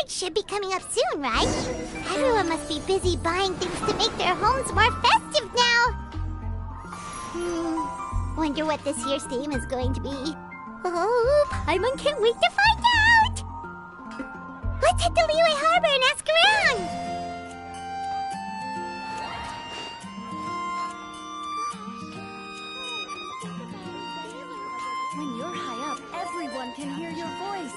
March should be coming up soon, right? Everyone must be busy buying things to make their homes more festive now. Wonder what this year's theme is going to be. Oh, Paimon can't wait to find out! Let's hit the Liyue Harbor and ask around! When you're high up, everyone can hear your voice.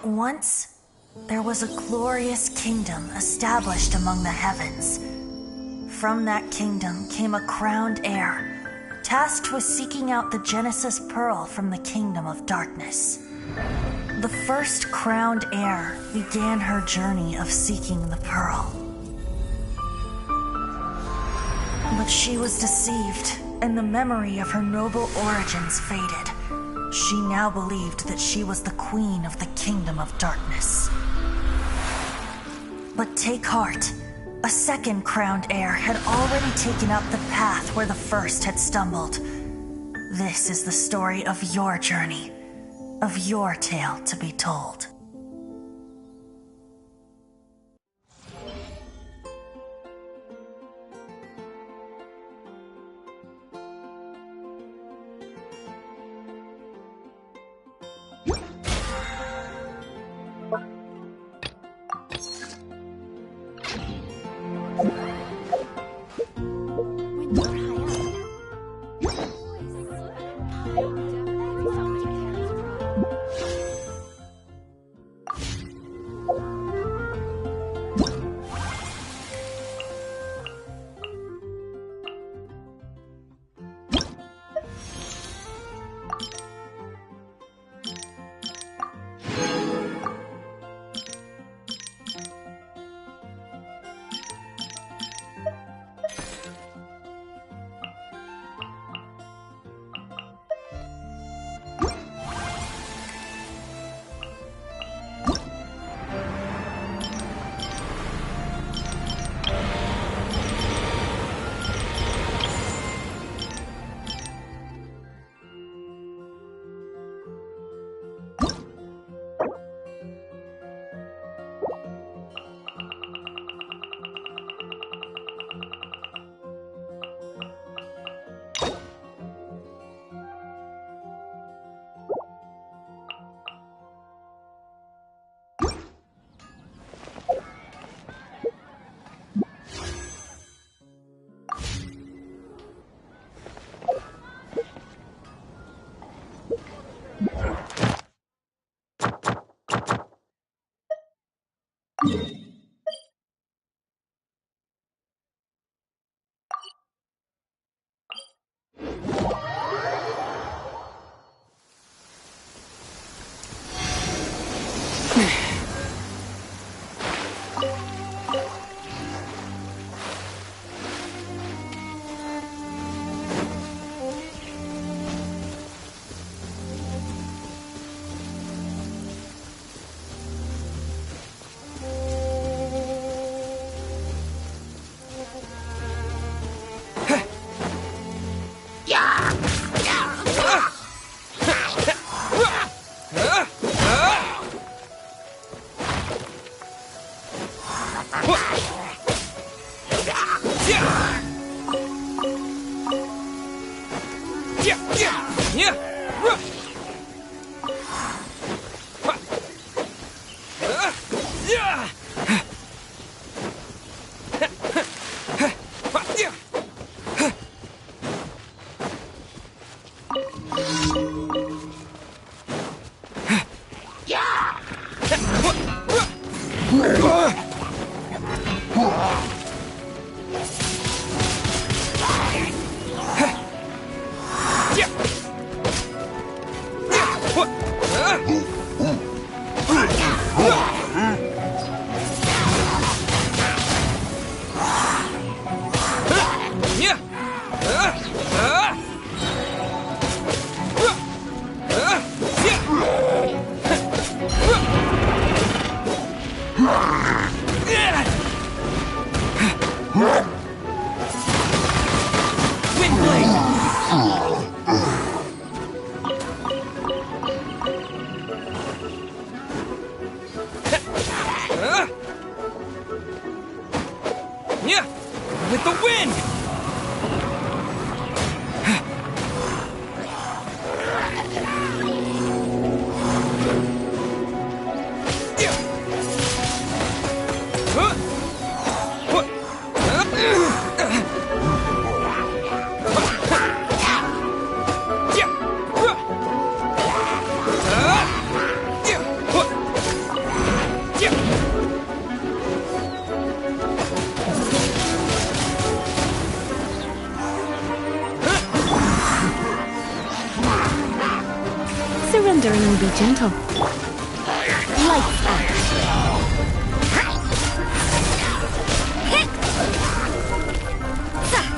Once, there was a glorious kingdom established among the heavens. From that kingdom came a crowned heir, tasked with seeking out the Genesis Pearl from the kingdom of darkness. The first crowned heir began her journey of seeking the pearl. But she was deceived, and the memory of her noble origins faded. She now believed that she was the queen of the kingdom of darkness. But take heart. A second crowned heir had already taken up the path where the first had stumbled. This is the story of your journey, of your tale to be told. With the wind! Surrendering will be gentle. Lights out.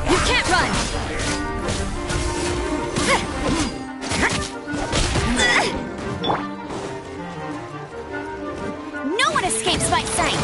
You can't run! No one escapes my sight!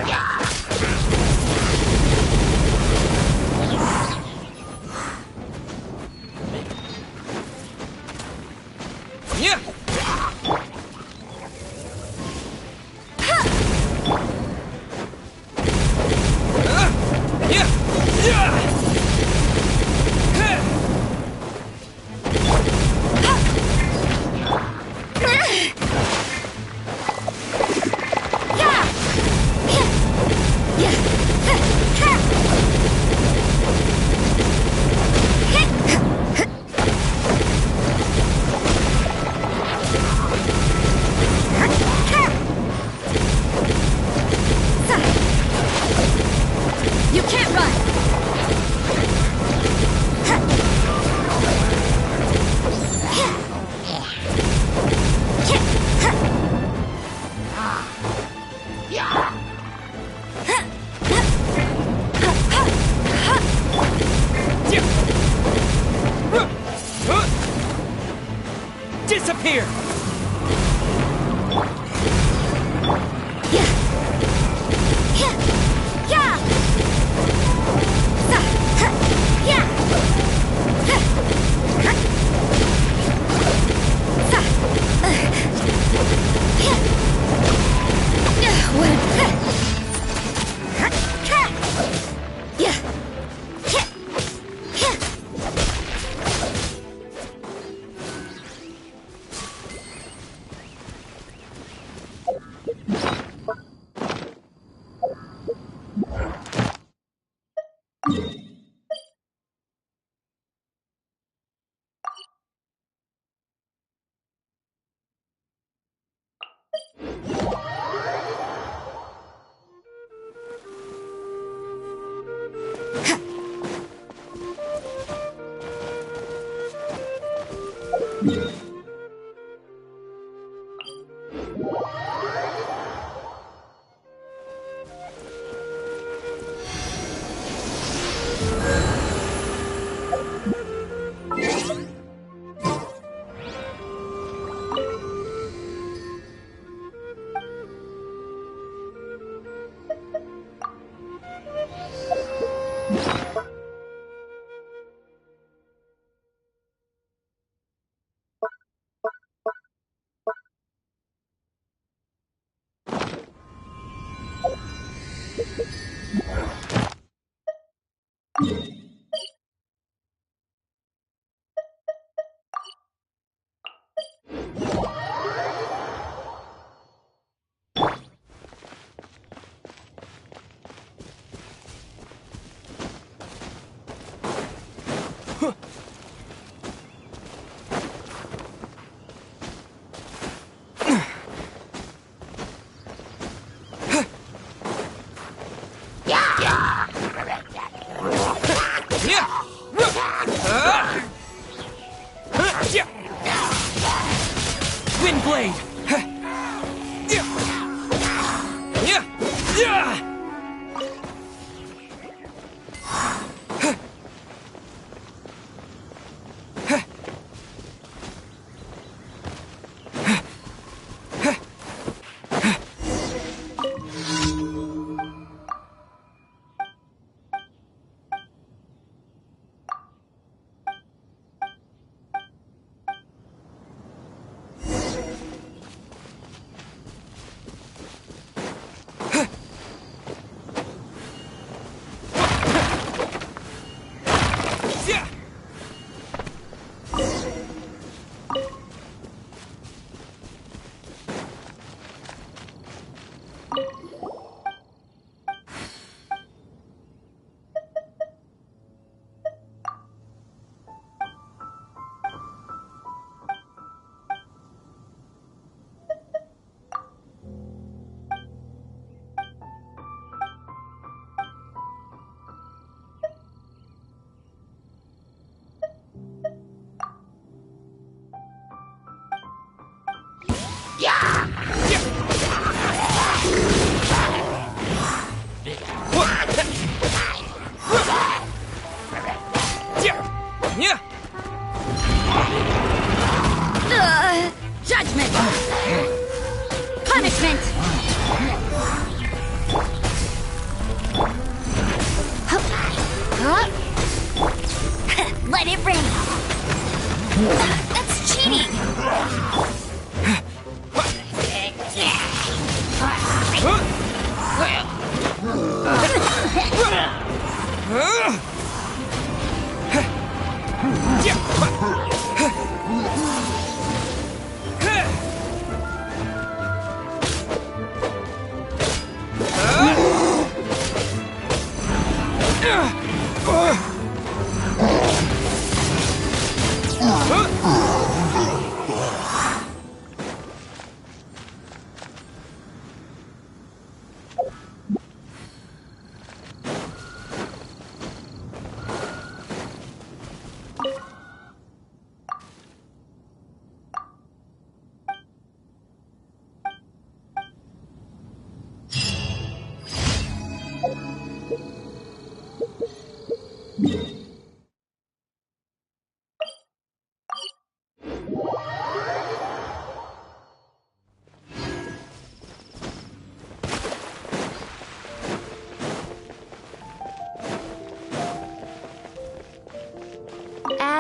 Yeah! You can't run! Disappear! Windblade!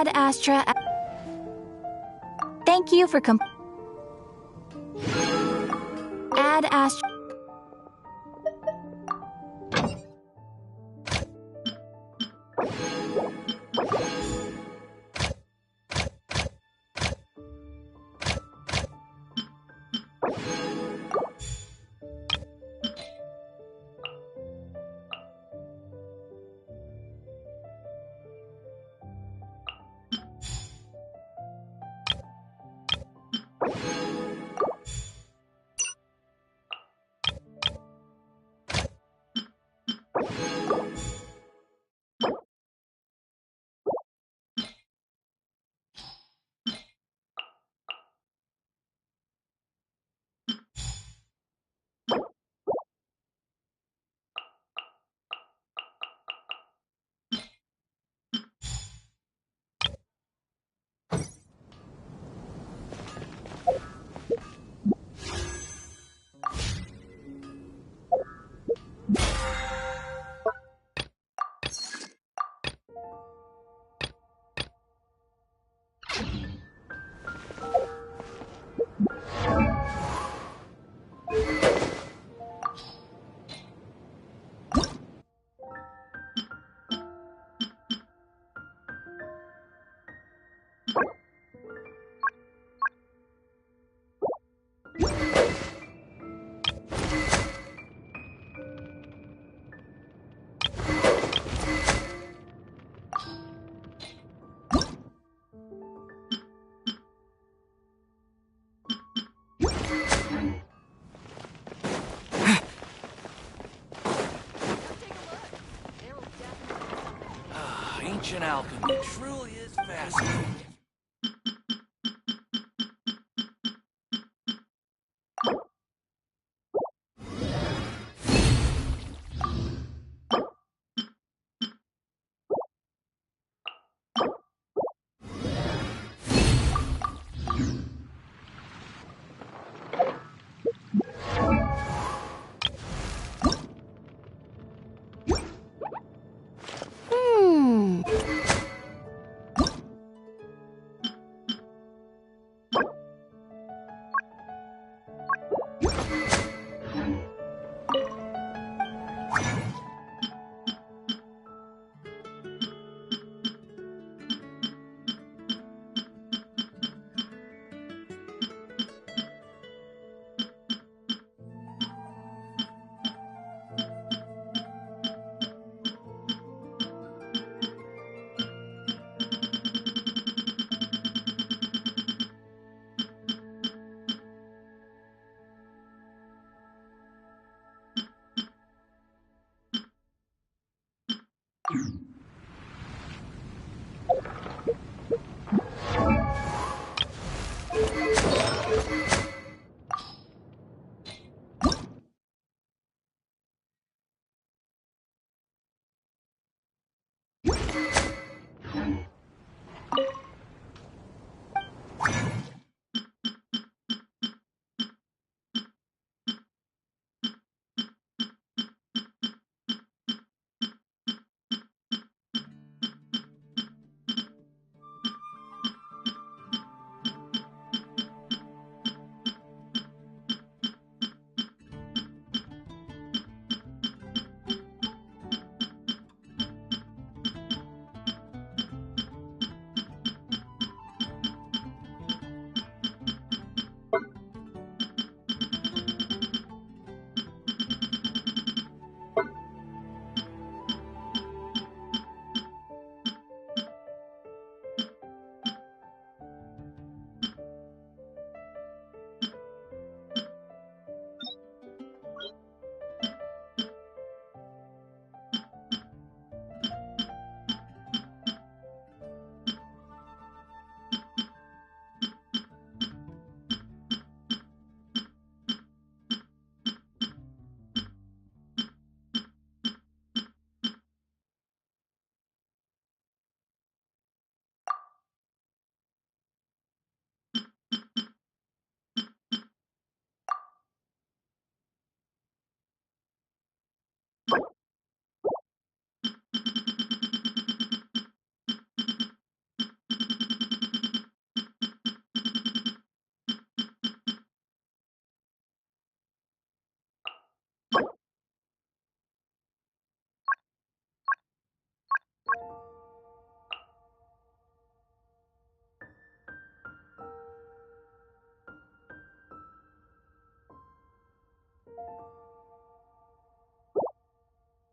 Ad Astra. Thank you for Ad Astra. Ancient alchemy truly is fascinating. Hmm.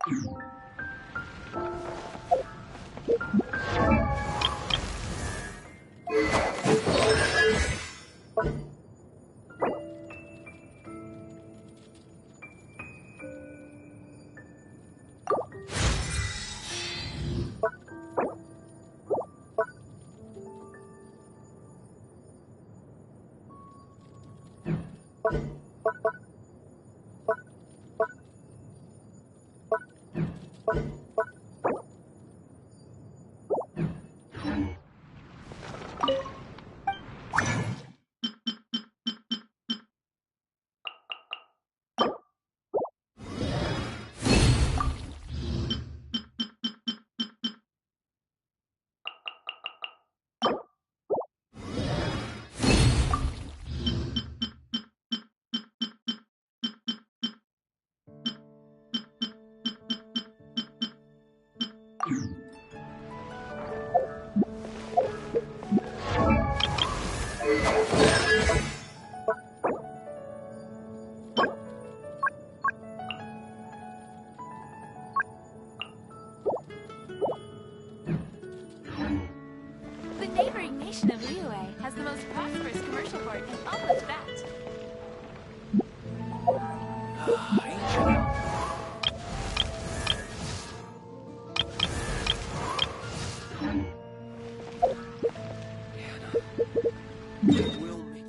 The neighboring nation of Liyue has the most prosperous commercial port in all of that. Ancient alchemy. It will make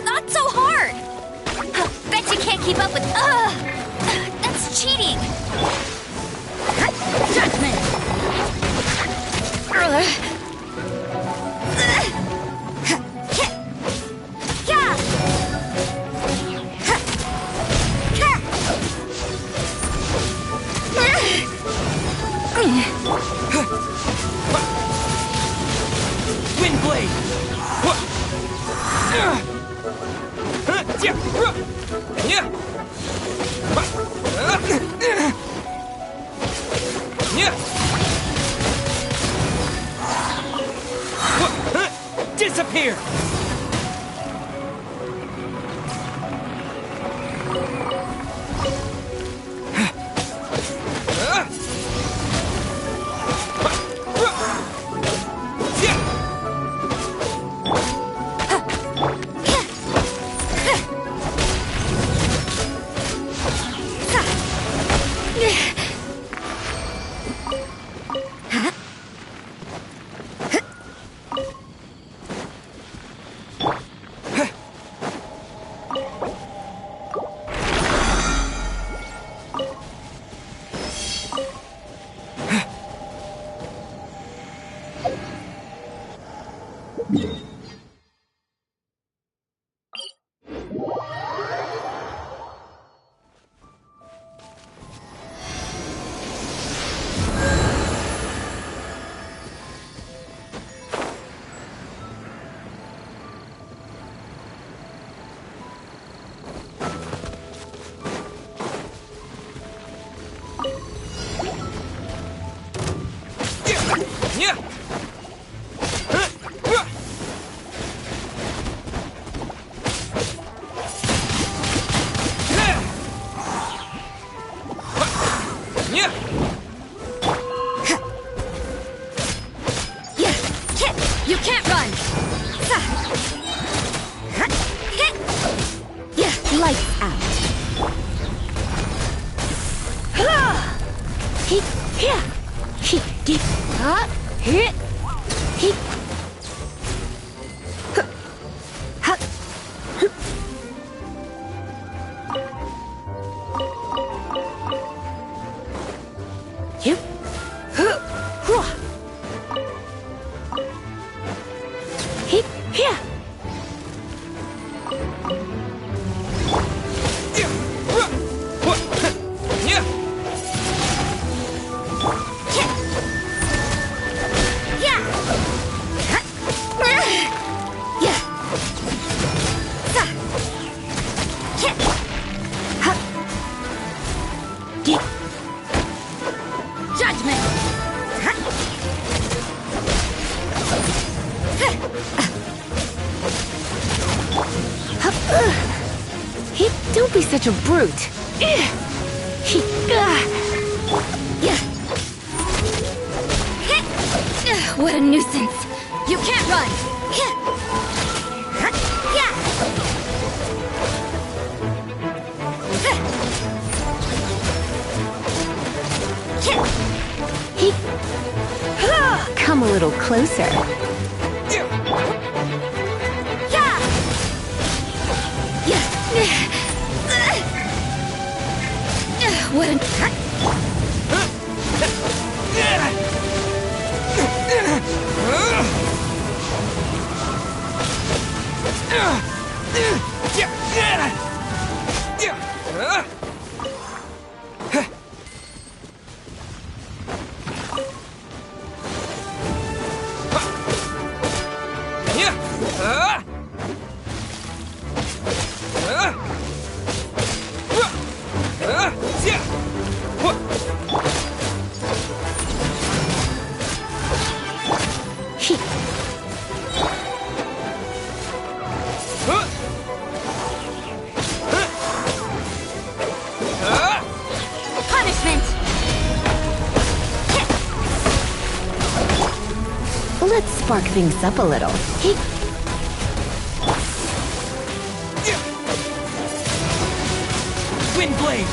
Not so hard! Bet you can't keep up with... That's cheating! Judgment! Wind blade! Disappear! You can't run! Lights out. Don't be such a brute. What a nuisance. You can't run. Come a little closer. What an... Let's spark things up a little. Wind blade!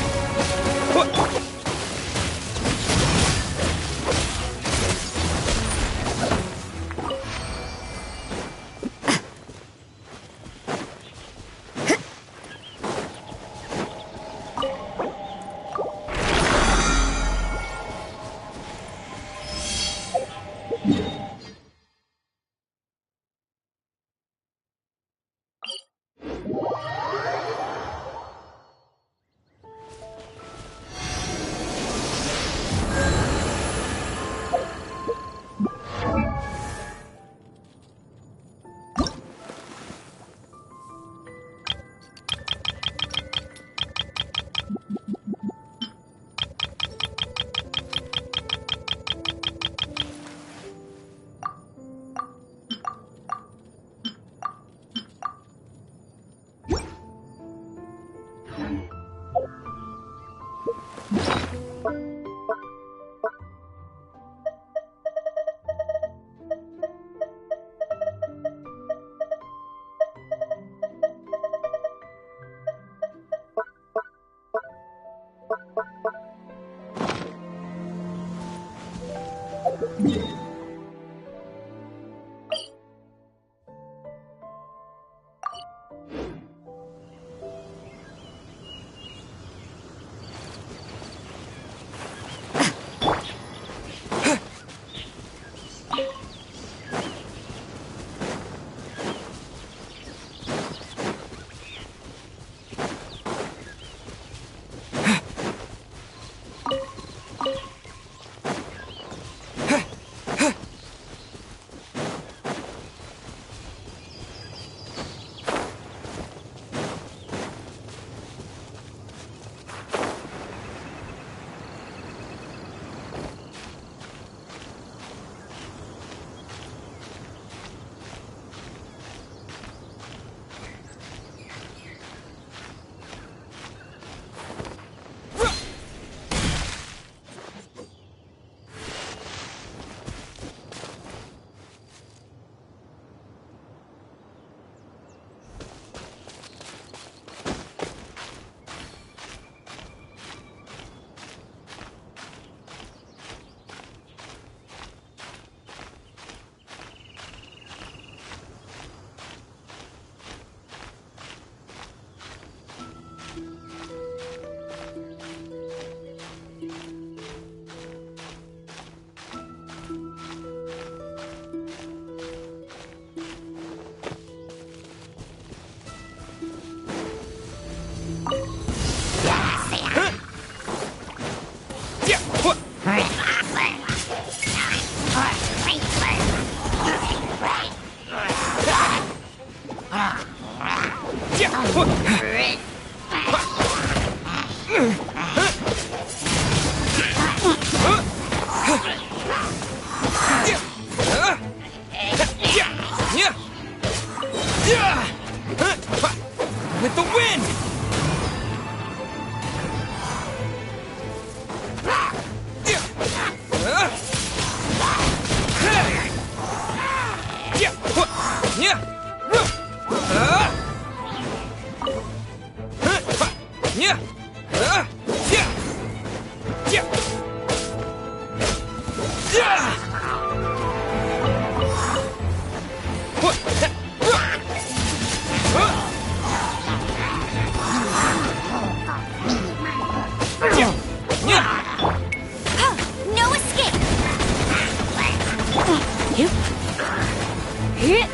Hit.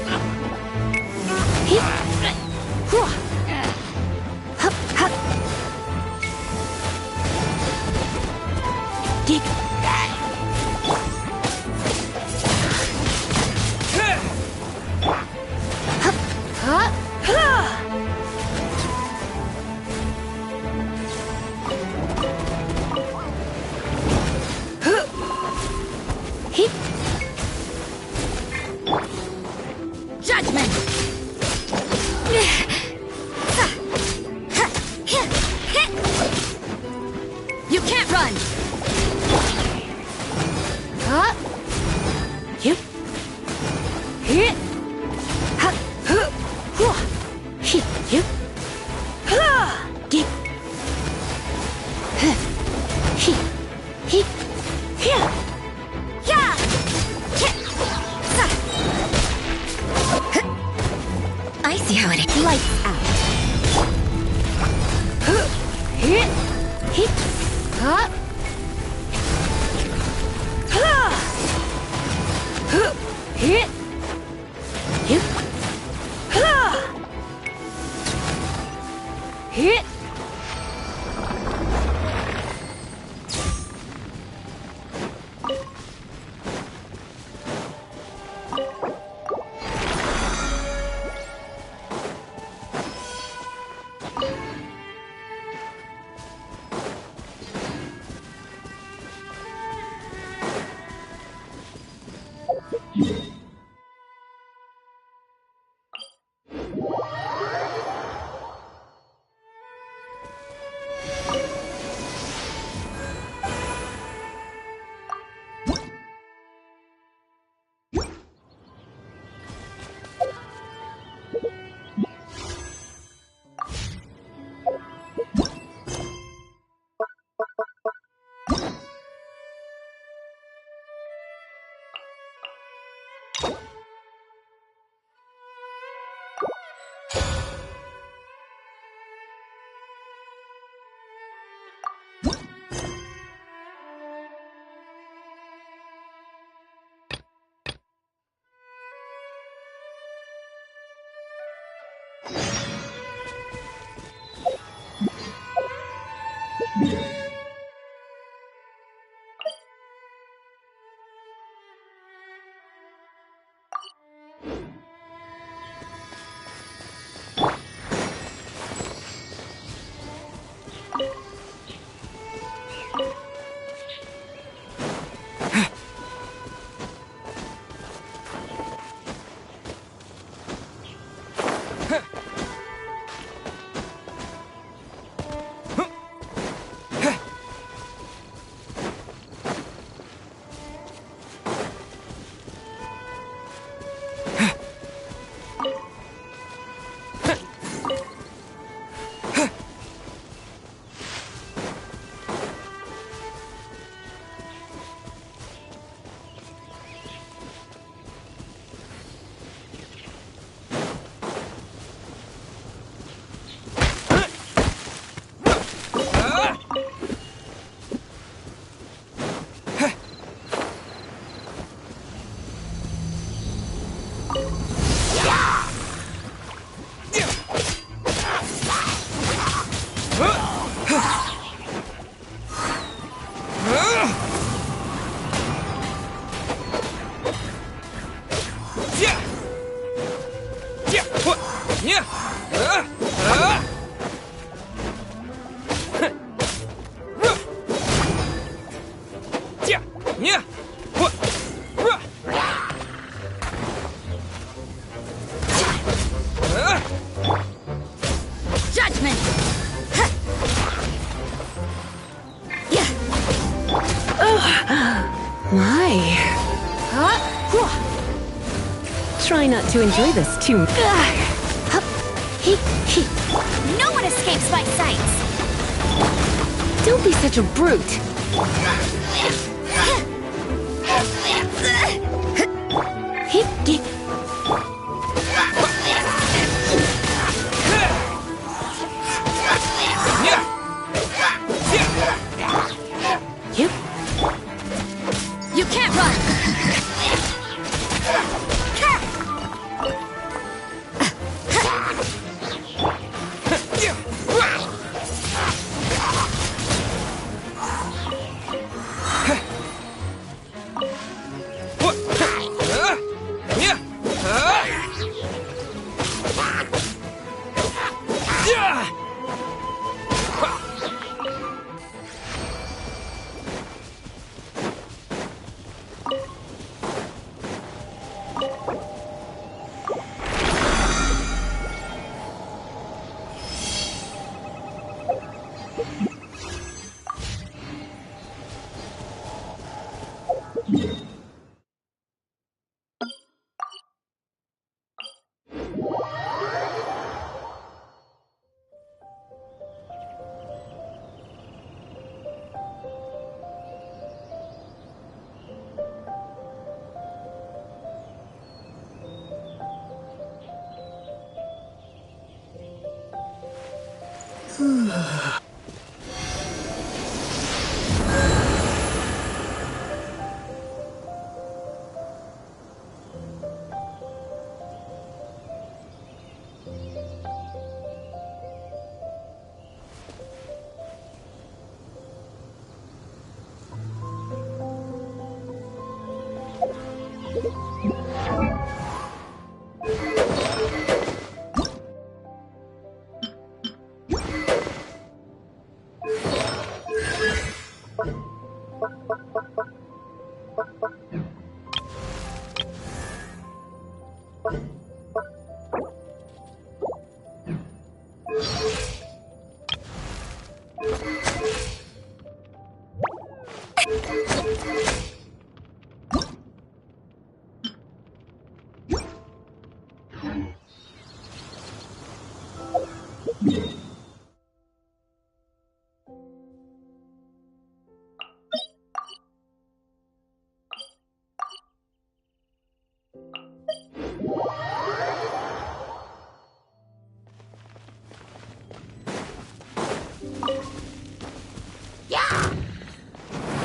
Hit. Hup. Hup. Dig. Hup. Hit. Judgment. You can't run. Huh? You. Hit. Ha. Huh. Hit. You. Ha. Dig. Hit. Hit. Yeah. Yeah. I see how it lights out. Hit. Hit. Huh? Hit. Hit. Hit. Judgment! My. Try not to enjoy this too much. No one escapes my sights! Don't be such a brute. You can't run!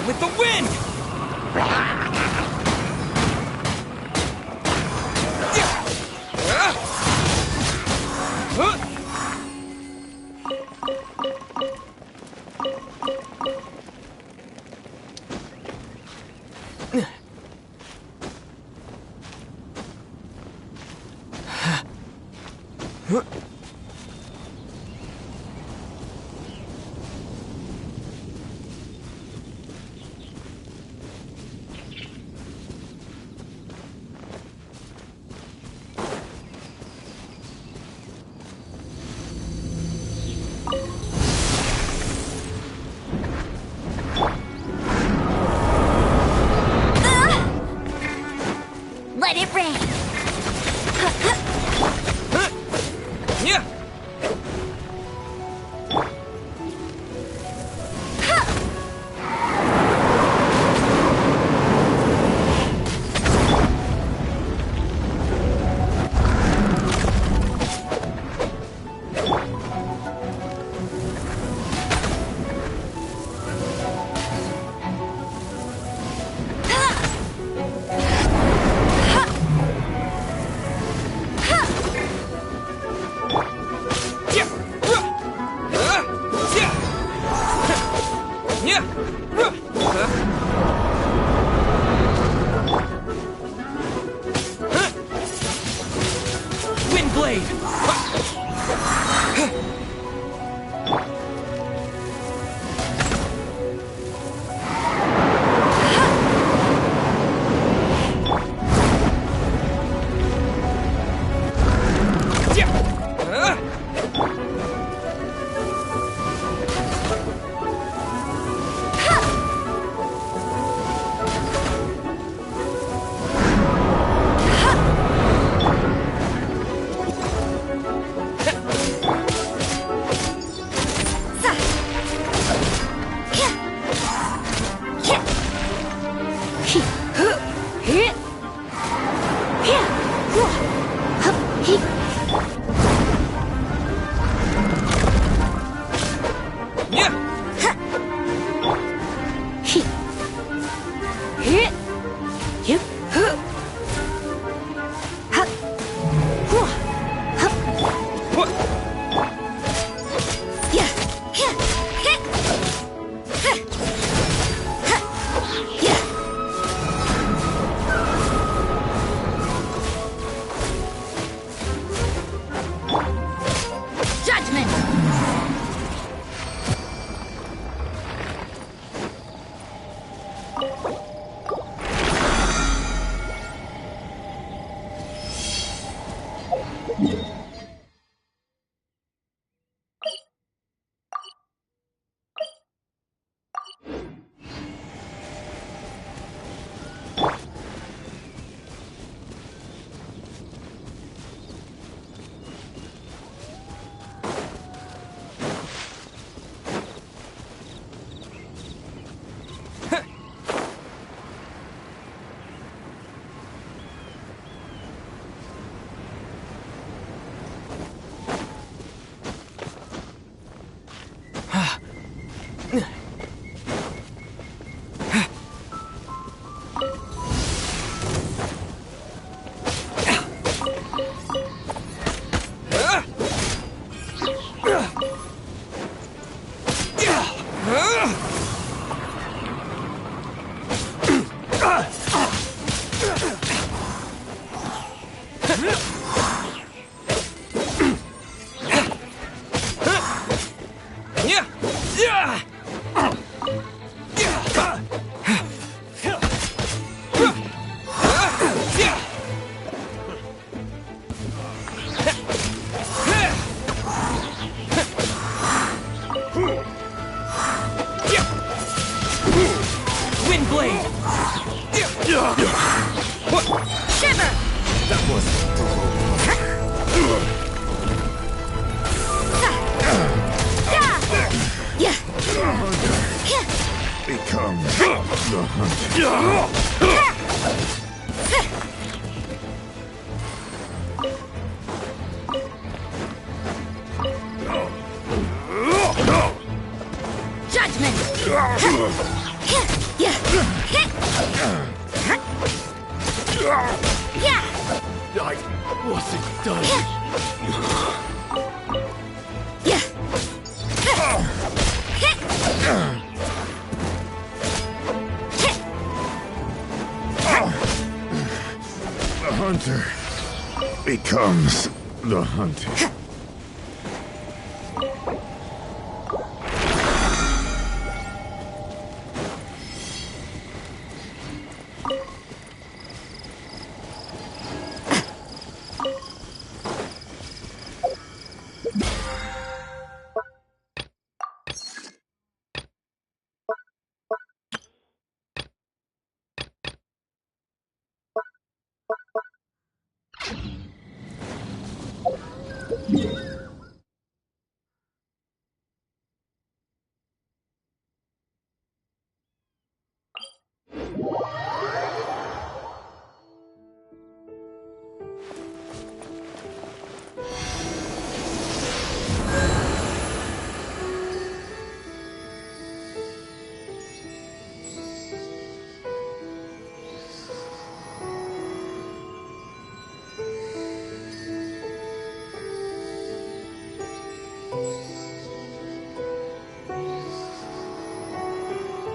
With the wind! Let it rain. Yeah! Wind blade! Wind blade! Shiver! That was Yeah. become the hunter. Judgment! Yeah. I wasn't done. Yeah. The hunter becomes the hunted.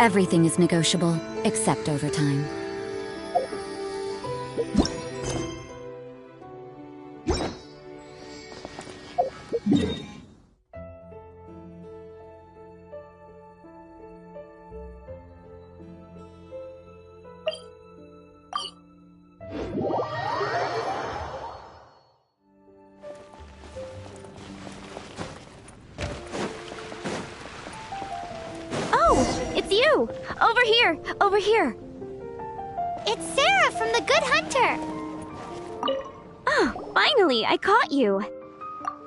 Everything is negotiable, except overtime. You! Over here! Over here! It's Sarah from the Good Hunter! Oh, finally, I caught you!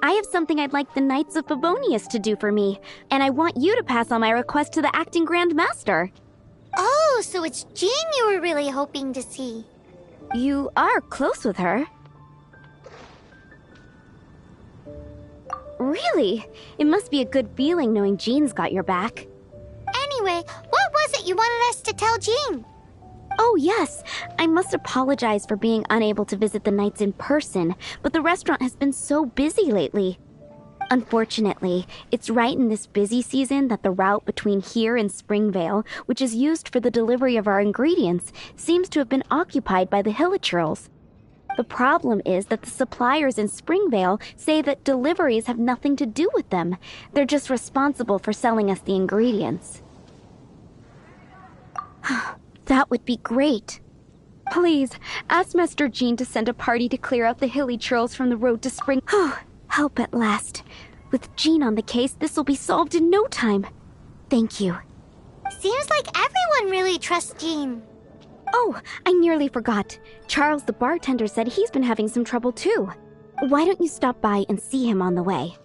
I have something I'd like the Knights of Favonius to do for me, and I want you to pass on my request to the Acting Grand Master. Oh, so it's Jean you were really hoping to see. You are close with her. Really? It must be a good feeling knowing Jean's got your back. Anyway, what was it you wanted us to tell Jean? Oh, yes. I must apologize for being unable to visit the Knights in person, but the restaurant has been so busy lately. Unfortunately, it's right in this busy season that the route between here and Springvale, which is used for the delivery of our ingredients, seems to have been occupied by the Hilichurls. The problem is that the suppliers in Springvale say that deliveries have nothing to do with them. They're just responsible for selling us the ingredients. That would be great. Please, ask Master Jean to send a party to clear out the Hilichurls from the road to Spring. Oh, help at last. With Jean on the case, this will be solved in no time. Thank you. Seems like everyone really trusts Jean. Oh, I nearly forgot. Charles the bartender said he's been having some trouble too. Why don't you stop by and see him on the way?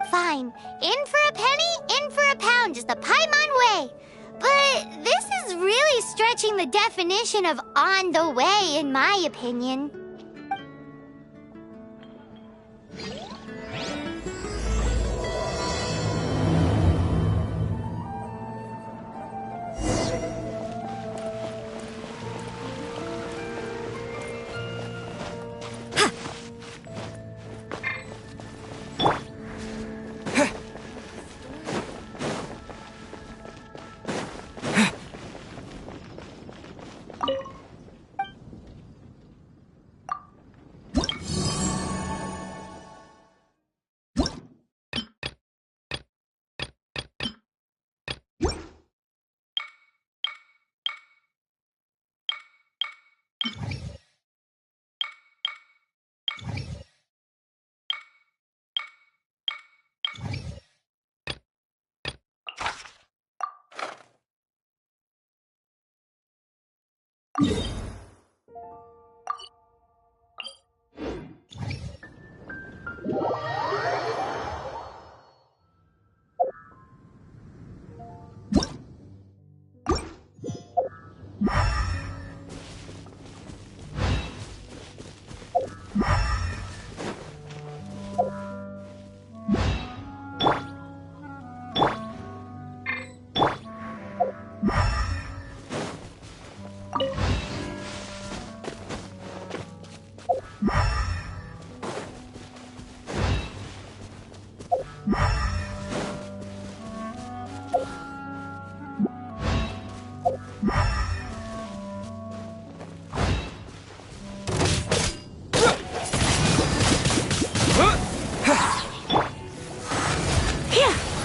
Fine. In for a penny, in for a pound is the Paimon way. But this is really stretching the definition of on the way, in my opinion.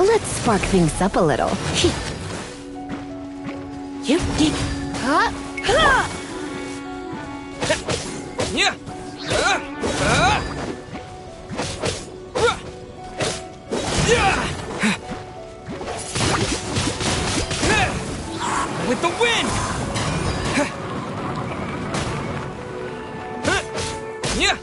Let's spark things up a little. Yeah. With the wind. Yeah.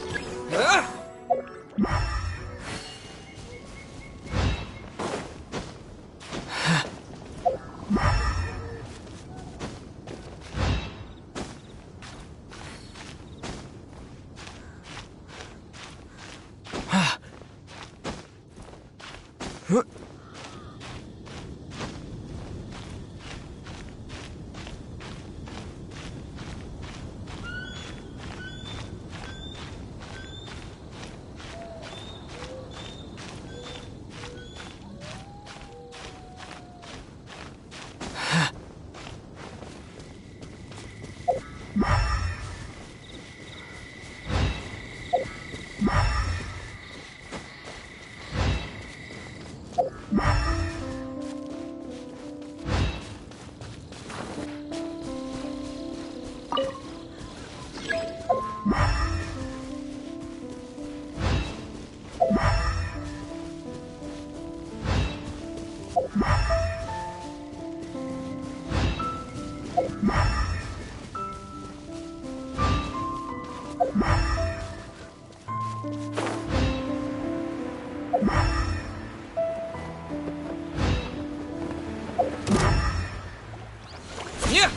Yeah.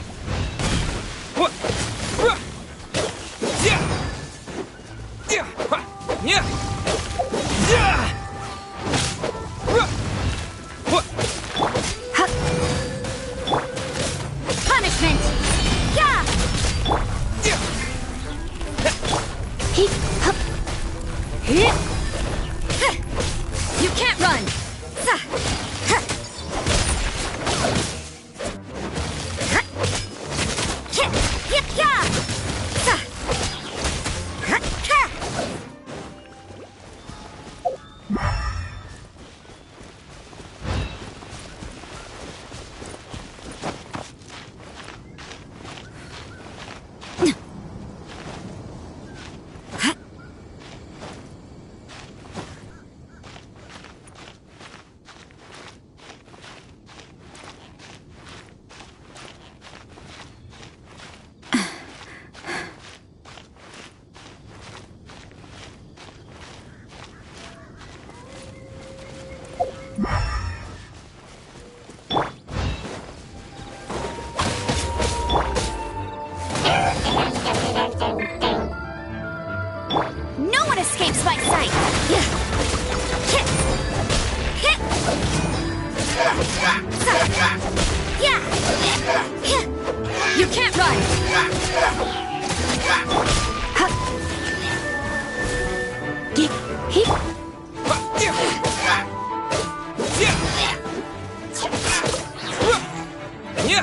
What? Yeah. Yeah. Yeah. Yeah. What? Punishment! Yeah! You can't run! No one escapes my sight! You can't run! Yeah.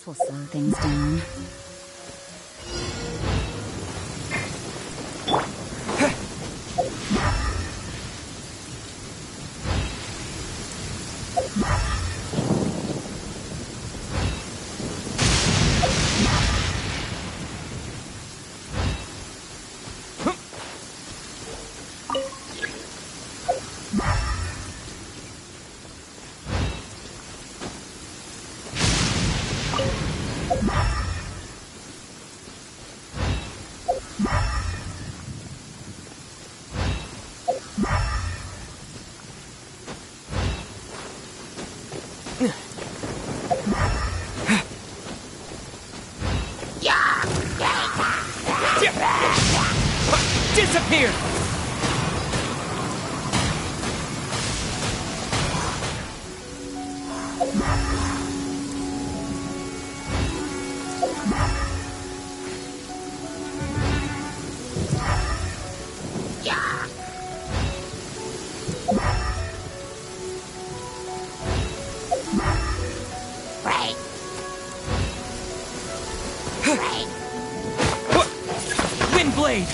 This'll slow things down. Disappear! Wind blade!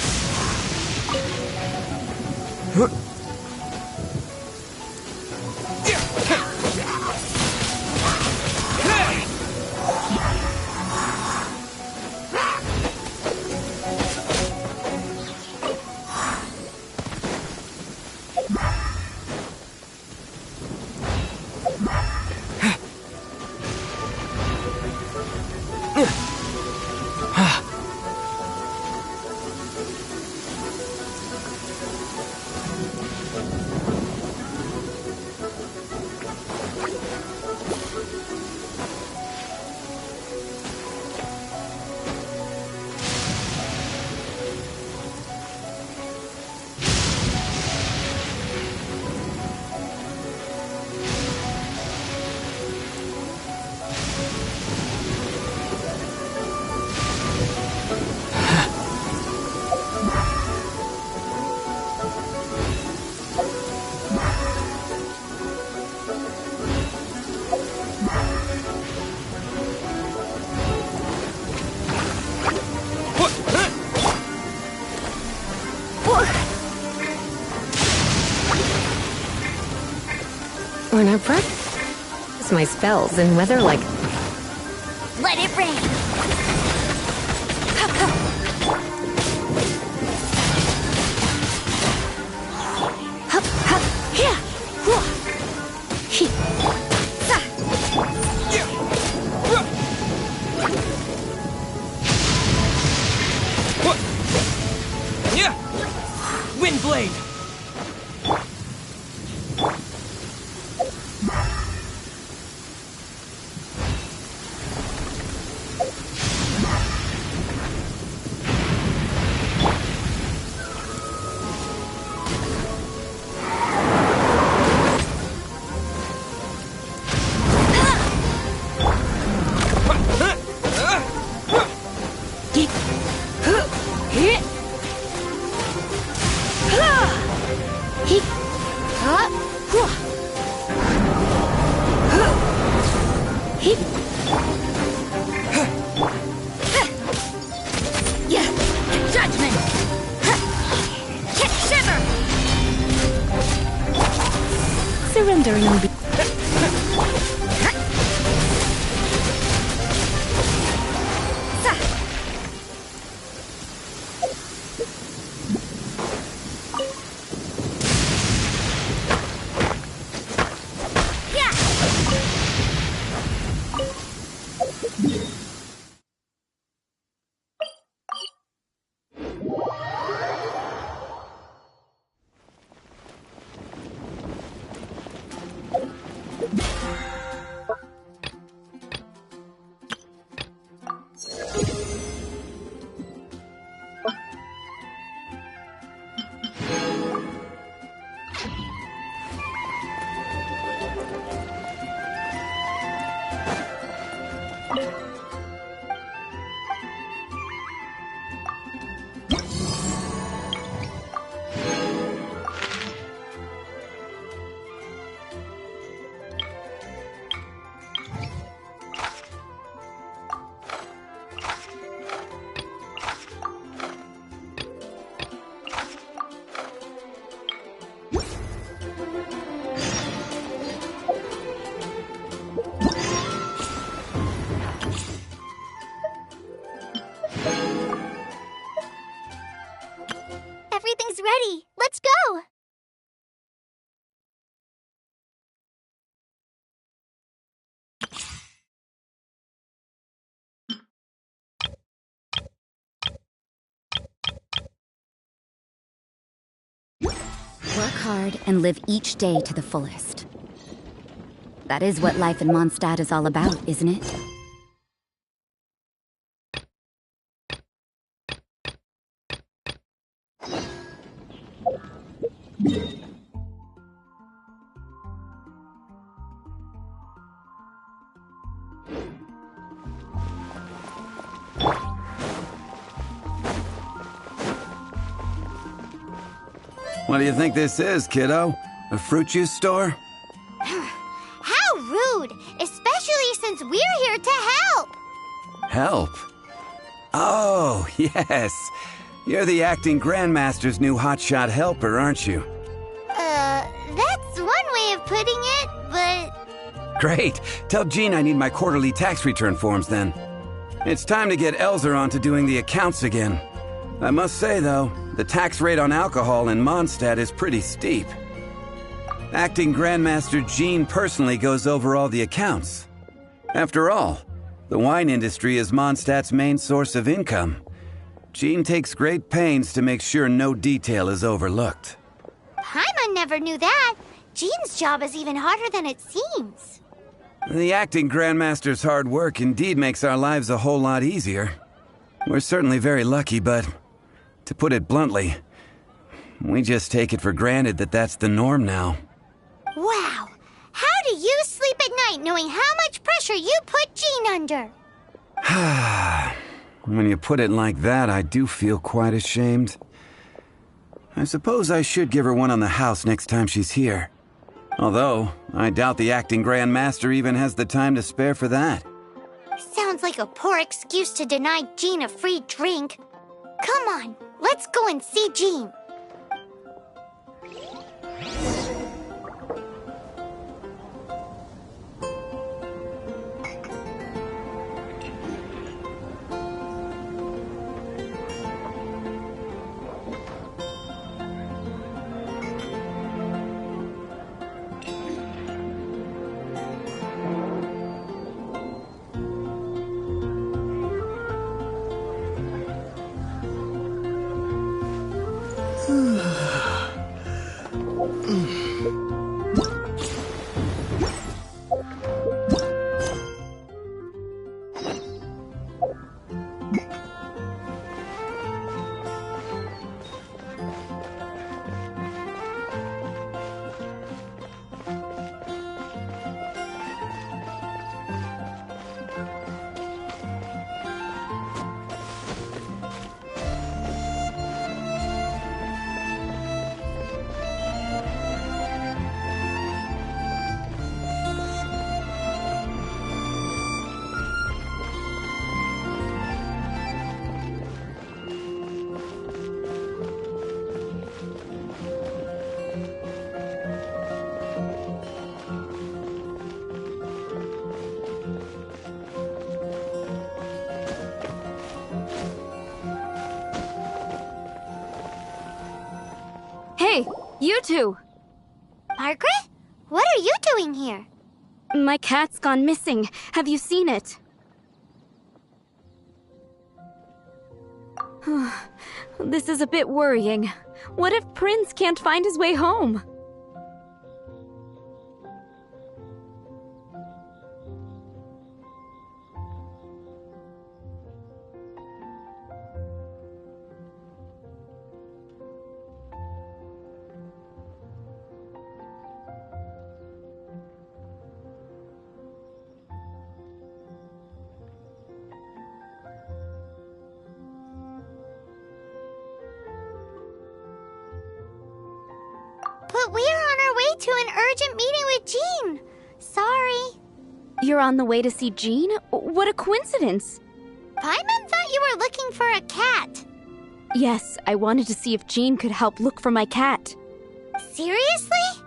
When I practice my spells in weather like... Let it rain! Wind blade! Judgment! Shiver! Surrendering and be... hard and live each day to the fullest. That is what life in Mondstadt is all about, isn't it? What do you think this is, kiddo? A fruit juice store? How rude! Especially since we're here to help! Help? Oh, yes. You're the acting Grandmaster's new hotshot helper, aren't you? That's one way of putting it, but... Great. Tell Jean I need my quarterly tax return forms then. It's time to get Elzer on to doing the accounts again. I must say, though, the tax rate on alcohol in Mondstadt is pretty steep. Acting Grandmaster Jean personally goes over all the accounts. After all, the wine industry is Mondstadt's main source of income. Jean takes great pains to make sure no detail is overlooked. Paimon never knew that. Jean's job is even harder than it seems. The acting Grandmaster's hard work indeed makes our lives a whole lot easier. We're certainly very lucky, but to put it bluntly, we just take it for granted that that's the norm now. Wow! How do you sleep at night knowing how much pressure you put Jean under? When you put it like that, I do feel quite ashamed. I suppose I should give her one on the house next time she's here. Although, I doubt the acting Grandmaster even has the time to spare for that. Sounds like a poor excuse to deny Jean a free drink. Come on, let's go and see Jean. Hey, you two! Margaret? What are you doing here? My cat's gone missing. Have you seen it? This is a bit worrying. What if Prince can't find his way home? But we're on our way to an urgent meeting with Jean. Sorry. You're on the way to see Jean? What a coincidence! Paimon thought you were looking for a cat. Yes, I wanted to see if Jean could help look for my cat. Seriously?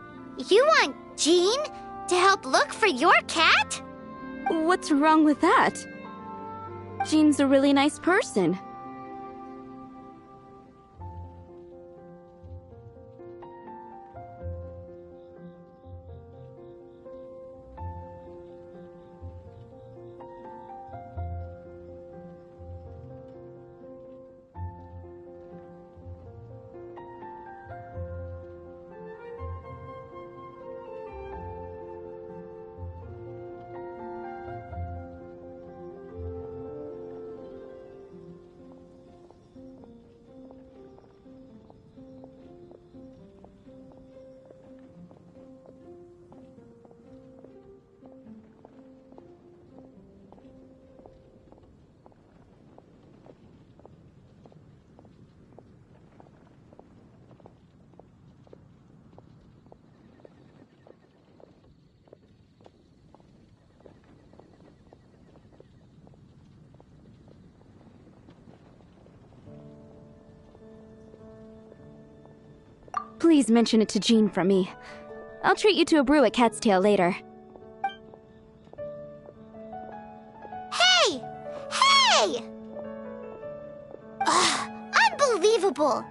You want Jean to help look for your cat? What's wrong with that? Jean's a really nice person. Please mention it to Jean from me. I'll treat you to a brew at Cat's Tail later. Hey! Hey! Ugh, unbelievable!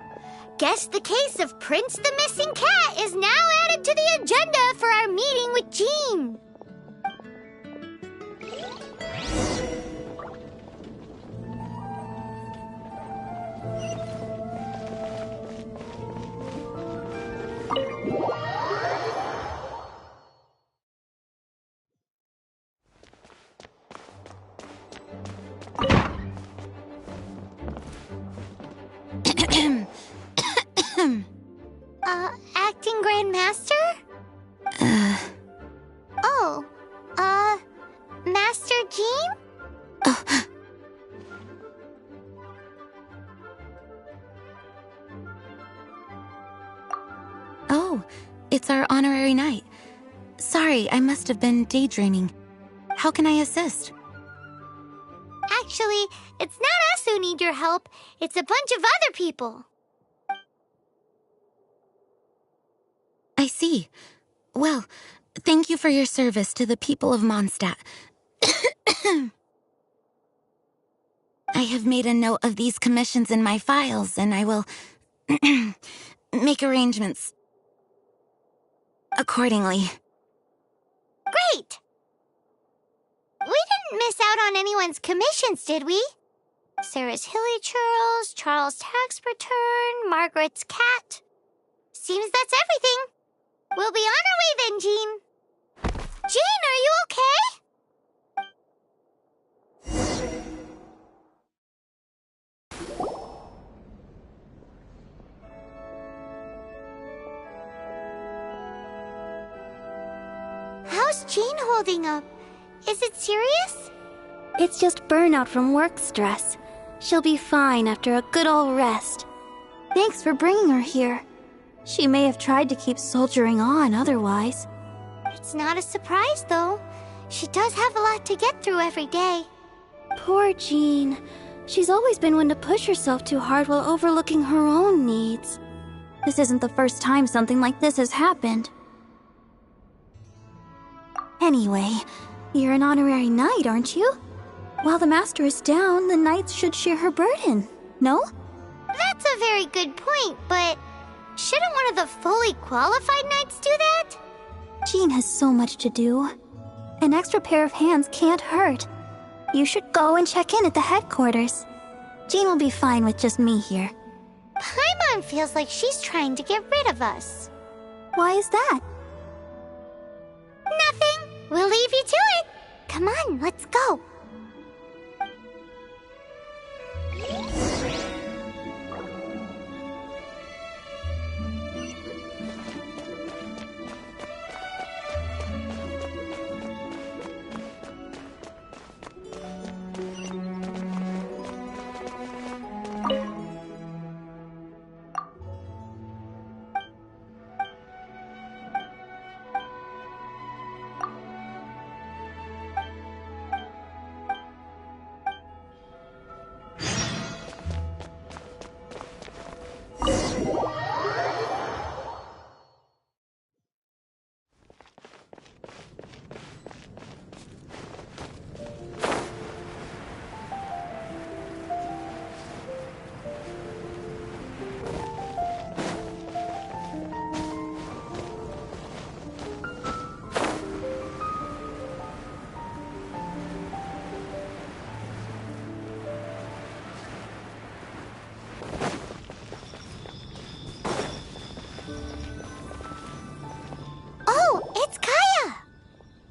Guess the case of Prince the Missing Cat is now added to the agenda for our meeting with Jean. Acting Grand Master? Oh, Master Jean? Oh, it's our honorary knight. Sorry, I must have been daydreaming. How can I assist? Actually, it's not us who need your help. It's a bunch of other people. I see. Well, thank you for your service to the people of Mondstadt. I have made a note of these commissions in my files, and I will make arrangements accordingly. Great! We didn't miss out on anyone's commissions, did we? Sarah's Hilly Churls, Charles' tax return, Margaret's cat. Seems that's everything. We'll be on our way then, Jean. Jean, are you okay? How's Jean holding up? Is it serious? It's just burnout from work stress. She'll be fine after a good old rest. Thanks for bringing her here. She may have tried to keep soldiering on otherwise. It's not a surprise, though. She does have a lot to get through every day. Poor Jean. She's always been one to push herself too hard while overlooking her own needs. This isn't the first time something like this has happened. Anyway, you're an honorary knight, aren't you? While the master is down, the knights should share her burden, no? That's a very good point, but shouldn't one of the fully qualified knights do that? Jean has so much to do. An extra pair of hands can't hurt. You should go and check in at the headquarters. Jean will be fine with just me here. Paimon feels like she's trying to get rid of us. Why is that? Nothing. We'll leave you to it. Come on, let's go.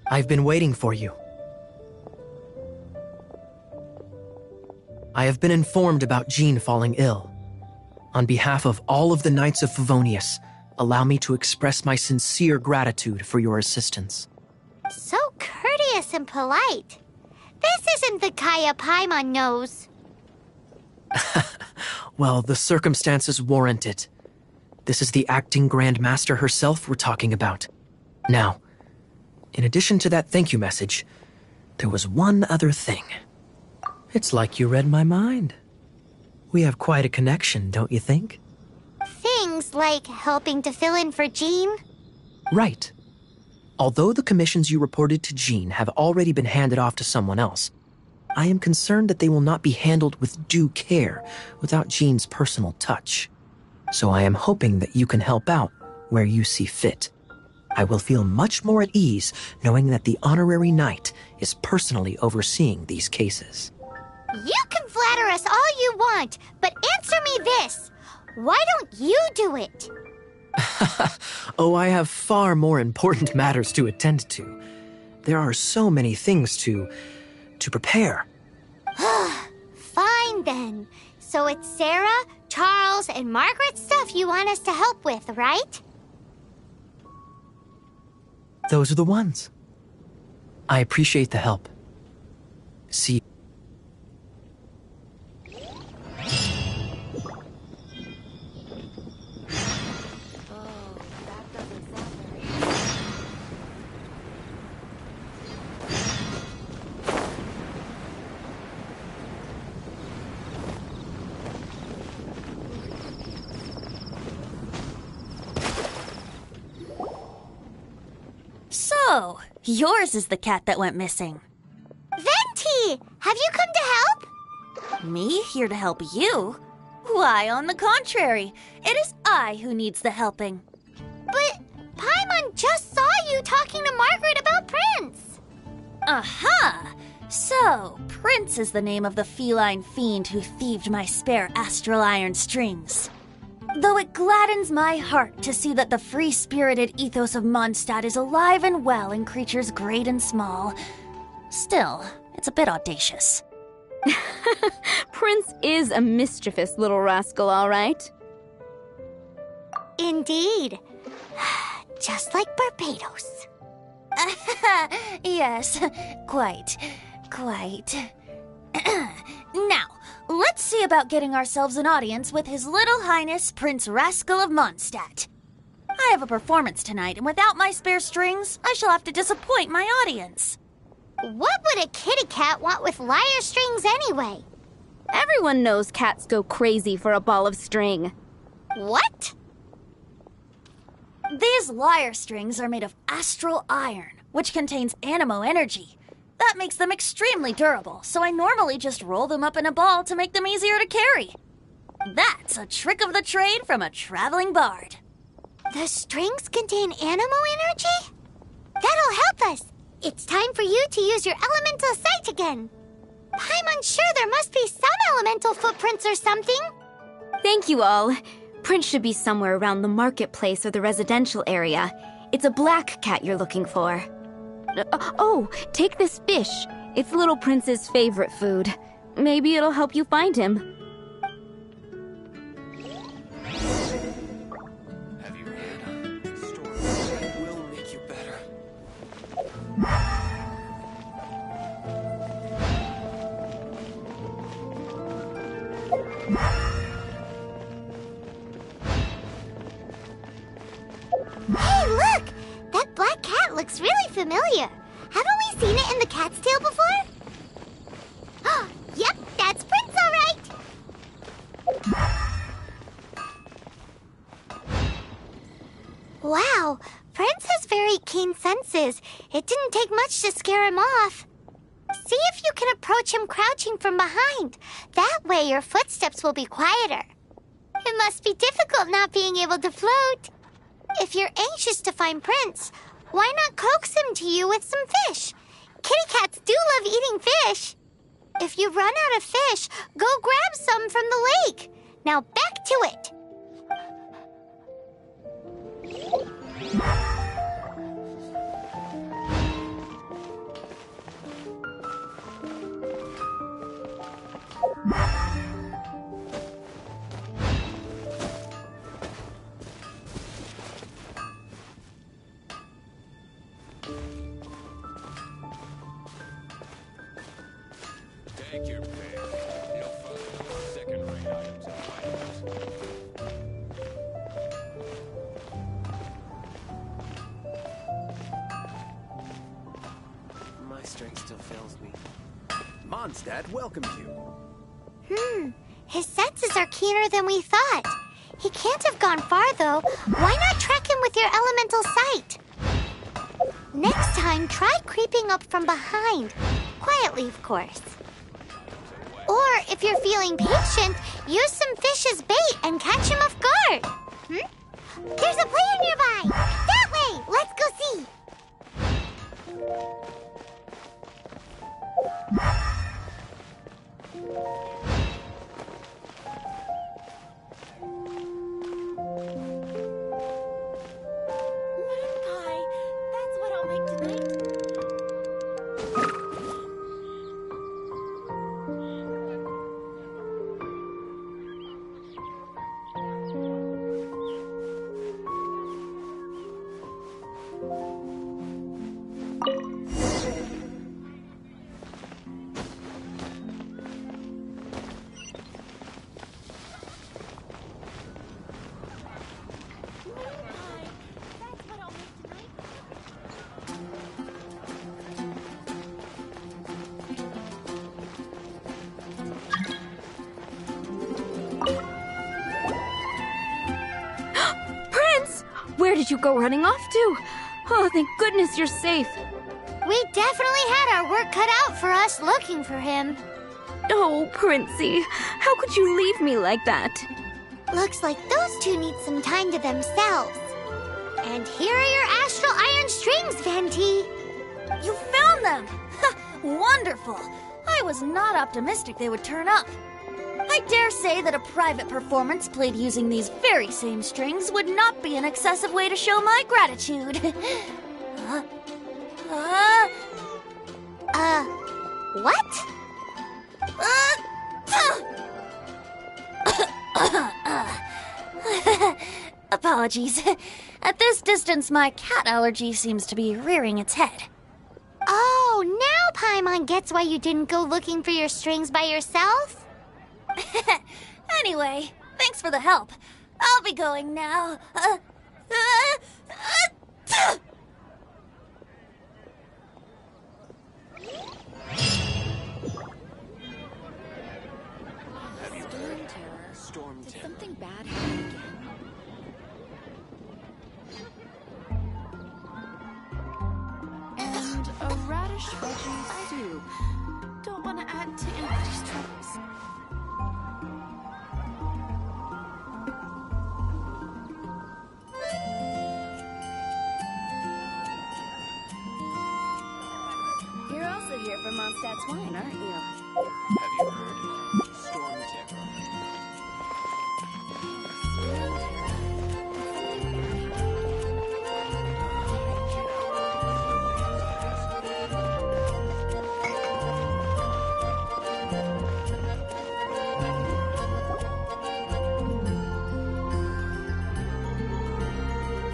I've been waiting for you. I have been informed about Jean falling ill. On behalf of all of the Knights of Favonius, allow me to express my sincere gratitude for your assistance. So courteous and polite. This isn't the Kaya Paimon knows. Well, the circumstances warrant it. This is the acting Grand Master herself we're talking about. Now, in addition to that thank you message, there was one other thing. It's like you read my mind. We have quite a connection, don't you think? things, like helping to fill in for Jean? Right. Although the commissions you reported to Jean have already been handed off to someone else, I am concerned that they will not be handled with due care without Jean's personal touch. So I am hoping that you can help out where you see fit. I will feel much more at ease knowing that the honorary knight is personally overseeing these cases. You can flatter us all you want, but answer me this. Why don't you do it? Oh, I have far more important matters to attend to. There are so many things to prepare. Fine then. So it's Sarah, Charles, and Margaret's stuff you want us to help with, right? Those are the ones. I appreciate the help. See you. So, yours is the cat that went missing. Venti! Have you come to help? Me here to help you? Why, on the contrary, it is I who needs the helping. But Paimon just saw you talking to Margaret about Prince. Aha! So, Prince is the name of the feline fiend who thieved my spare astral iron strings. Though it gladdens my heart to see that the free-spirited ethos of Mondstadt is alive and well in creatures great and small, still, it's a bit audacious. Prince is a mischievous little rascal, all right. Indeed. Just like Barbados. Yes, quite. Now, let's see about getting ourselves an audience with His Little Highness Prince Rascal of Mondstadt. I have a performance tonight, and without my spare strings, I shall have to disappoint my audience. What would a kitty cat want with lyre strings anyway? Everyone knows cats go crazy for a ball of string. What? These lyre strings are made of astral iron, which contains animo energy. That makes them extremely durable, so I normally just roll them up in a ball to make them easier to carry. That's a trick of the trade from a traveling bard. The strings contain animo energy? That'll help us. It's time for you to use your elemental sight again. Paimon's sure there must be some elemental footprints or something. Thank you all. Prince should be somewhere around the marketplace or the residential area. It's a black cat you're looking for. Oh, take this fish. It's Little Prince's favorite food. Maybe it'll help you find him. Have you heard? The story will make you better. Hey, look! That black cat looks really familiar. Haven't we seen it in the Cat's Tail before? Oh, yep, that's Prince, all right. Wow, Prince has very keen senses. It didn't take much to scare him off. See if you can approach him crouching from behind. That way your footsteps will be quieter. It must be difficult not being able to float. If you're anxious to find Prince, why not coax him to you with some fish? Kitty cats do love eating fish. If you run out of fish, go grab some from the lake. Now back to it. Take your pick. You'll find second-rate items and items. My strength still fails me. Mondstadt welcomes you. His senses are keener than we thought. He can't have gone far, though. Why not track him with your elemental sight? Next time, try creeping up from behind. Quietly, of course. Or, if you're feeling patient, use some fish as bait and catch him off guard. There's a player nearby! That way! Let's go see! Pie, that's what I'll make tonight. Where did you go running off to? Oh, thank goodness you're safe. We definitely had our work cut out for us looking for him. Oh, Princey, how could you leave me like that? Looks like those two need some time to themselves. And here are your astral iron strings, Venti. You found them! Wonderful! I was not optimistic they would turn up. I dare say that a private performance played using these very same strings would not be an excessive way to show my gratitude. What? Apologies. At this distance, my cat allergy seems to be rearing its head. Oh, now Paimon gets why you didn't go looking for your strings by yourself? Anyway, thanks for the help. I'll be going now. Storm Terror. Did something bad happen again? And a radish veggie soup. Don't want to add to anybody's troubles. You're also here for Mondstadt's wine, aren't you? Have you heard? Storm Terror.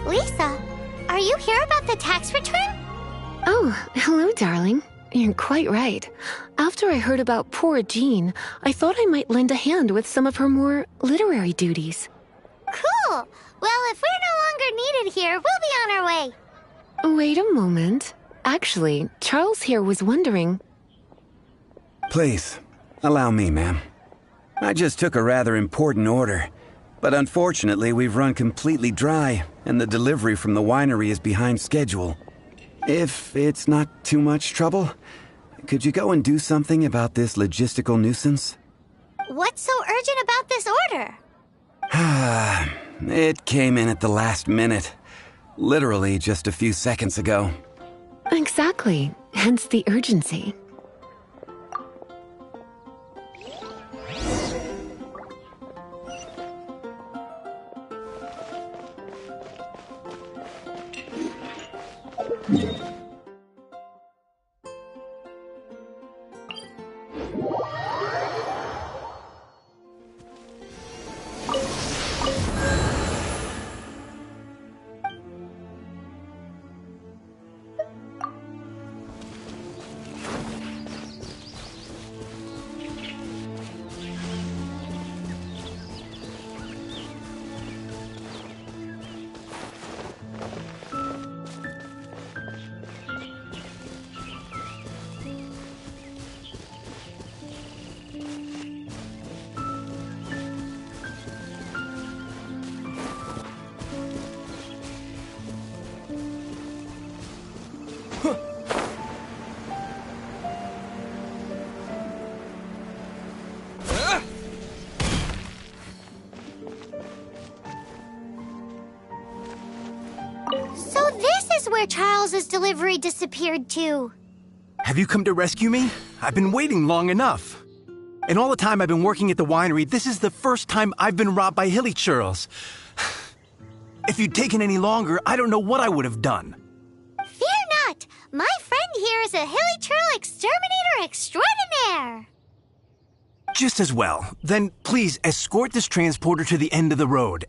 Lisa, are you here about the tax return? Oh, hello, darling. You're quite right. After I heard about poor Jean, I thought I might lend a hand with some of her more literary duties. Cool. Well, if we're no longer needed here, we'll be on our way. Wait a moment. Actually, Charles here was wondering... Please, allow me, ma'am. I just took a rather important order. But unfortunately, we've run completely dry, and the delivery from the winery is behind schedule. If it's not too much trouble, could you go and do something about this logistical nuisance? What's so urgent about this order? It came in at the last minute. Literally just a few seconds ago. Exactly. Hence the urgency. So this is where Charles's delivery disappeared to. Have you come to rescue me? I've been waiting long enough. In all the time I've been working at the winery, this is the first time I've been robbed by hilly churls. If you'd taken any longer, I don't know what I would have done. Fear not! My friend here is a hilly churl exterminator extraordinaire! Just as well. Then please escort this transporter to the end of the road.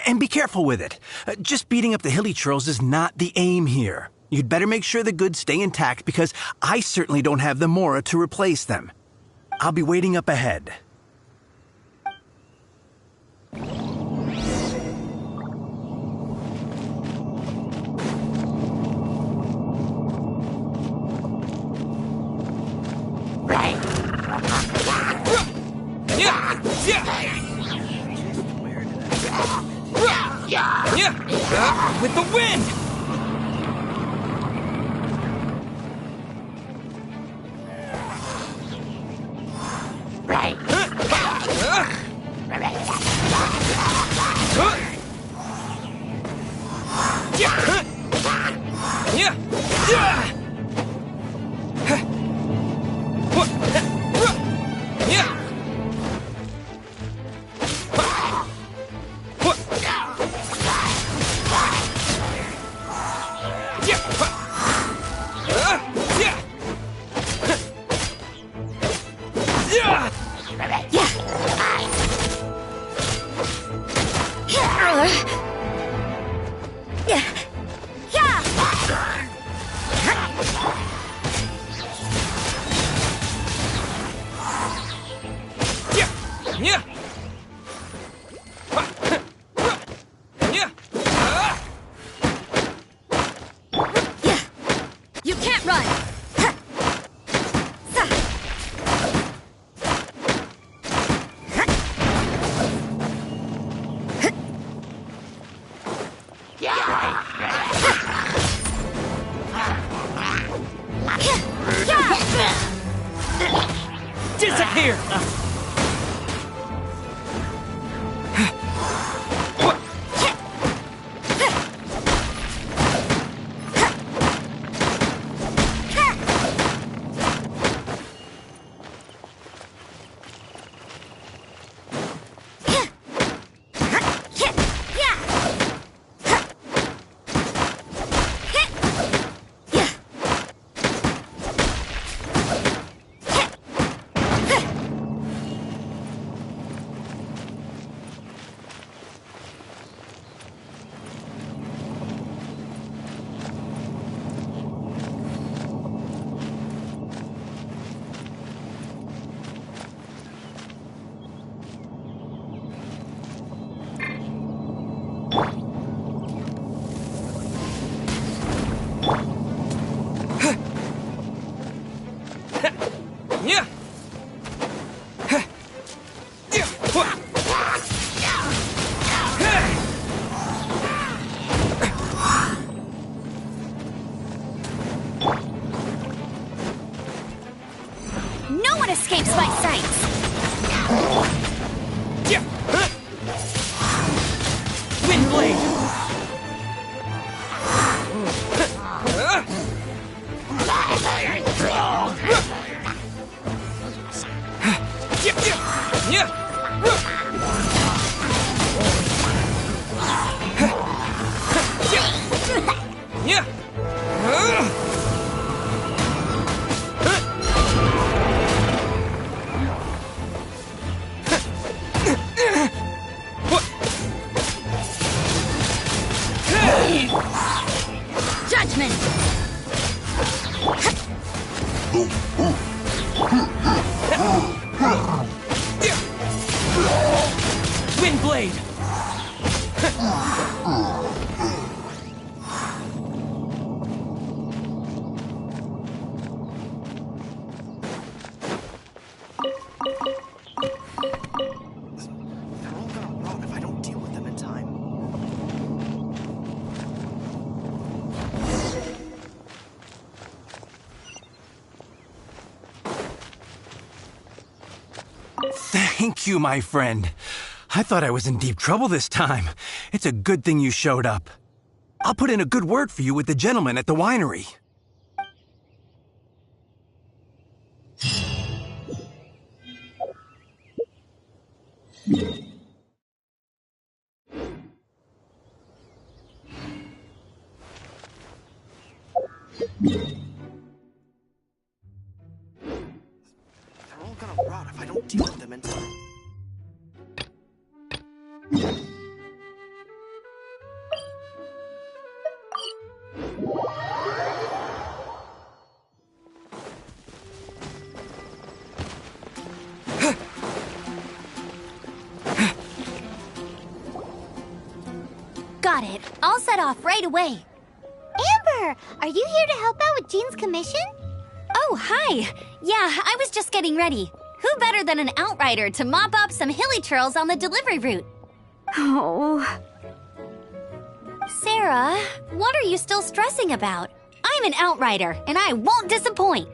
And be careful with it. Just beating up the hilly churls is not the aim here. You'd better make sure the goods stay intact because I certainly don't have the Mora to replace them. I'll be waiting up ahead. With the wind! You can't run! Disappear! No one escapes my sights! Windblade! Judgment! Windblade! They're all gonna rot if I don't deal with them in time. Thank you, my friend. I thought I was in deep trouble this time. It's a good thing you showed up. I'll put in a good word for you with the gentleman at the winery. They're all gonna rot if I don't deal with them in time. Got it. I'll set off right away. Amber, are you here to help out with Jean's commission? Oh, hi. Yeah, I was just getting ready. Who better than an outrider to mop up some hilly churls on the delivery route? Oh. Sarah, what are you still stressing about? I'm an outrider, and I won't disappoint.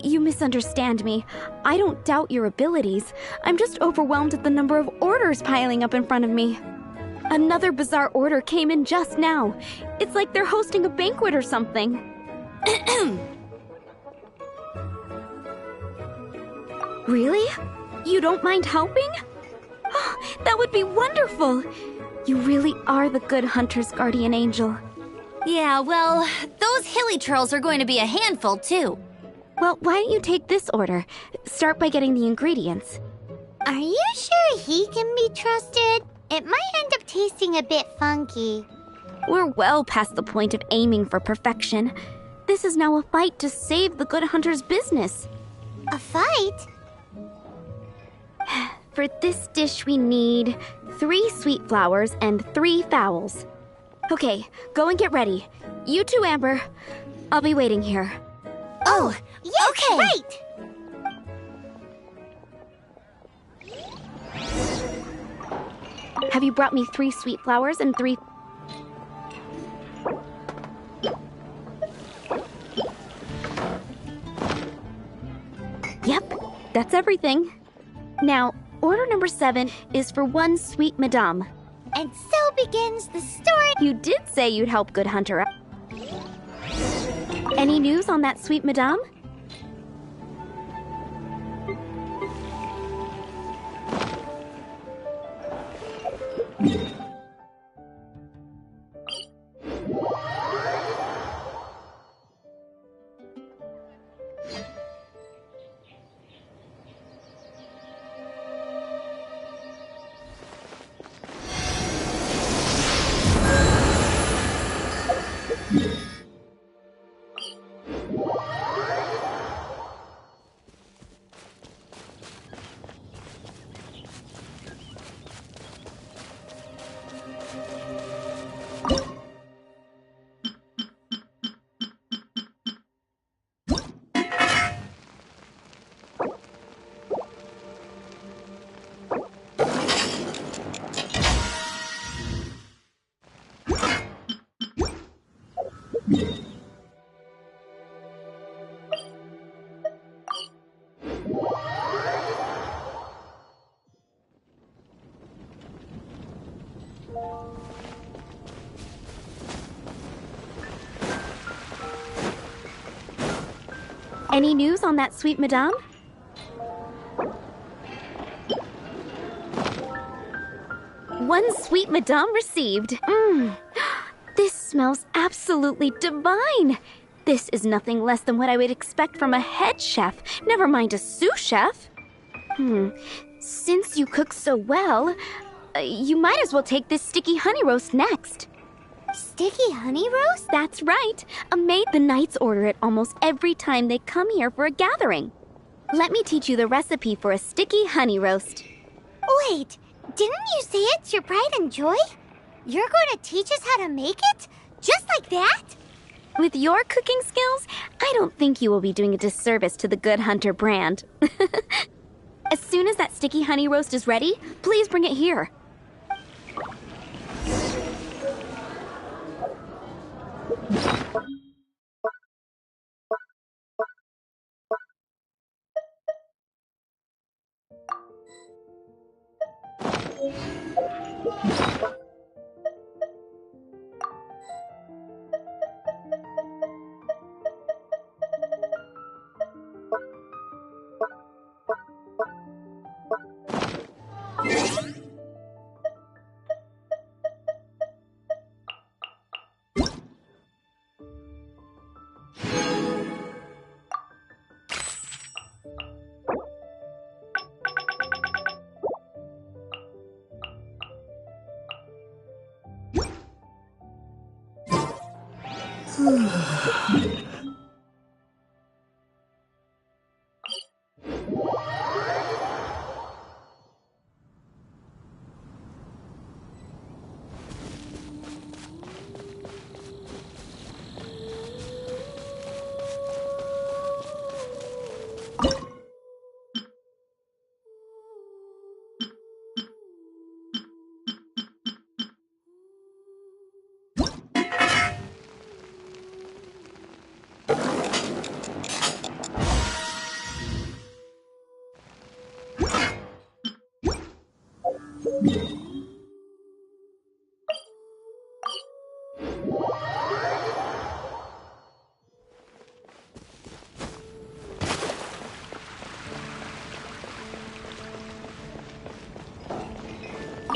You misunderstand me. I don't doubt your abilities. I'm just overwhelmed at the number of orders piling up in front of me. Another bizarre order came in just now. It's like they're hosting a banquet or something. Really? You don't mind helping? Oh, that would be wonderful. You really are the good hunter's guardian angel. Yeah, well, those hilly churls are going to be a handful, too. Well, why don't you take this order? Start by getting the ingredients. Are you sure he can be trusted? It might end up tasting a bit funky. We're well past the point of aiming for perfection. This is now a fight to save the good hunter's business. A fight? For this dish we need 3 sweet flowers and 3 fowls. Okay, go and get ready. You too, Amber. I'll be waiting here. Oh, yes, okay. Right! Have you brought me 3 sweet flowers and 3... Yep, that's everything. Now, order number 7 is for 1 sweet madame. And so begins the story. You did say you'd help Good Hunter out. Any news on that sweet madame? Any news on that sweet madame? One sweet madame received. This smells absolutely divine. This is nothing less than what I would expect from a head chef, never mind a sous chef. Since you cook so well, you might as well take this sticky honey roast next. Sticky honey roast? That's right. A maid the knights order it almost every time they come here for a gathering. Let me teach you the recipe for a sticky honey roast. Wait, didn't you say it's your pride and joy? You're going to teach us how to make it? Just like that? With your cooking skills, I don't think you will be doing a disservice to the Good Hunter brand. As soon as that sticky honey roast is ready, please bring it here.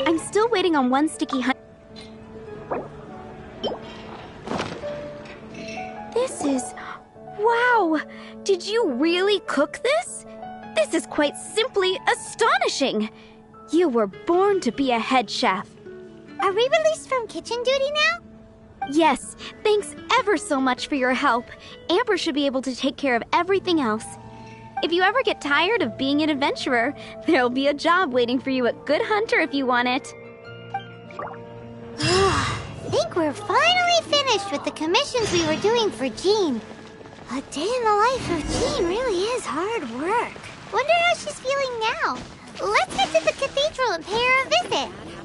I'm still waiting on one sticky honey. This is... Wow! Did you really cook this? This is quite simply astonishing! You were born to be a head chef. Are we released from kitchen duty now? Yes, thanks ever so much for your help. Amber should be able to take care of everything else. If you ever get tired of being an adventurer, there'll be a job waiting for you at Good Hunter if you want it. Think we're finally finished with the commissions we were doing for Jean. A day in the life of Jean really is hard work. Wonder how she's feeling now. Let's head to the cathedral and pay her a visit.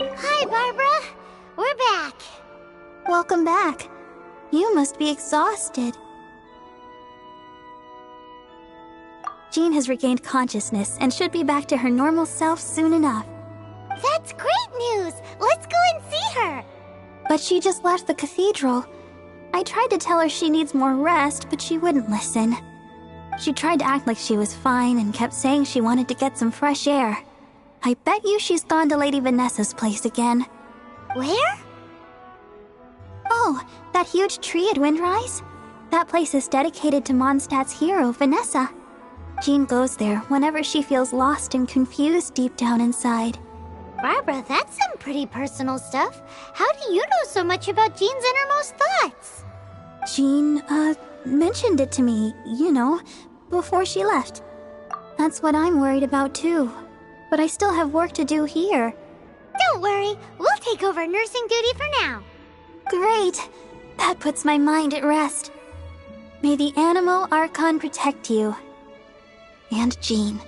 Hi, Barbara. We're back. Welcome back. You must be exhausted. Jean has regained consciousness and should be back to her normal self soon enough. That's great news. Let's go and see her. But she just left the cathedral. I tried to tell her she needs more rest, but she wouldn't listen. She tried to act like she was fine and kept saying she wanted to get some fresh air. I bet you she's gone to Lady Vanessa's place again. Where? Oh, that huge tree at Windrise? That place is dedicated to Mondstadt's hero, Vanessa. Jean goes there whenever she feels lost and confused deep down inside. Barbara, that's some pretty personal stuff. How do you know so much about Jean's innermost thoughts? Jean, mentioned it to me, you know, before she left. That's what I'm worried about too. But I still have work to do here. Don't worry, we'll take over nursing duty for now. Great! That puts my mind at rest. May the Animo Archon protect you. And Jean.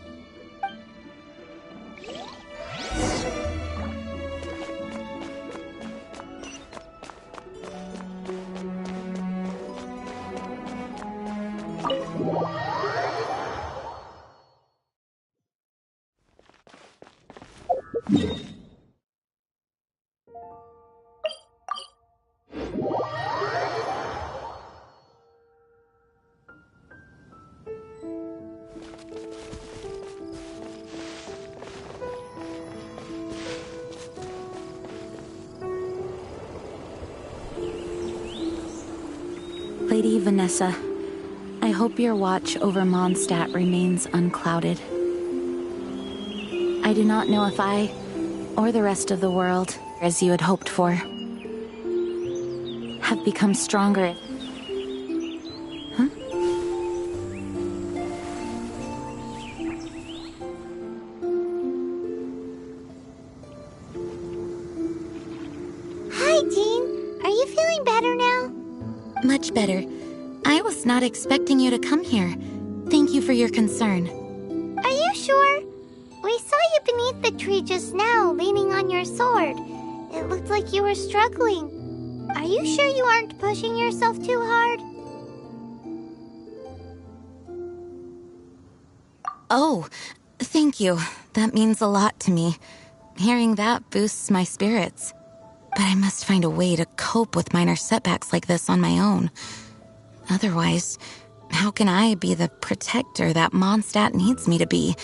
Lady Vanessa, I hope your watch over Mondstadt remains unclouded. I do not know if I, or the rest of the world, as you had hoped for, have become stronger. Huh? Hi, Jean. Are you feeling better now? Much better. I was not expecting you to come here. Thank you for your concern. Are you sure? We saw you beneath the tree just now, leaning on your sword. It looked like you were struggling. Are you sure you aren't pushing yourself too hard? Oh, thank you. That means a lot to me. Hearing that boosts my spirits. But I must find a way to cope with minor setbacks like this on my own. Otherwise, how can I be the protector that Mondstadt needs me to be?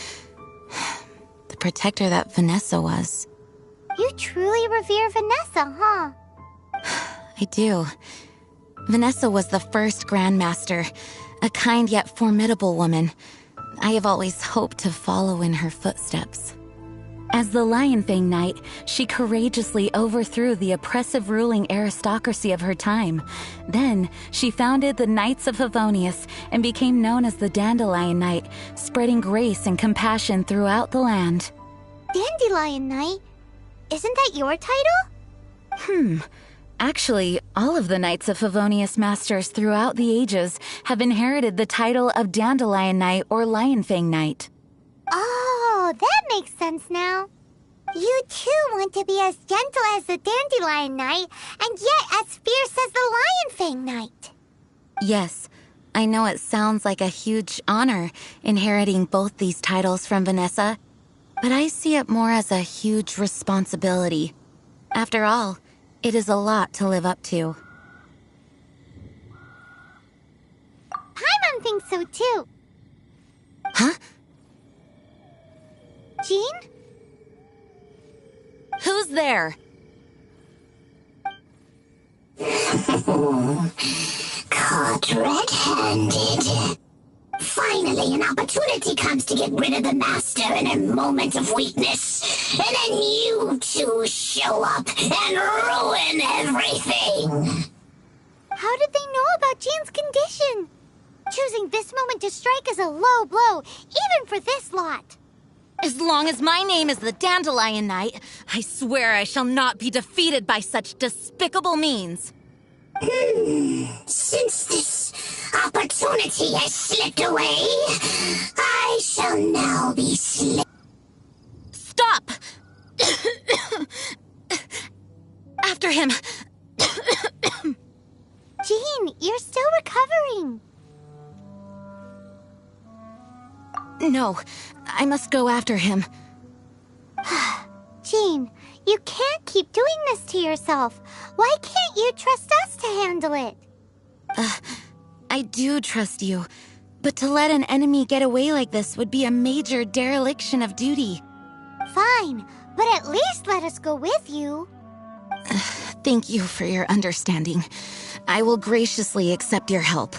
The protector that Vanessa was. You truly revere Vanessa, huh? I do. Vanessa was the first Grandmaster, a kind yet formidable woman. I have always hoped to follow in her footsteps. As the Lionfang Knight, she courageously overthrew the oppressive ruling aristocracy of her time. Then, she founded the Knights of Favonius and became known as the Dandelion Knight, spreading grace and compassion throughout the land. Dandelion Knight? Isn't that your title? Actually, all of the Knights of Favonius Masters throughout the ages have inherited the title of Dandelion Knight or Lionfang Knight. Oh, that makes sense now. You too want to be as gentle as the Dandelion Knight, and yet as fierce as the Lionfang Knight. Yes, I know it sounds like a huge honor inheriting both these titles from Vanessa, but I see it more as a huge responsibility. After all, it is a lot to live up to. Paimon thinks so too. Huh? Jean? Who's there? Caught red-handed. Finally, an opportunity comes to get rid of the Master in a moment of weakness. And then you two show up and ruin everything. How did they know about Jean's condition? Choosing this moment to strike is a low blow, even for this lot. As long as my name is the Dandelion Knight, I swear I shall not be defeated by such despicable means. Since this opportunity has slipped away, I shall now be Stop! After him! Jean, you're still recovering. No, I must go after him. Jean, you can't keep doing this to yourself. Why can't you trust us to handle it? I do trust you, but to let an enemy get away like this would be a major dereliction of duty. Fine, but at least let us go with you. Thank you for your understanding. I will graciously accept your help.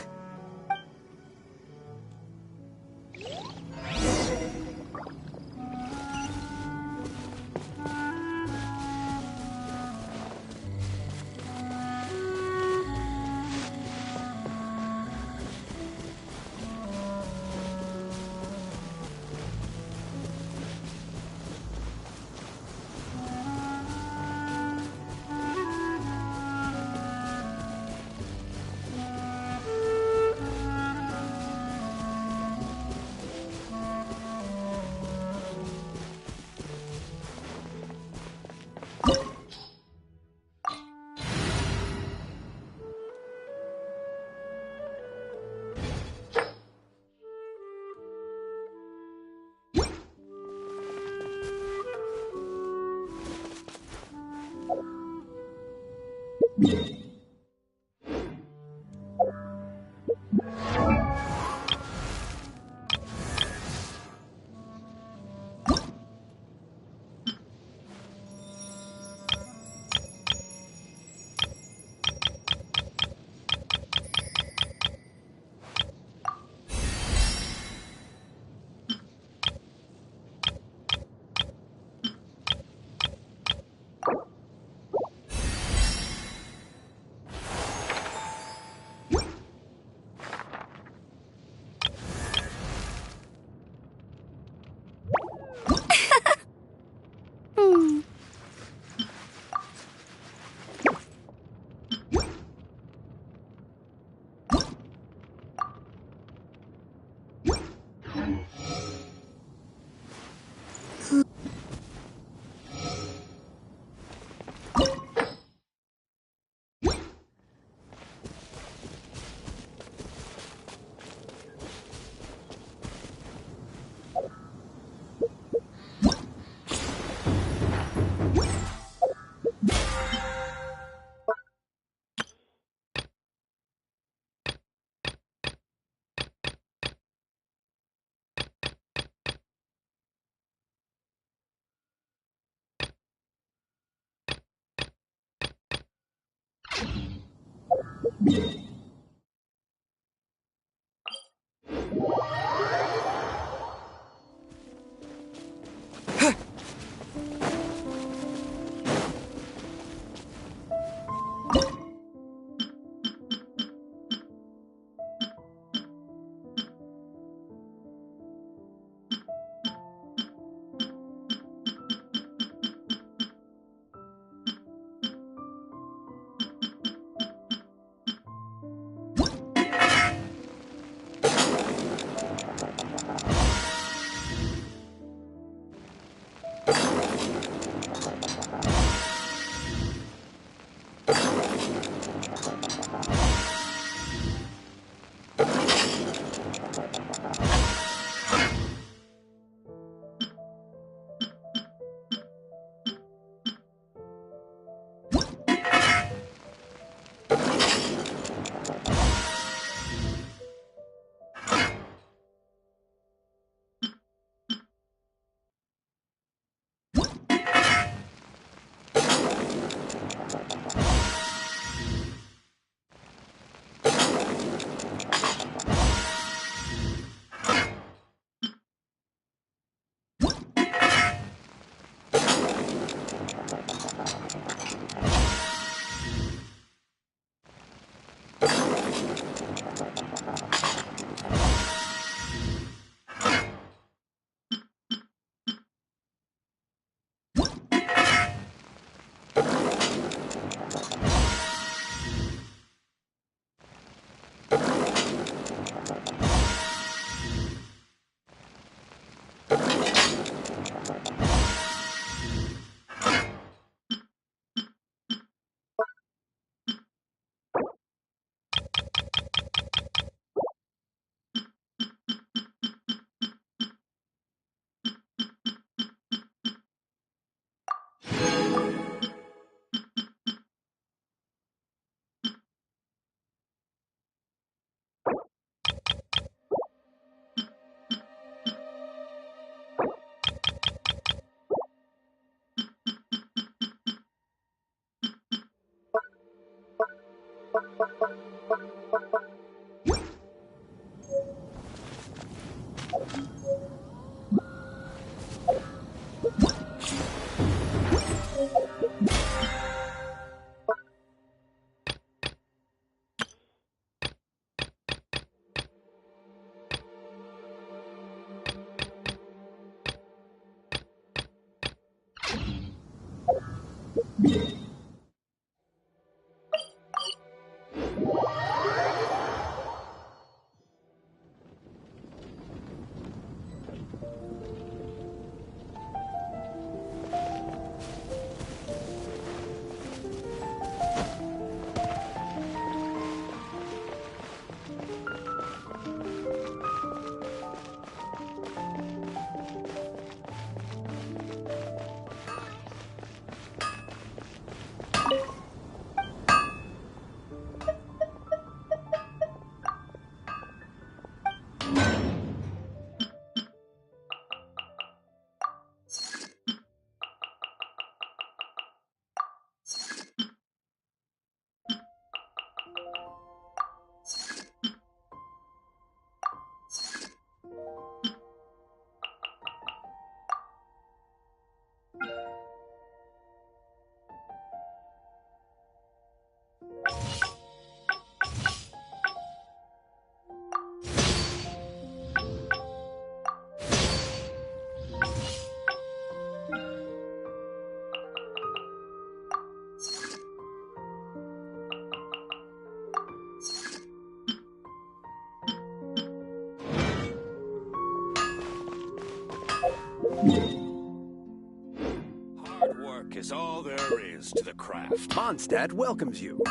Hard work is all there is to the craft. Mondstadt welcomes you.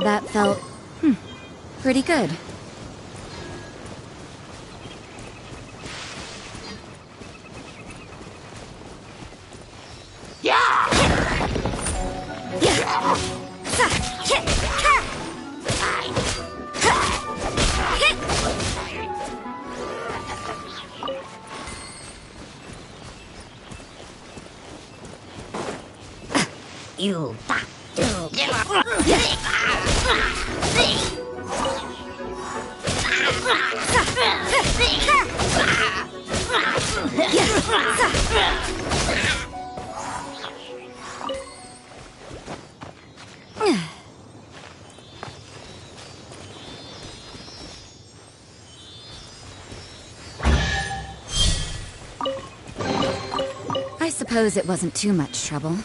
That felt, pretty good. You I suppose it wasn't too much trouble.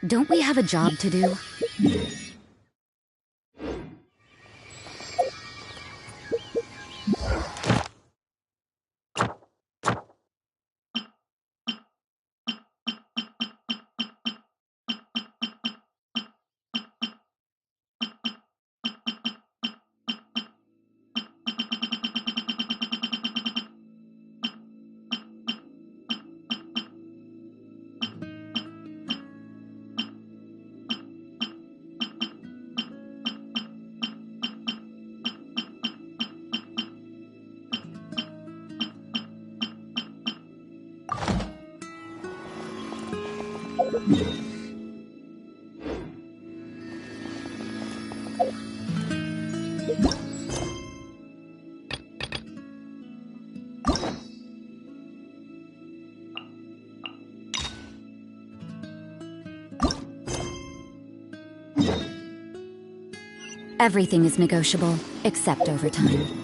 Don't we have a job to do? Everything is negotiable, except overtime.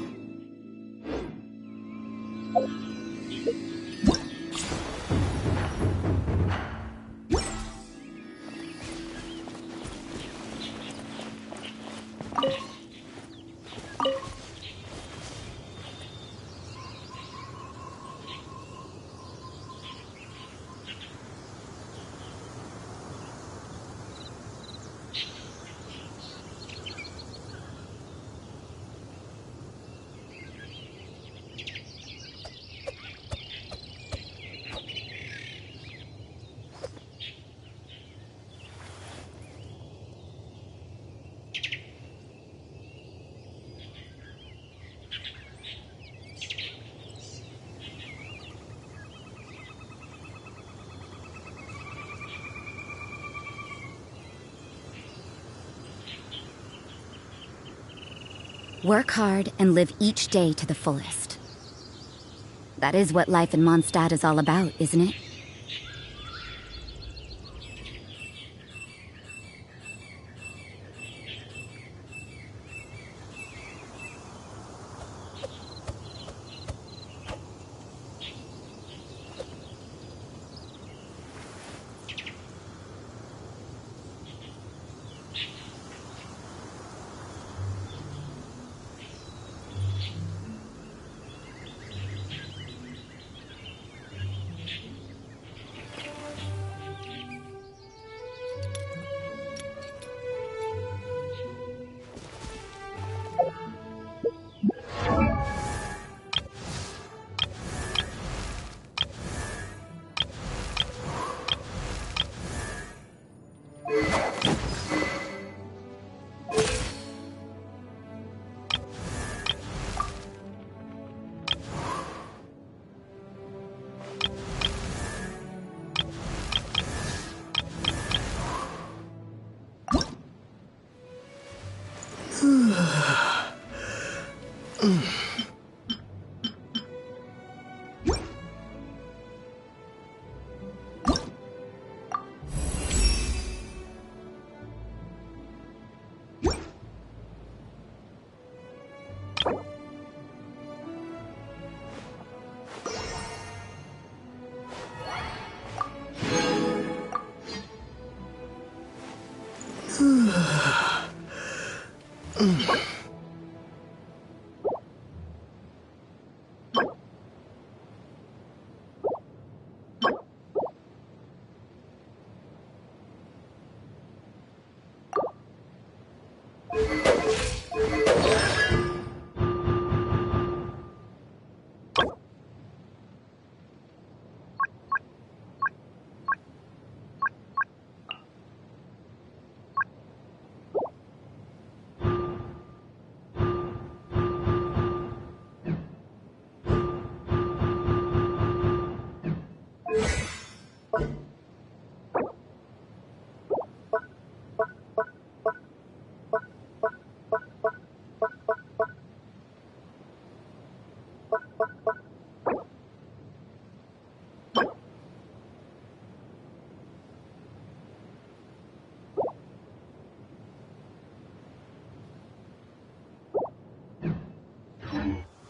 Work hard and live each day to the fullest. That is what life in Mondstadt is all about, isn't it?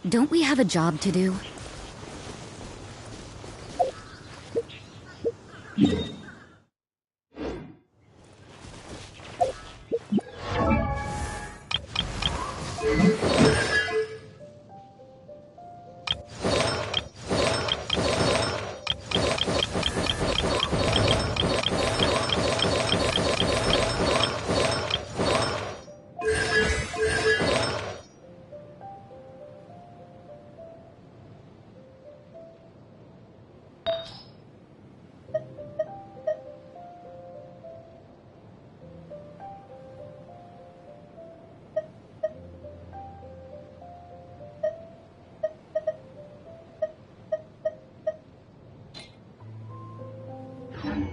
Don't we have a job to do?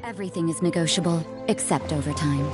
Everything is negotiable, except overtime.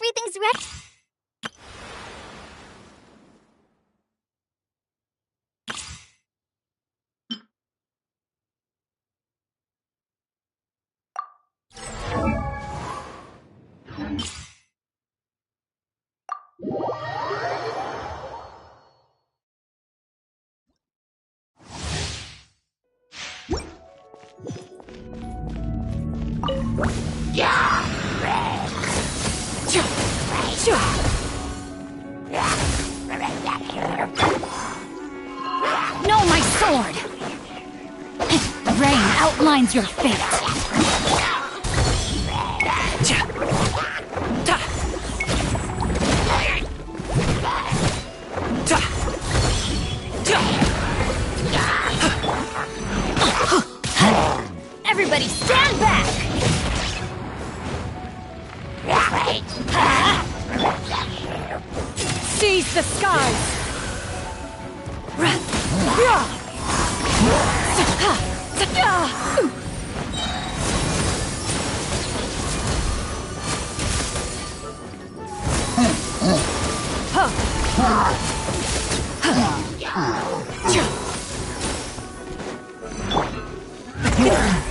everything's ready. No, my sword! Rain outlines your fate. Everybody stand back! Seize the skies!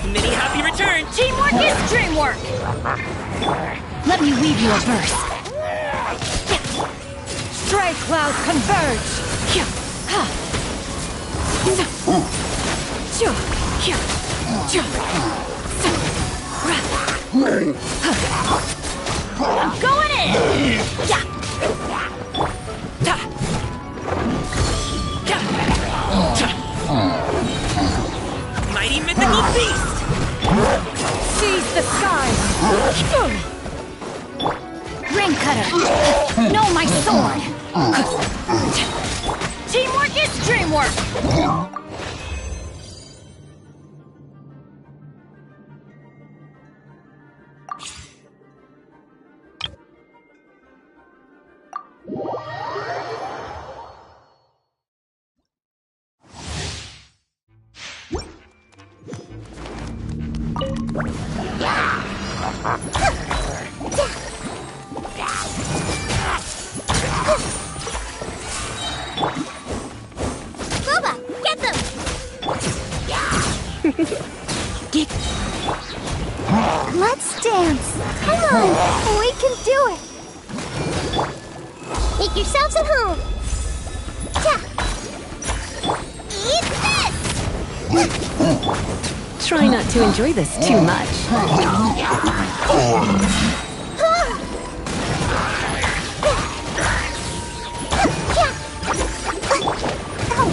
Mini happy return! Teamwork is dreamwork! Let me weave you a verse. Stray clouds converge! I'm going in! Mighty mythical beast! Seize the skies! Ring cutter! Know my sword! Teamwork is dreamwork! Boba, get them! Let's dance. Come on, we can do it. Make yourselves at home. Eat this! Try not to enjoy this too much.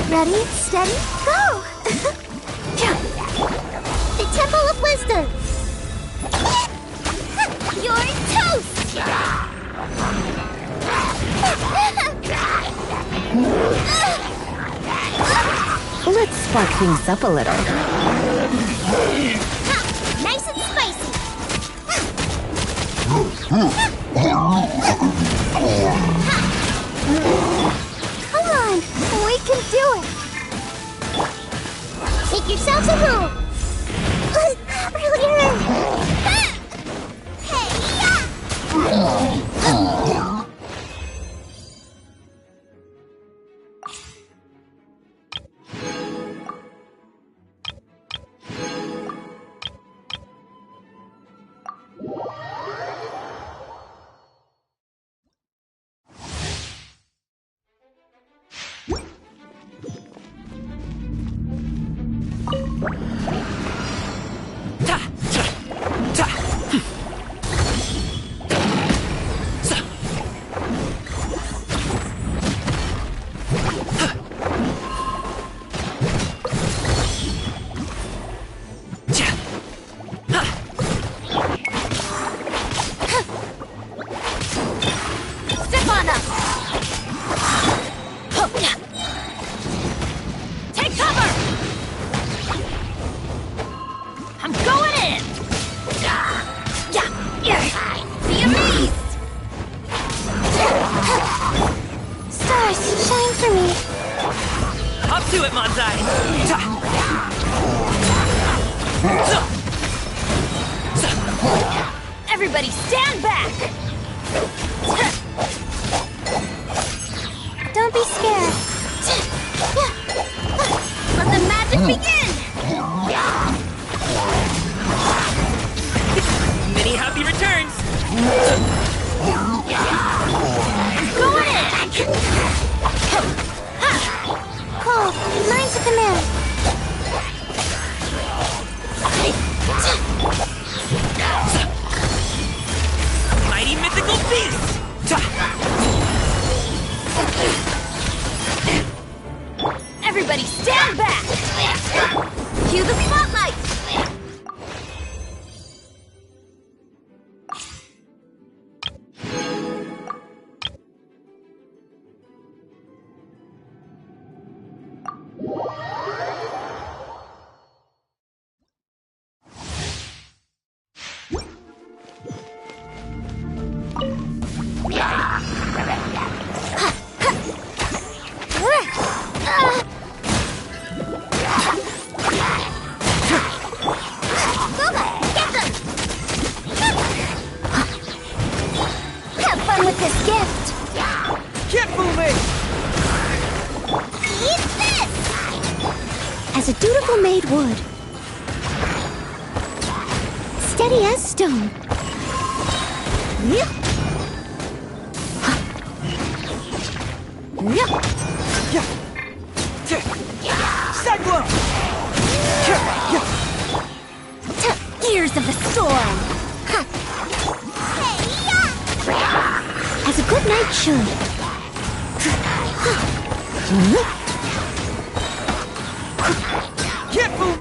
Ready, steady, go! The Temple of Wisdom! You're toast! Let's spark things up a little. Nice and spicy! Come on, we can do it. Make yourselves at home! Really hurt! Do it, Manzai! Everybody stand back! Don't be scared. Let the magic begin! Many happy returns! Go on it! Cole, mine's the command. Mighty mythical beast! Everybody stand back! Cue the spotlight! Have fun with this gift! Keep moving! Eat this! As a dutiful maid would. Steady as stone. Cyclone! Gears of the storm! As a good knight should. Keep moving!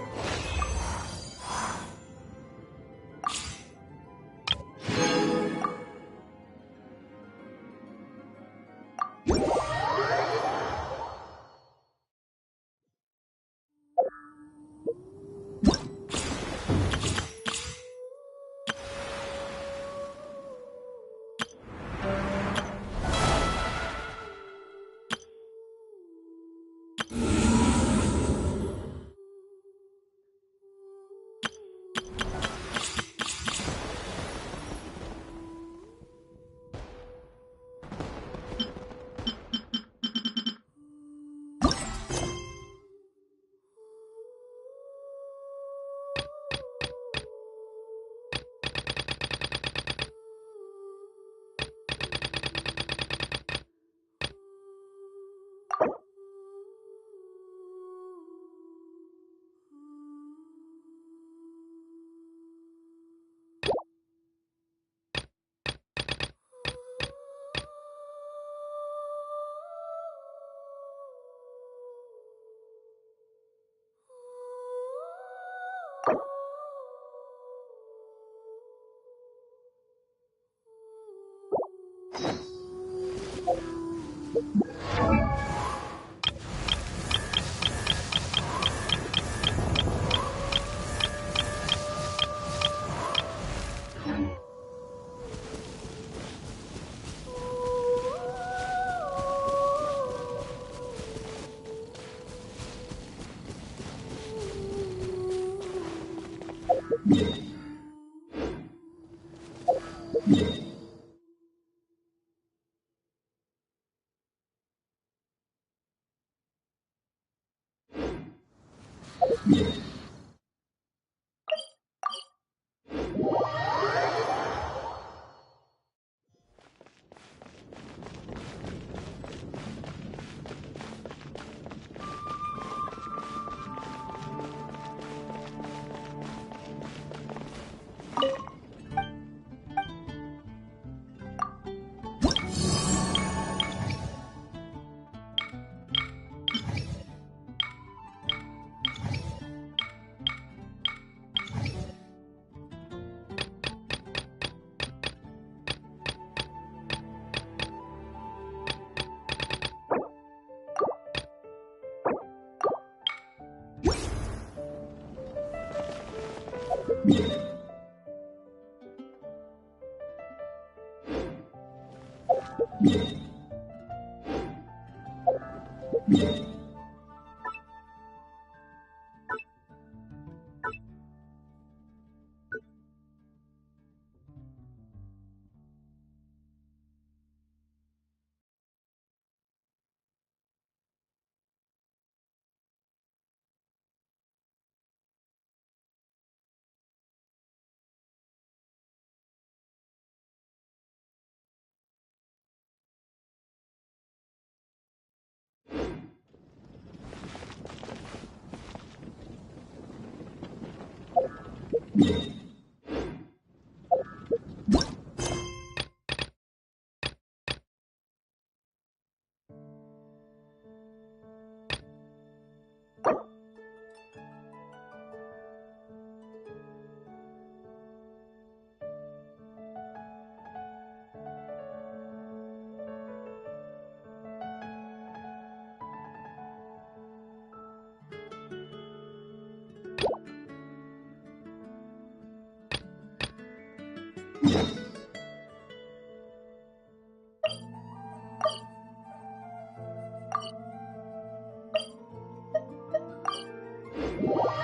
One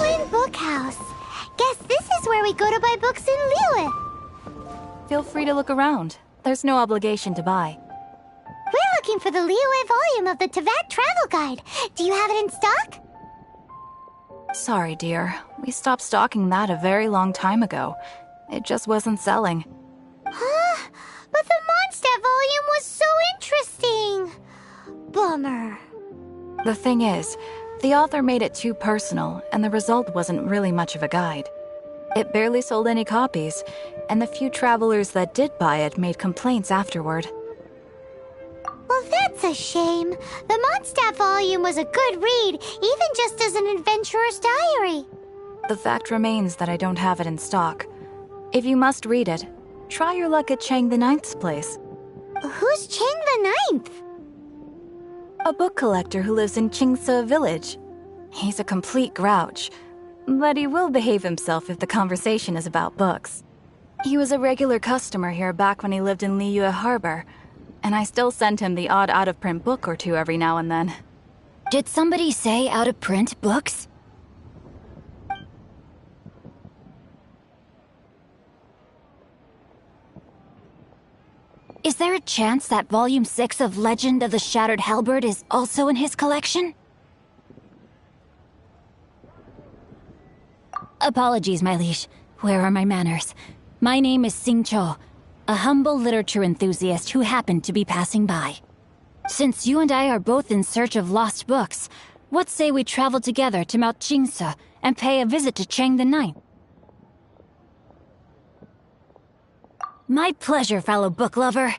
Win Bookhouse. Guess this is where we go to buy books in Liyue. Feel free to look around. There's no obligation to buy. We're looking for the Liyue volume of the Teyvat Travel Guide. Do you have it in stock? Sorry, dear. We stopped stocking that a very long time ago. It just wasn't selling. Huh? But the Mondstadt volume was so interesting. Bummer. The thing is, the author made it too personal, and the result wasn't really much of a guide. It barely sold any copies, and the few travelers that did buy it made complaints afterward. Well, that's a shame. The Mondstadt volume was a good read, even just as an adventurer's diary. The fact remains that I don't have it in stock. If you must read it, try your luck at Chang the Ninth's place. Who's Chang the Ninth? A book collector who lives in Qingce Village. He's a complete grouch, but he will behave himself if the conversation is about books. He was a regular customer here back when he lived in Liyue Harbor, and I still send him the odd out-of-print book or two every now and then. Did somebody say out-of-print books? Is there a chance that Volume 6 of Legend of the Shattered Halberd is also in his collection? Apologies, my liege. Where are my manners? My name is Sing Cho, a humble literature enthusiast who happened to be passing by. Since you and I are both in search of lost books, what say we travel together to Mount Qingce and pay a visit to Chang the Ninth? My pleasure, fellow book lover.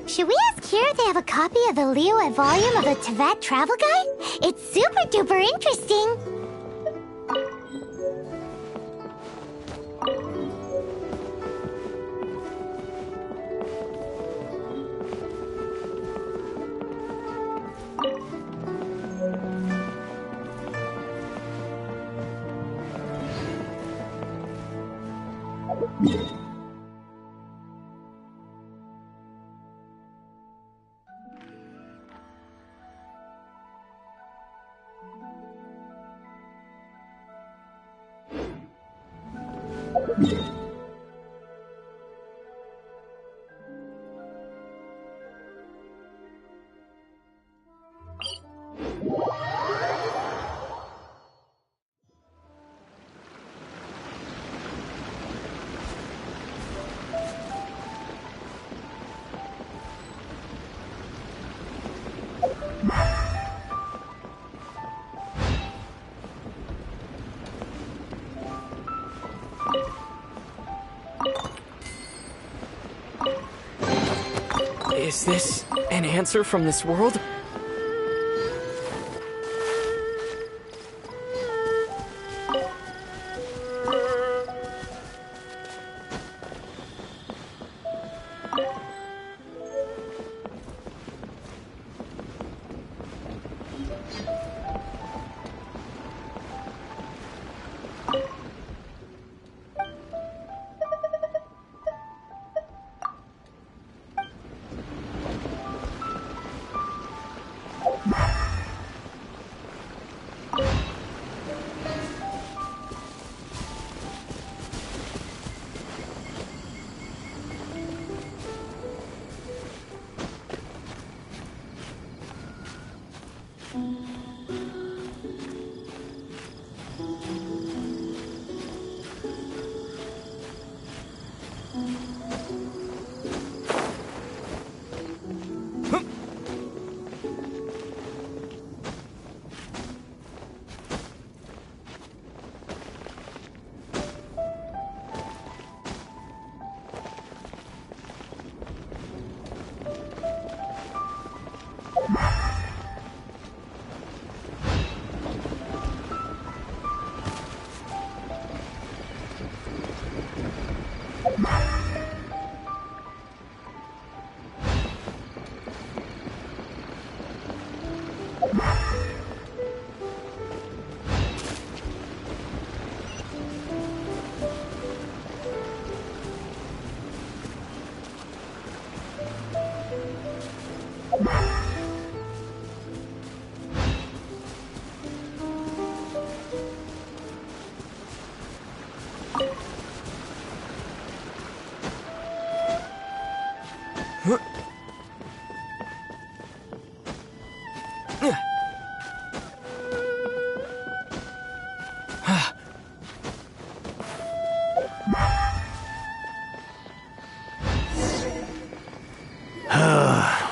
Should we ask here if they have a copy of the Liyue volume of the Teyvat Travel Guide? It's super duper interesting. Is this an answer from this world?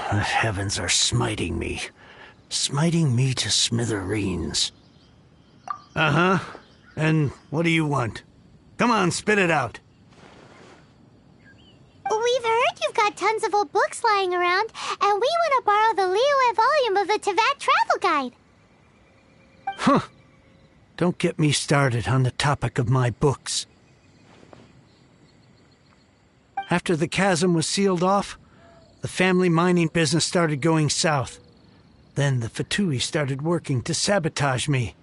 The heavens are smiting me to smithereens. Uh-huh. And what do you want? Come on, spit it out. We've heard you've got tons of old books lying around, and we want to borrow the Liyue volume of the Teyvat Travel Guide. Huh. Don't get me started on the topic of my books. After the chasm was sealed off, the family mining business started going south. Then the Fatui started working to sabotage me.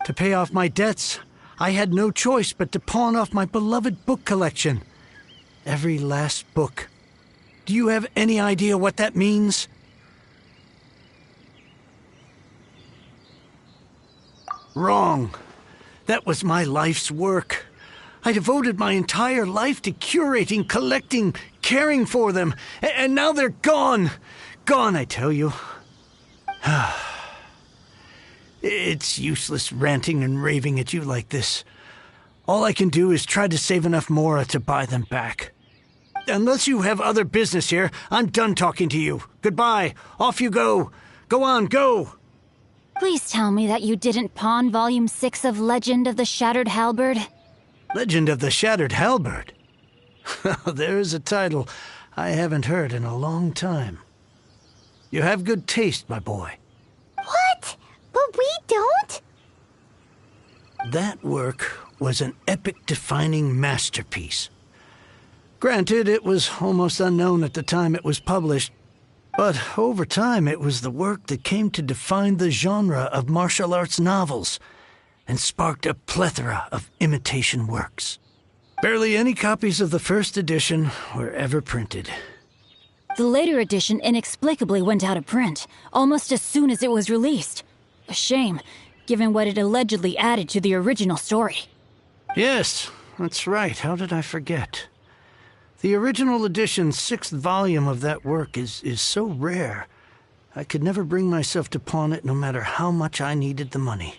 To pay off my debts, I had no choice but to pawn off my beloved book collection. Every last book. Do you have any idea what that means? Wrong. That was my life's work. I devoted my entire life to curating, collecting, caring for them, and now they're gone. Gone, I tell you. It's useless ranting and raving at you like this. All I can do is try to save enough Mora to buy them back. Unless you have other business here, I'm done talking to you. Goodbye. Off you go. Go on, go. Please tell me that you didn't pawn Volume 6 of Legend of the Shattered Halberd. Legend of the Shattered Halberd? There's a title I haven't heard in a long time. You have good taste, my boy. What? But we don't? That work was an epic-defining masterpiece. Granted, it was almost unknown at the time it was published, but over time it was the work that came to define the genre of martial arts novels and sparked a plethora of imitation works. Barely any copies of the first edition were ever printed. The later edition inexplicably went out of print, almost as soon as it was released. A shame, given what it allegedly added to the original story. Yes, that's right. How did I forget? The original edition's 6th volume of that work is so rare, I could never bring myself to pawn it no matter how much I needed the money.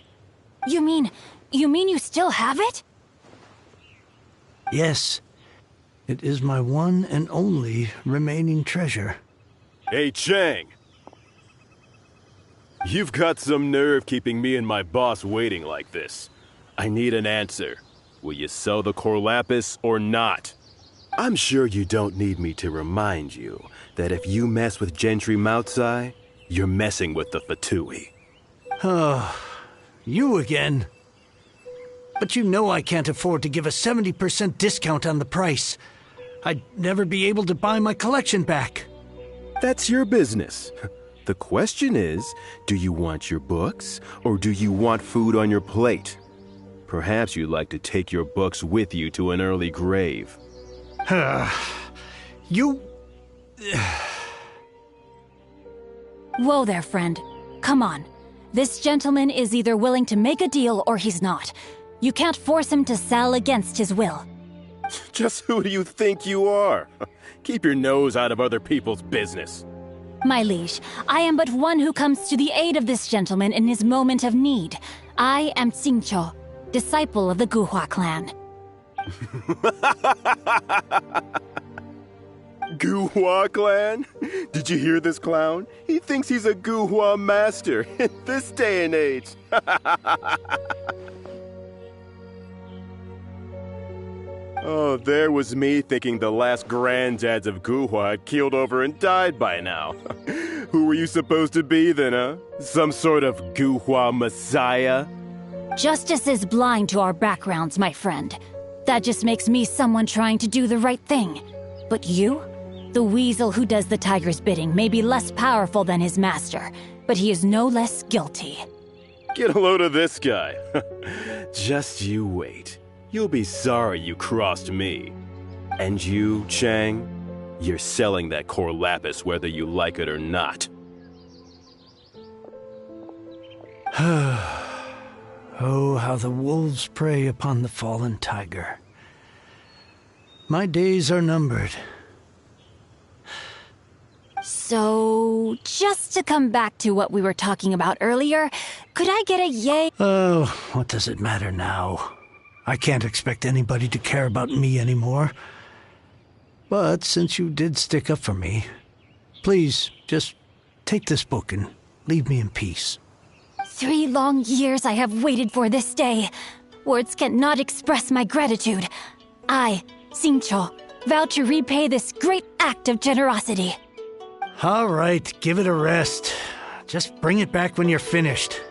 You mean you still have it? Yes. It is my one and only remaining treasure. Hey, Chang! You've got some nerve keeping me and my boss waiting like this. I need an answer. Will you sell the Cor Lapis or not? I'm sure you don't need me to remind you that if you mess with Gentry Moutsai, you're messing with the Fatui. Oh, you again. But you know I can't afford to give a 70% discount on the price. I'd never be able to buy my collection back. That's your business. The question is, do you want your books, or do you want food on your plate? Perhaps you'd like to take your books with you to an early grave. You... Whoa there, friend. Come on. This gentleman is either willing to make a deal or he's not. You can't force him to sell against his will. Just who do you think you are? Keep your nose out of other people's business. My liege, I am but one who comes to the aid of this gentleman in his moment of need. I am Xingqiu, disciple of the Guhua clan. Guhua clan? Did you hear this clown? He thinks he's a Guhua master in this day and age. Oh, there was me thinking the last granddads of Guhua had keeled over and died by now. Who were you supposed to be then, huh? Some sort of Guhua messiah? Justice is blind to our backgrounds, my friend. That just makes me someone trying to do the right thing. But you? The weasel who does the tiger's bidding may be less powerful than his master, but he is no less guilty. Get a load of this guy. Just you wait. You'll be sorry you crossed me. And you, Chang, you're selling that core lapis whether you like it or not. Oh, how the wolves prey upon the fallen tiger. My days are numbered. So, just to come back to what we were talking about earlier, could I get a yay? Oh, what does it matter now? I can't expect anybody to care about me anymore. But since you did stick up for me, please, just take this book and leave me in peace. 3 long years I have waited for this day. Words cannot express my gratitude. I, Xingqiu, vow to repay this great act of generosity. All right, give it a rest. Just bring it back when you're finished.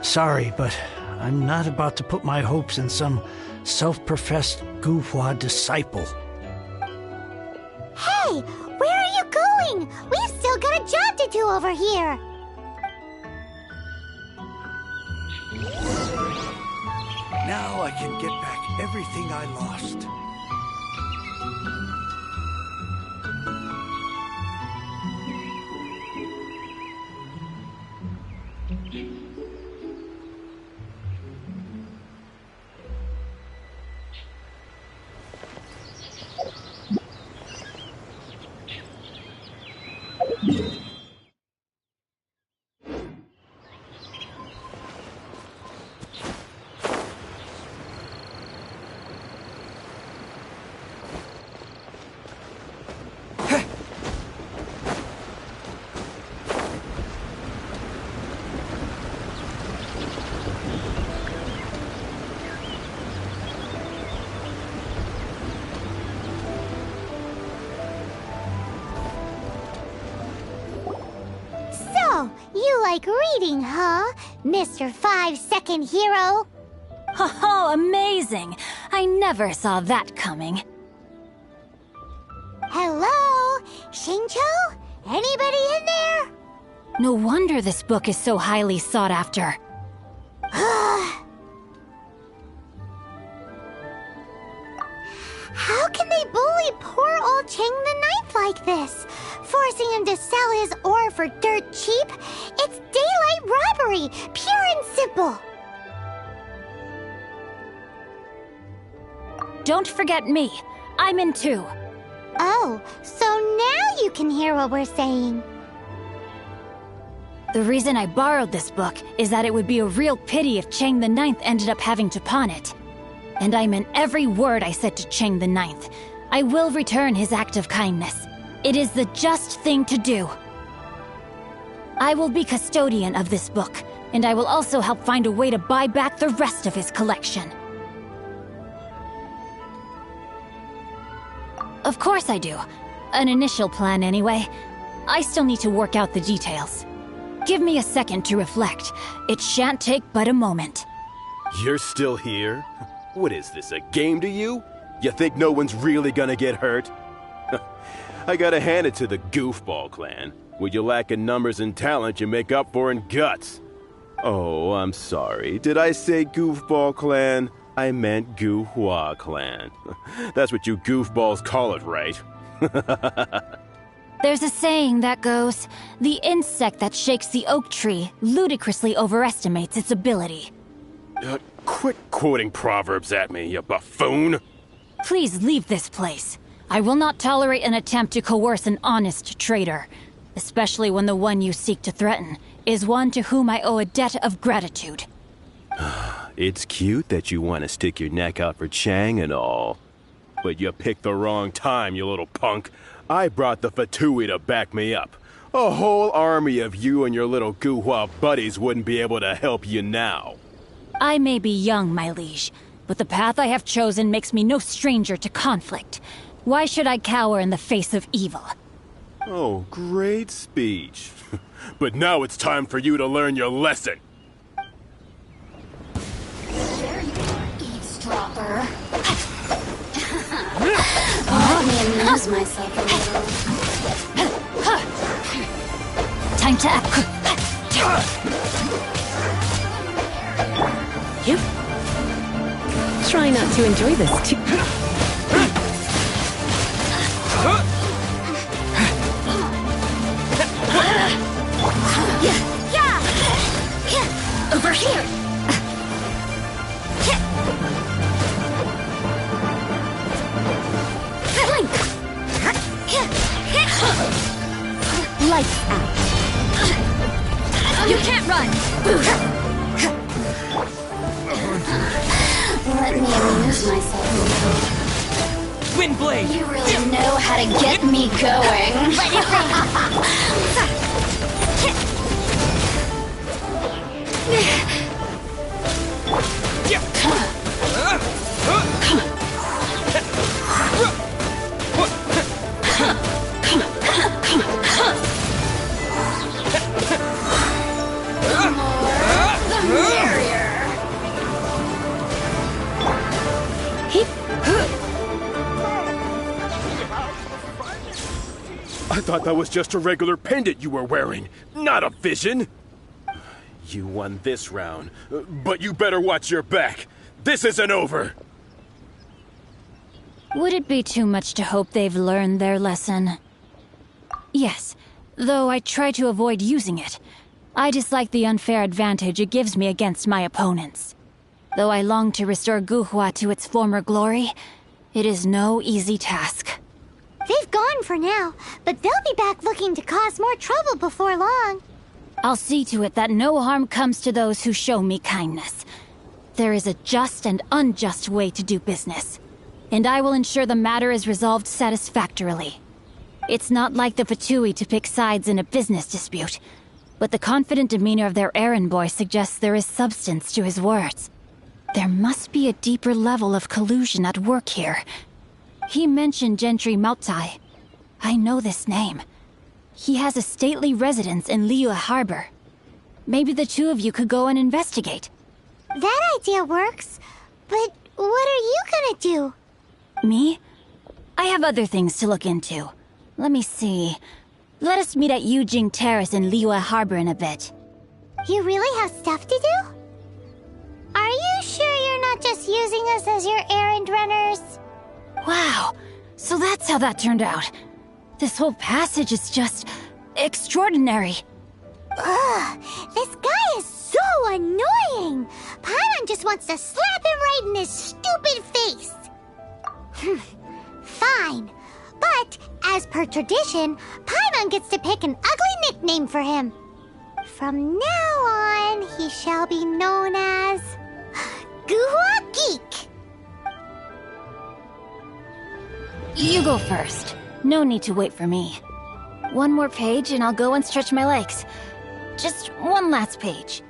Sorry, but I'm not about to put my hopes in some self-professed Guhua disciple. Hey, where are you going? We've still got a job to do over here. Now I can get back everything I lost. You like reading, huh, Mr. 5-second hero? Oh, amazing! I never saw that coming. Hello? Xingqiu? Anybody in there? No wonder this book is so highly sought after. How can they bully poor old Chang the Ninth like this? Forcing him to sell his ore for dirt cheap? It's daylight robbery, pure and simple. Don't forget me. I'm in too. Oh, so now you can hear what we're saying. The reason I borrowed this book is that it would be a real pity if Chang the Ninth ended up having to pawn it. And I meant every word I said to Chang the Ninth. I will return his act of kindness. It is the just thing to do. I will be custodian of this book, and I will also help find a way to buy back the rest of his collection. Of course I do. An initial plan, anyway. I still need to work out the details. Give me a second to reflect. It shan't take but a moment. You're still here? What is this, a game to you? You think no one's really gonna get hurt? I gotta hand it to the Goofball clan. What you lack in numbers and talent, you make up for in guts. Oh, I'm sorry. Did I say Goofball clan? I meant Guhua clan. That's what you goofballs call it, right? There's a saying that goes, the insect that shakes the oak tree ludicrously overestimates its ability. Quit quoting proverbs at me, you buffoon! Please leave this place. I will not tolerate an attempt to coerce an honest trader, especially when the one you seek to threaten is one to whom I owe a debt of gratitude. It's cute that you want to stick your neck out for Chang and all. But you picked the wrong time, you little punk. I brought the Fatui to back me up. A whole army of you and your little Guhua buddies wouldn't be able to help you now. I may be young, my liege, but the path I have chosen makes me no stranger to conflict. Why should I cower in the face of evil? Oh, great speech. But now it's time for you to learn your lesson. There you are, eavesdropper. Let me amuse myself a little. Time time to act. Yep. Try not to enjoy this too. Over here! Lights out. You can't run! Let me amuse myself. Wind blade! You really know how to get me going. Let it I thought that was just a regular pendant you were wearing, not a vision. You won this round, but you better watch your back. This isn't over. Would it be too much to hope they've learned their lesson? Yes, though I try to avoid using it. I dislike the unfair advantage it gives me against my opponents. Though I long to restore Guhua to its former glory, it is no easy task. They've gone for now, but they'll be back looking to cause more trouble before long. I'll see to it that no harm comes to those who show me kindness. There is a just and unjust way to do business, and I will ensure the matter is resolved satisfactorily. It's not like the Fatui to pick sides in a business dispute, but the confident demeanor of their errand boy suggests there is substance to his words. There must be a deeper level of collusion at work here. He mentioned Gentry Mautai. I know this name. He has a stately residence in Liyue Harbor. Maybe the two of you could go and investigate. That idea works, but what are you gonna do? Me? I have other things to look into. Let me see. Let us meet at Yujing Terrace in Liyue Harbor in a bit. You really have stuff to do? Are you sure you're not just using us as your errand runners? Wow, so that's how that turned out. This whole passage is just extraordinary. Ugh, this guy is so annoying! Paimon just wants to slap him right in his stupid face! Fine, but as per tradition, Paimon gets to pick an ugly nickname for him. From now on, he shall be known as Guhua Geek. You go first. No need to wait for me. One more page and I'll go and stretch my legs. Just one last page.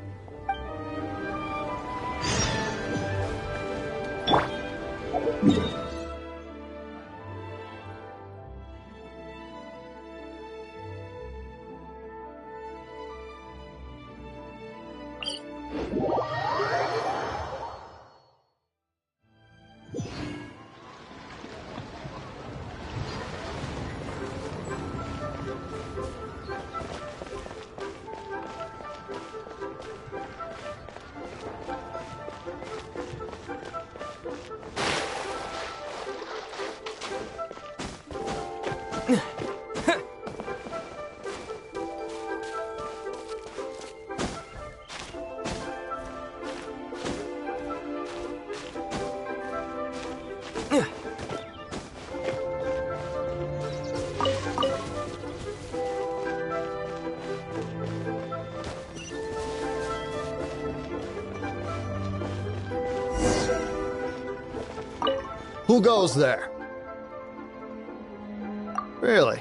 Who goes there? Really?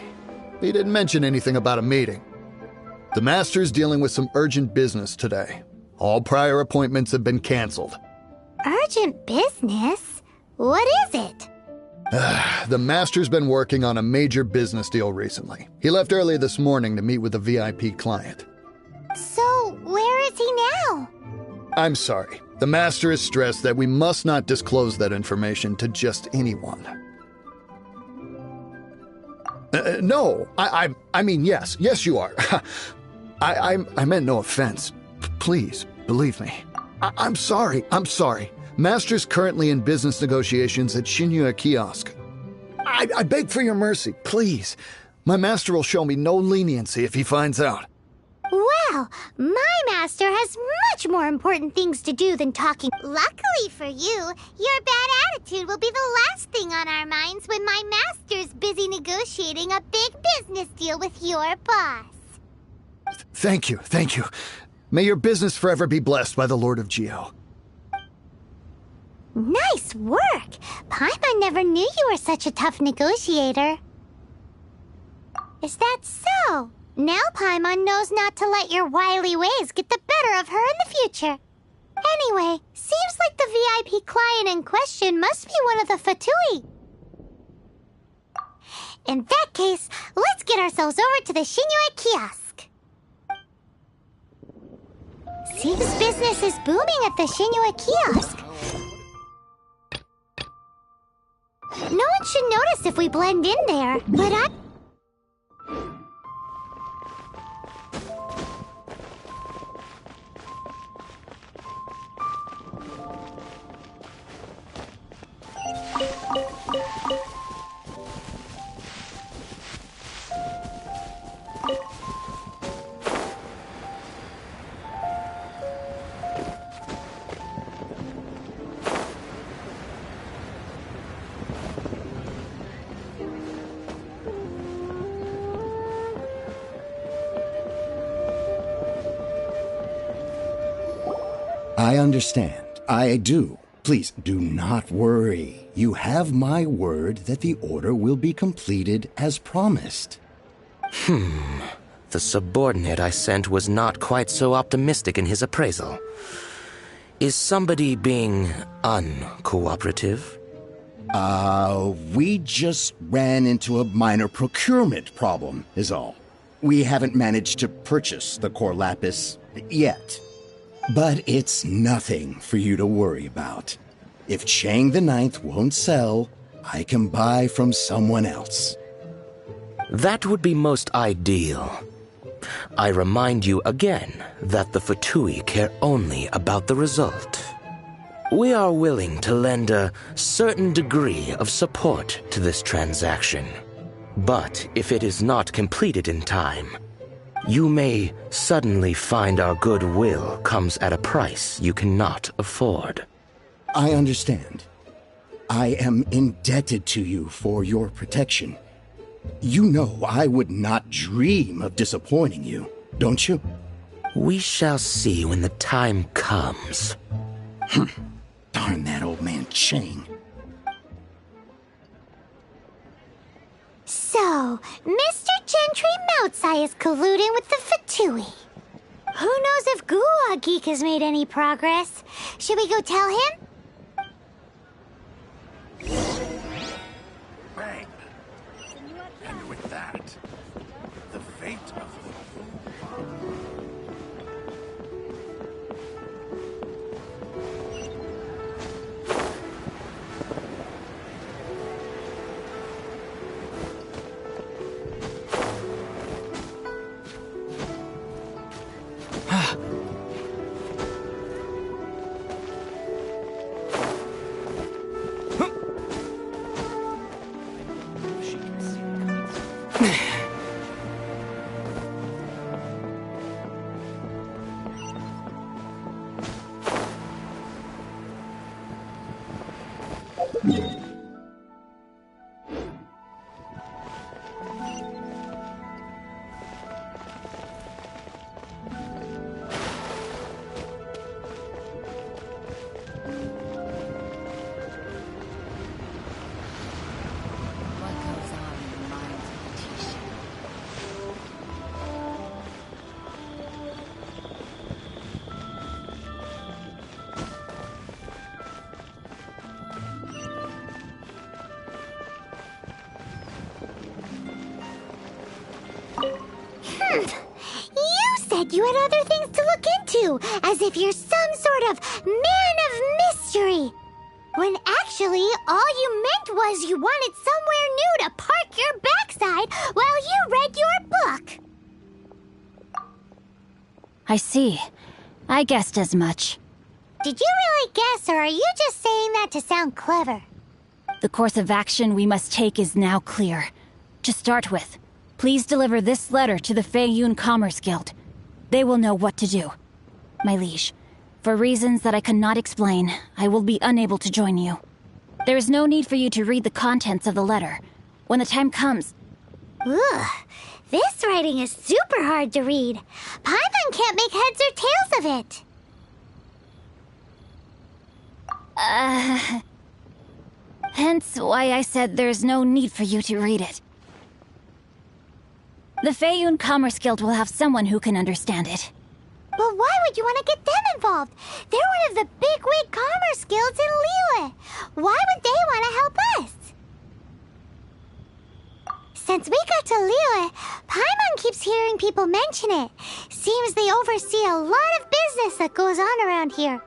He didn't mention anything about a meeting. The Master's dealing with some urgent business today. All prior appointments have been canceled. Urgent business? What is it? The Master's been working on a major business deal recently. He left early this morning to meet with a VIP client. So, where is he now? I'm sorry. The Master is stressed that we must not disclose that information to just anyone. No, I mean, yes. Yes, you are. I meant no offense. Please, believe me. I'm sorry. Master's currently in business negotiations at Shinya Kiosk. I beg for your mercy, please. My master will show me no leniency if he finds out. Well, my master has much more important things to do than talking. Luckily for you, your bad attitude will be the last thing on our minds when my master's busy negotiating a big business deal with your boss. Thank you. May your business forever be blessed by the Lord of Geo. Nice work! Paimon never knew you were such a tough negotiator. Is that so? Now Paimon knows not to let your wily ways get the better of her in the future. Anyway, seems like the VIP client in question must be one of the Fatui. In that case, let's get ourselves over to the Shinya Kiosk. Seems business is booming at the Shinya Kiosk. No one should notice if we blend in there, but I understand. I do. Please do not worry. You have my word that the order will be completed as promised. The subordinate I sent was not quite so optimistic in his appraisal. Is somebody being uncooperative? We just ran into a minor procurement problem, is all. We haven't managed to purchase the core lapis yet. But it's nothing for you to worry about. If Chang the Ninth won't sell, I can buy from someone else. That would be most ideal. I remind you again that the Fatui care only about the result. We are willing to lend a certain degree of support to this transaction. But if it is not completed in time, you may suddenly find our goodwill comes at a price you cannot afford. I understand. I am indebted to you for your protection. You know I would not dream of disappointing you, don't you? We shall see when the time comes. Darn that old man Chang. So, Mr. Gentry Moutsai is colluding with the Fatui. Who knows if Guwa Geek has made any progress? Should we go tell him? Bang! And with that, the fate of You had other things to look into, as if you're some sort of man of mystery. When actually, all you meant was you wanted somewhere new to park your backside while you read your book. I see. I guessed as much. Did you really guess, or are you just saying that to sound clever? The course of action we must take is now clear. To start with, please deliver this letter to the Feiyun Commerce Guild. They will know what to do. My liege, for reasons that I cannot explain, I will be unable to join you. There is no need for you to read the contents of the letter. When the time comes... Ugh, this writing is super hard to read. Paimon can't make heads or tails of it. Hence why I said there's no need for you to read it. The Feiyun Commerce Guild will have someone who can understand it. But why would you want to get them involved? They're one of the bigwig commerce guilds in Liyue. Why would they want to help us? Since we got to Liyue, Paimon keeps hearing people mention it. Seems they oversee a lot of business that goes on around here.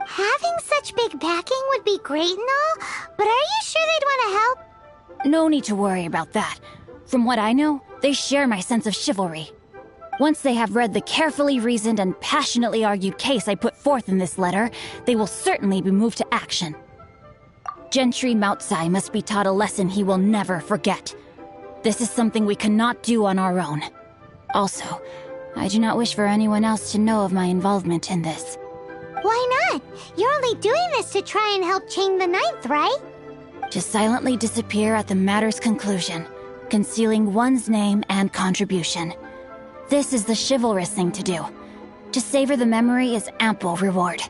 Having such big backing would be great and all, but are you sure they'd want to help? No need to worry about that. From what I know, they share my sense of chivalry. Once they have read the carefully reasoned and passionately argued case I put forth in this letter, they will certainly be moved to action. Gentry Moutsai must be taught a lesson he will never forget. This is something we cannot do on our own. Also, I do not wish for anyone else to know of my involvement in this. Why not? You're only doing this to try and help Chang the Ninth, right? To silently disappear at the matter's conclusion, concealing one's name and contribution. This is the chivalrous thing to do. To savor the memory is ample reward.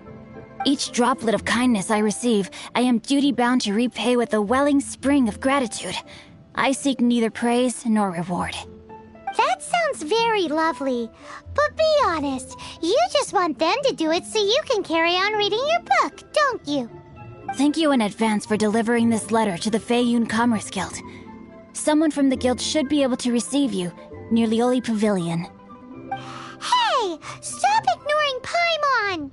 Each droplet of kindness I receive, I am duty-bound to repay with a welling spring of gratitude. I seek neither praise nor reward. That sounds very lovely. But be honest, you just want them to do it so you can carry on reading your book, don't you? Thank you in advance for delivering this letter to the Feiyun Commerce Guild. Someone from the guild should be able to receive you near Lioli Pavilion. Hey! Stop ignoring Paimon!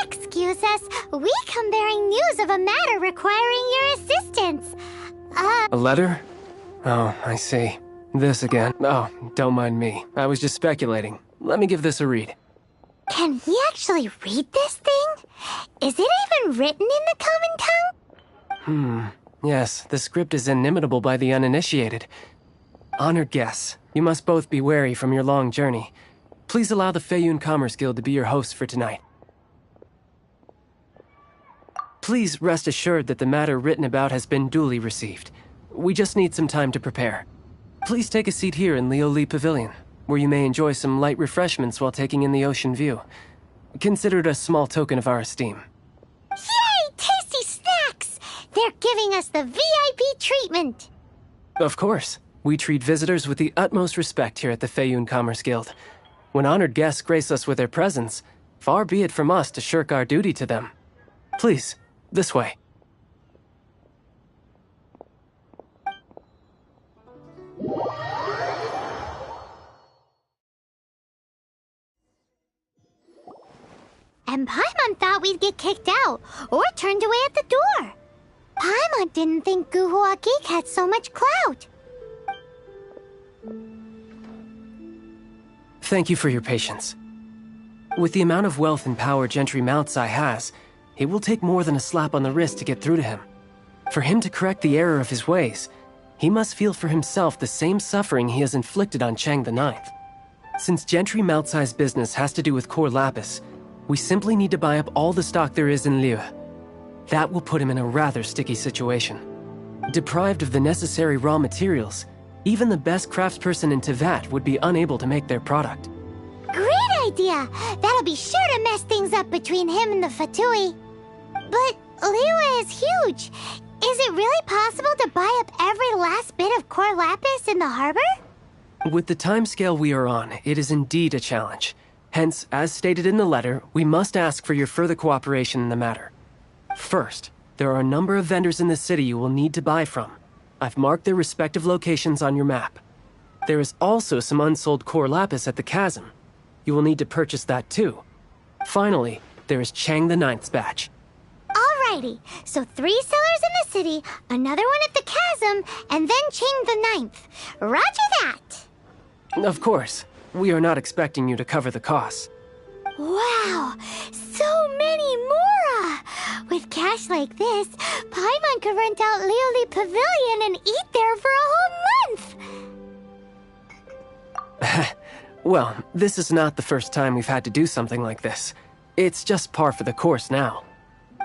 Excuse us, we come bearing news of a matter requiring your assistance. A letter? Oh, I see. This again. Oh, don't mind me. I was just speculating. Let me give this a read. Can we actually read this thing? Is it even written in the common tongue? Yes, the script is inimitable by the uninitiated. Honored guests, you must both be wary from your long journey. Please allow the Feiyun Commerce Guild to be your host for tonight. Please rest assured that the matter written about has been duly received. We just need some time to prepare. Please take a seat here in Leo Lee Pavilion, where you may enjoy some light refreshments while taking in the ocean view. Consider it a small token of our esteem. Yay! Tasty snacks! They're giving us the VIP treatment! Of course. We treat visitors with the utmost respect here at the Feiyun Commerce Guild. When honored guests grace us with their presence, far be it from us to shirk our duty to them. Please, this way. And Paimon thought we'd get kicked out, or turned away at the door. Paimon didn't think Guhua Geek had so much clout. Thank you for your patience. With the amount of wealth and power Gentry Moutsai has, it will take more than a slap on the wrist to get through to him. For him to correct the error of his ways, he must feel for himself the same suffering he has inflicted on Chang the Ninth. Since Gentry Moutsai's business has to do with Core Lapis, we simply need to buy up all the stock there is in Liyue. That will put him in a rather sticky situation. Deprived of the necessary raw materials, even the best craftsperson in Teyvat would be unable to make their product. Great idea! That'll be sure to mess things up between him and the Fatui. But Liyue is huge. Is it really possible to buy up every last bit of Core Lapis in the harbor? With the timescale we are on, it is indeed a challenge. Hence, as stated in the letter, we must ask for your further cooperation in the matter. First, there are a number of vendors in the city you will need to buy from. I've marked their respective locations on your map. There is also some unsold Core Lapis at the Chasm. You will need to purchase that too. Finally, there is Chang the Ninth's batch. Alrighty, so 3 sellers in the city, another one at the Chasm, and then Chang the Ninth. Roger that! Of course, we are not expecting you to cover the costs. Wow, so many Mora! With cash like this, Paimon could rent out Lioli Pavilion and eat there for a whole month! Well, this is not the first time we've had to do something like this. It's just par for the course now.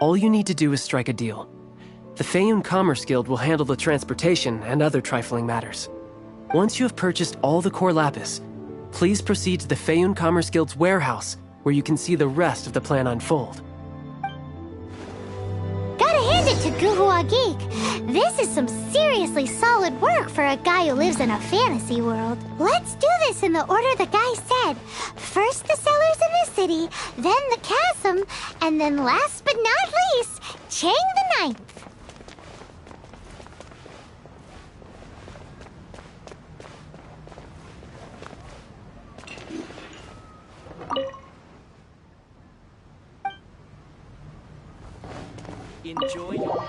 All you need to do is strike a deal. The Feiyun Commerce Guild will handle the transportation and other trifling matters. Once you have purchased all the Core Lapis, please proceed to the Feiyun Commerce Guild's warehouse, where you can see the rest of the plan unfold. Gotta hand it to Guhua Geek. This is some seriously solid work for a guy who lives in a fantasy world. Let's do this in the order the guy said. First the sellers in the city, then the Chasm, and then last but not least, Chang the Ninth. Enjoy your...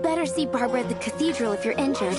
Better see Barbara at the cathedral if you're injured.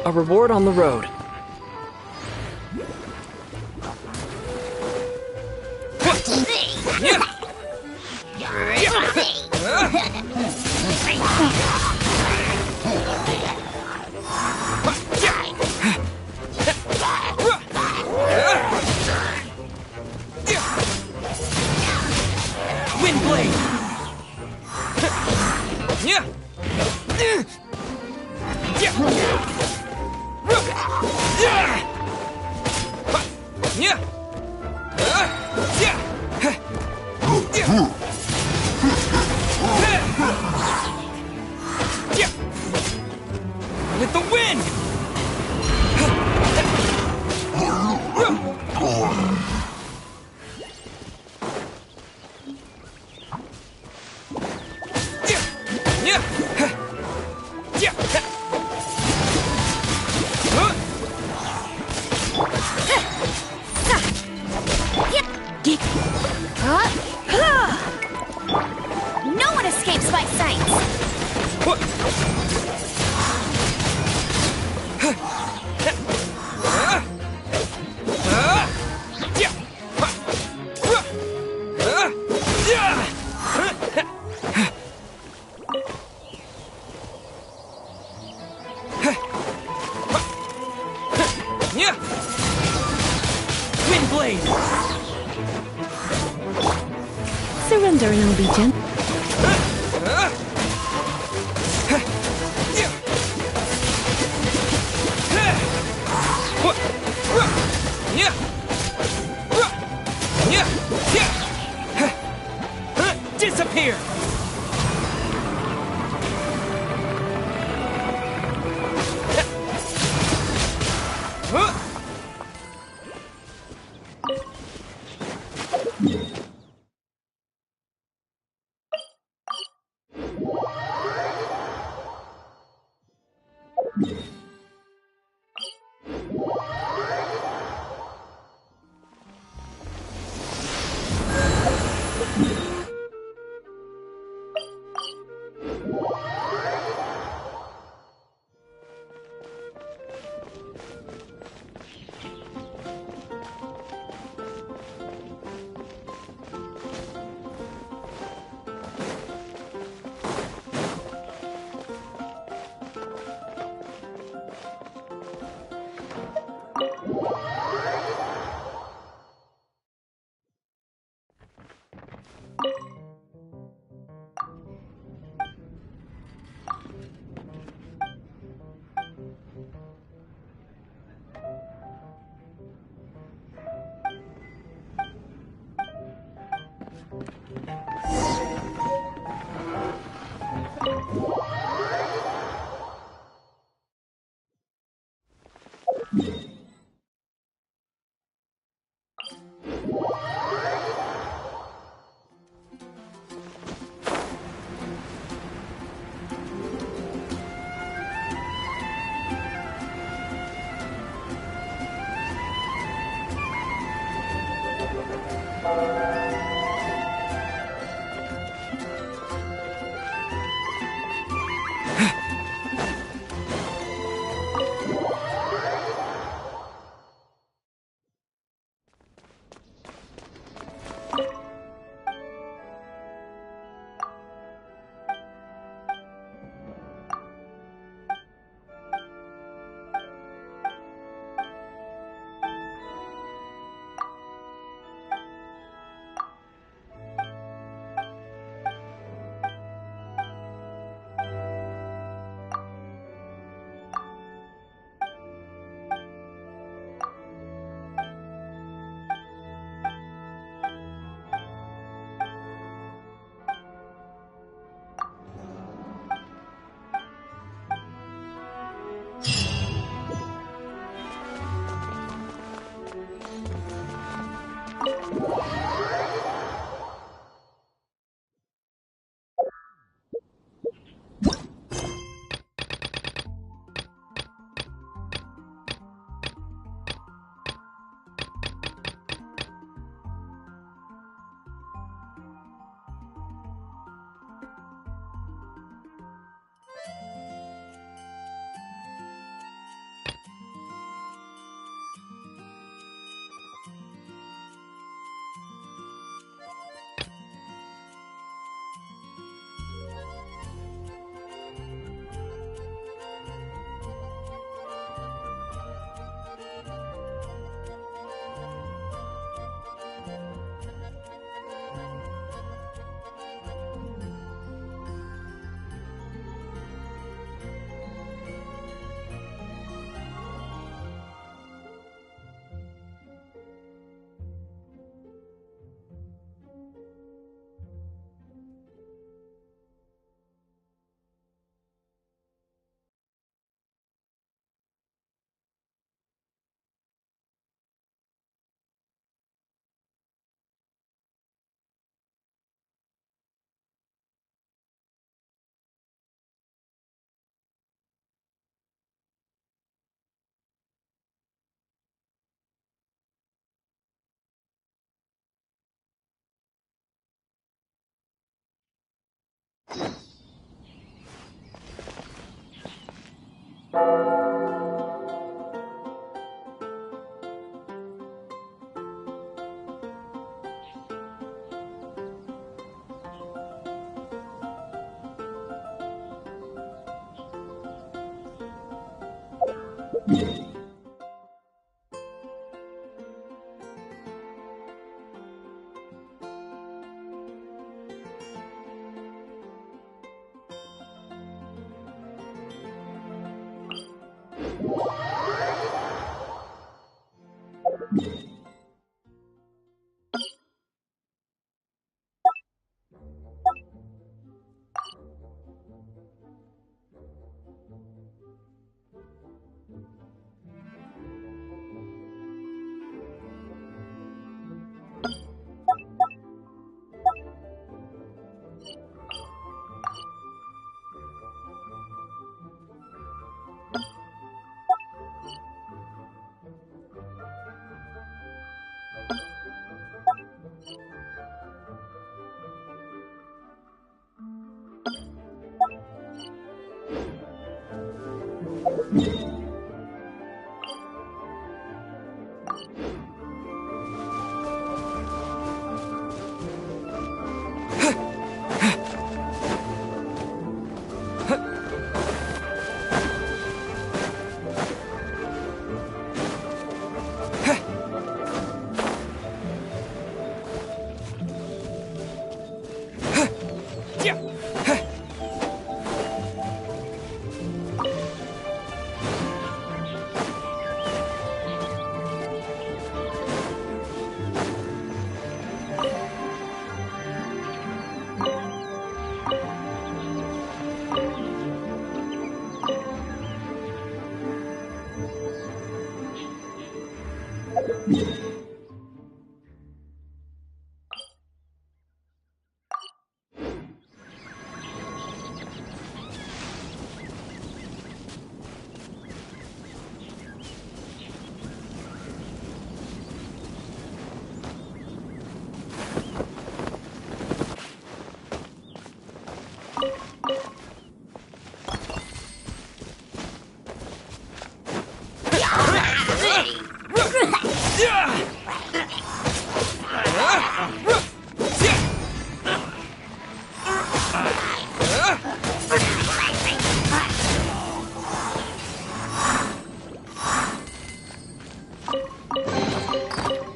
A reward on the road. With the wind! No one escapes my sight! Windblade! Surrender and I'll be gentle. Disappear!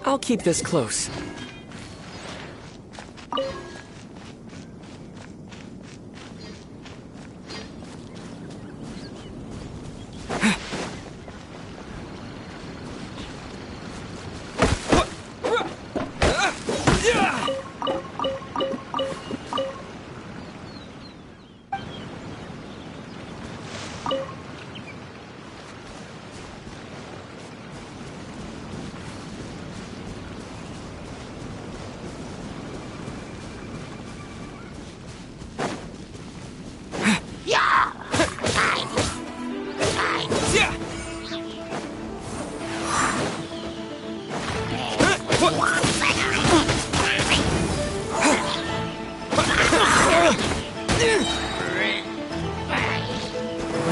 I'll keep this close.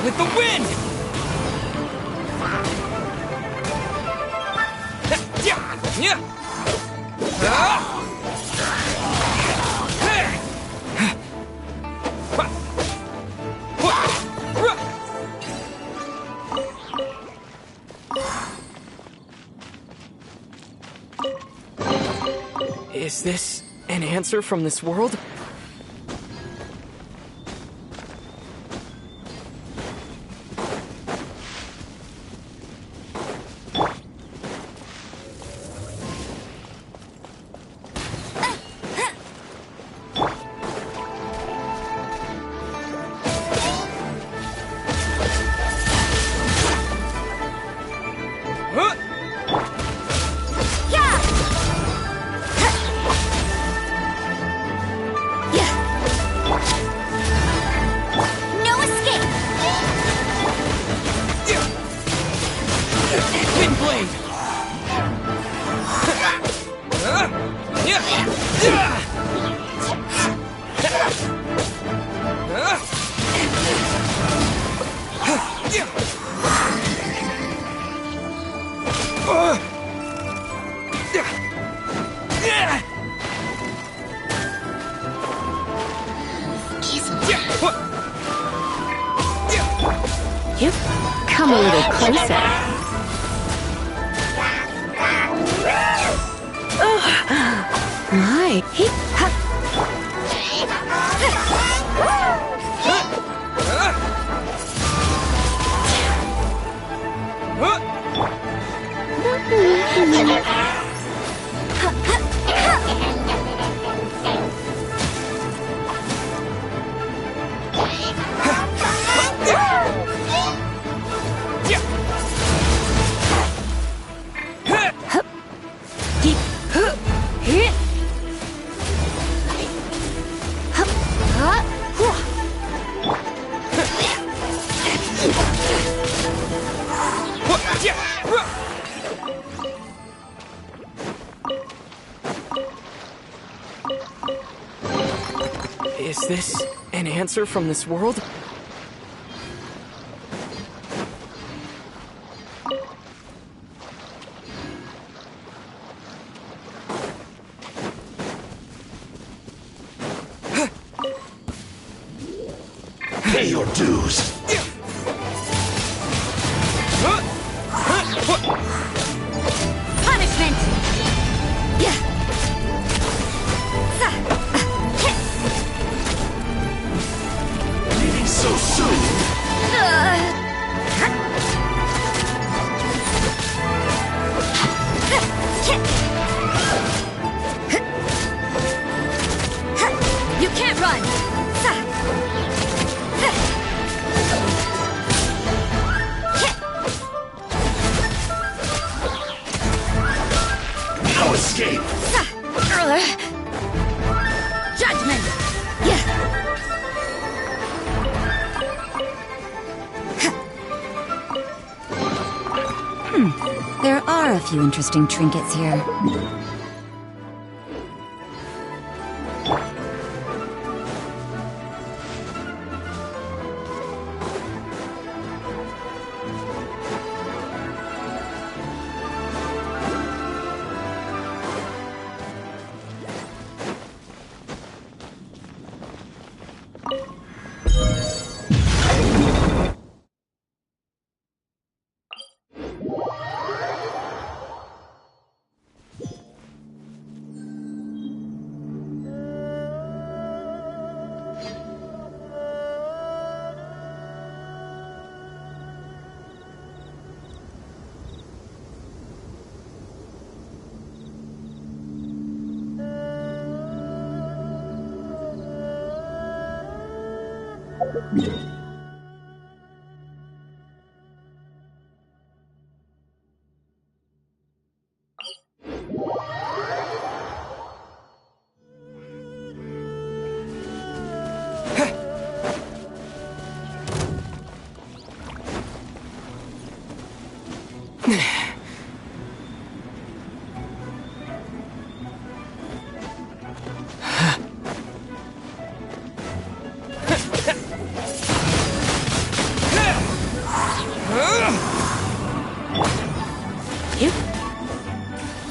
With the wind! Is this an answer from this world? Come a little closer. My. Is this an answer from this world? Pay your dues. Punishment! Leading escape! Judgment! There are a few interesting trinkets here.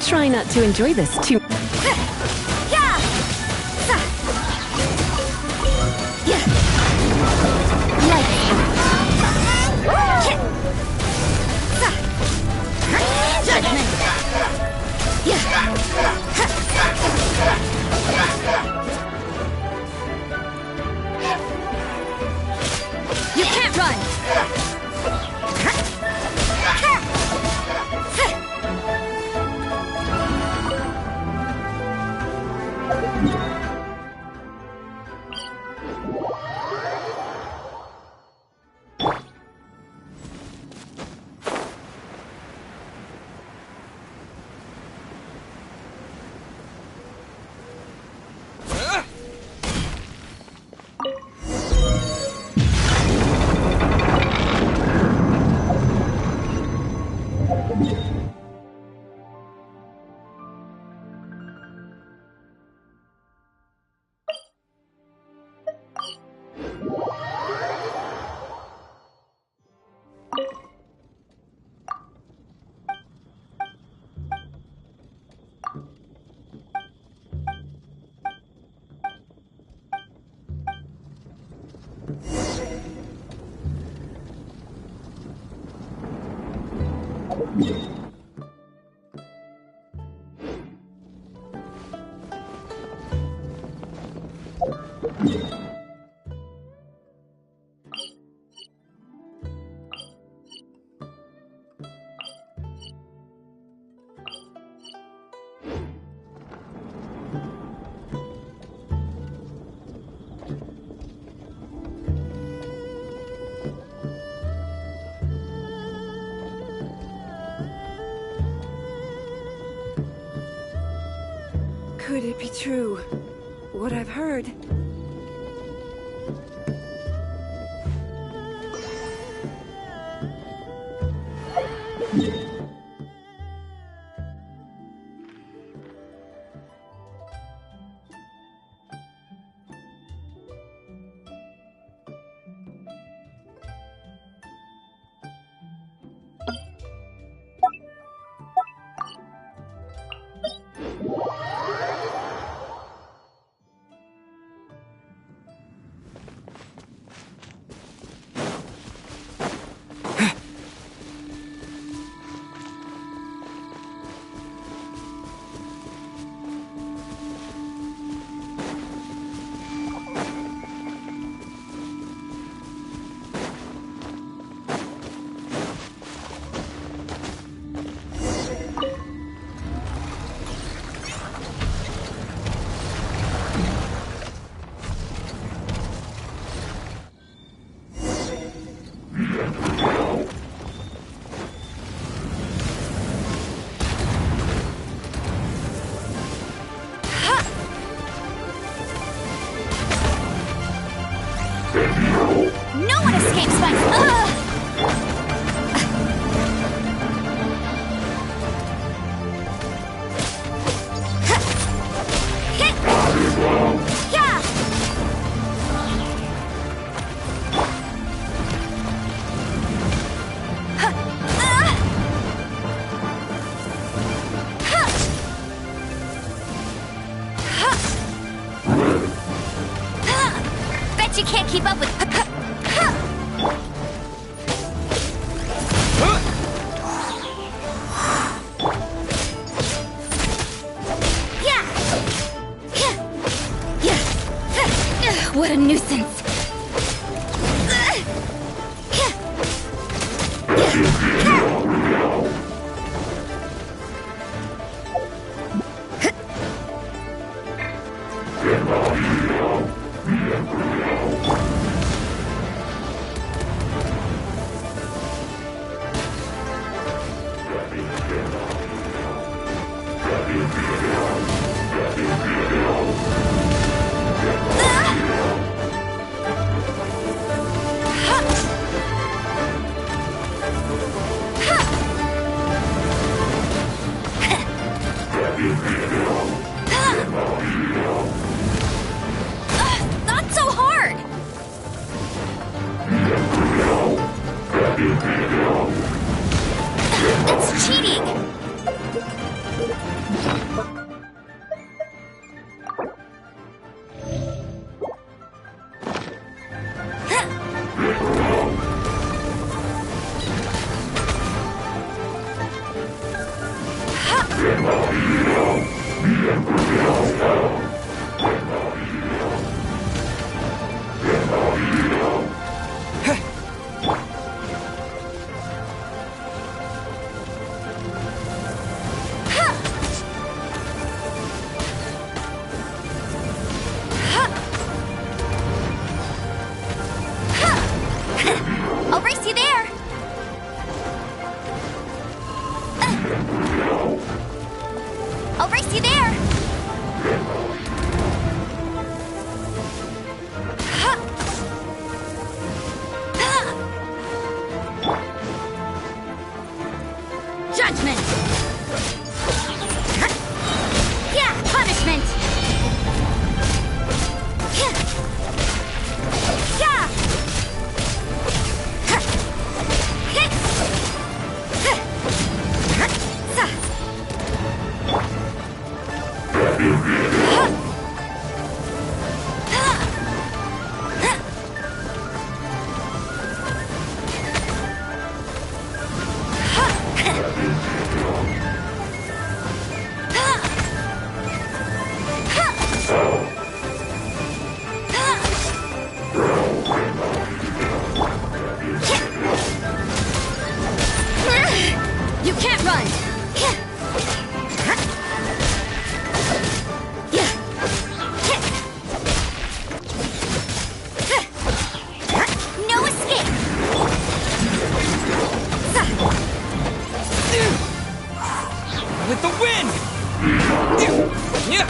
Try not to enjoy this too. You can't run! Could it be true? What I've heard? a nuisance. Not so hard! It's cheating! I'll race you there! I'll race you there! Judgment! Yeah, punishment! Yeah! You can't run! No escape! With the wind! Yeah!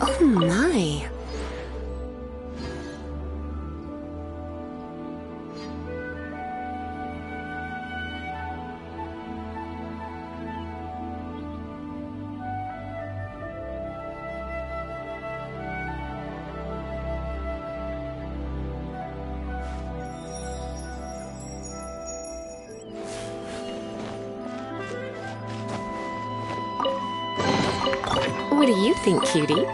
Oh my. What do you think, cutie?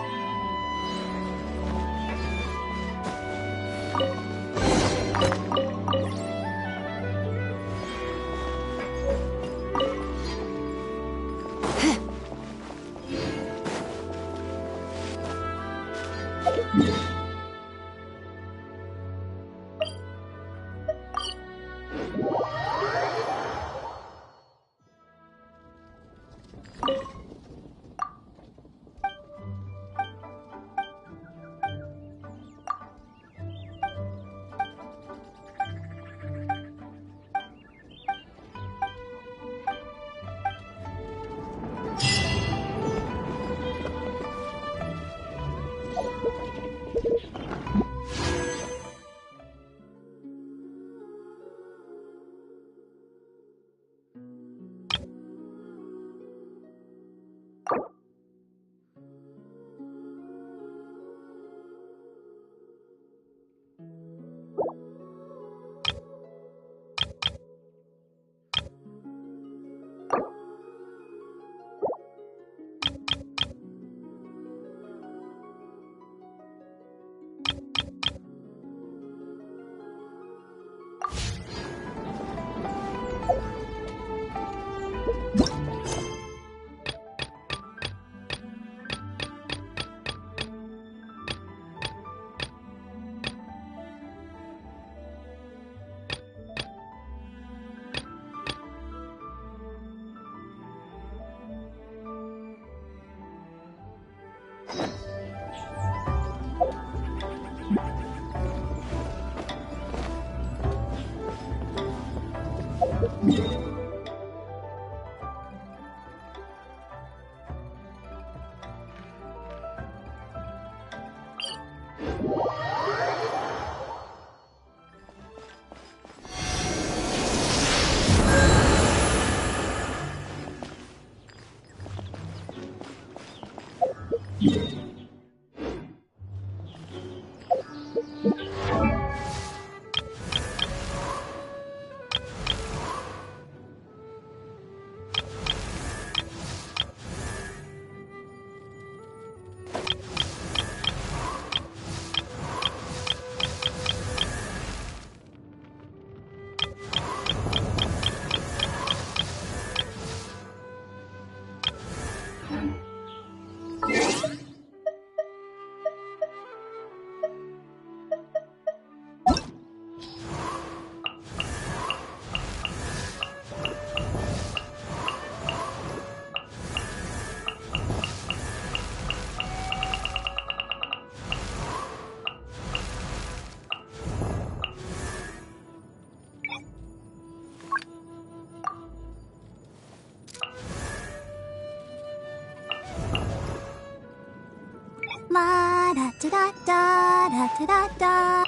La da da da da da da da.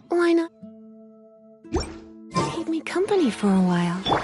Why not keep me company for a while?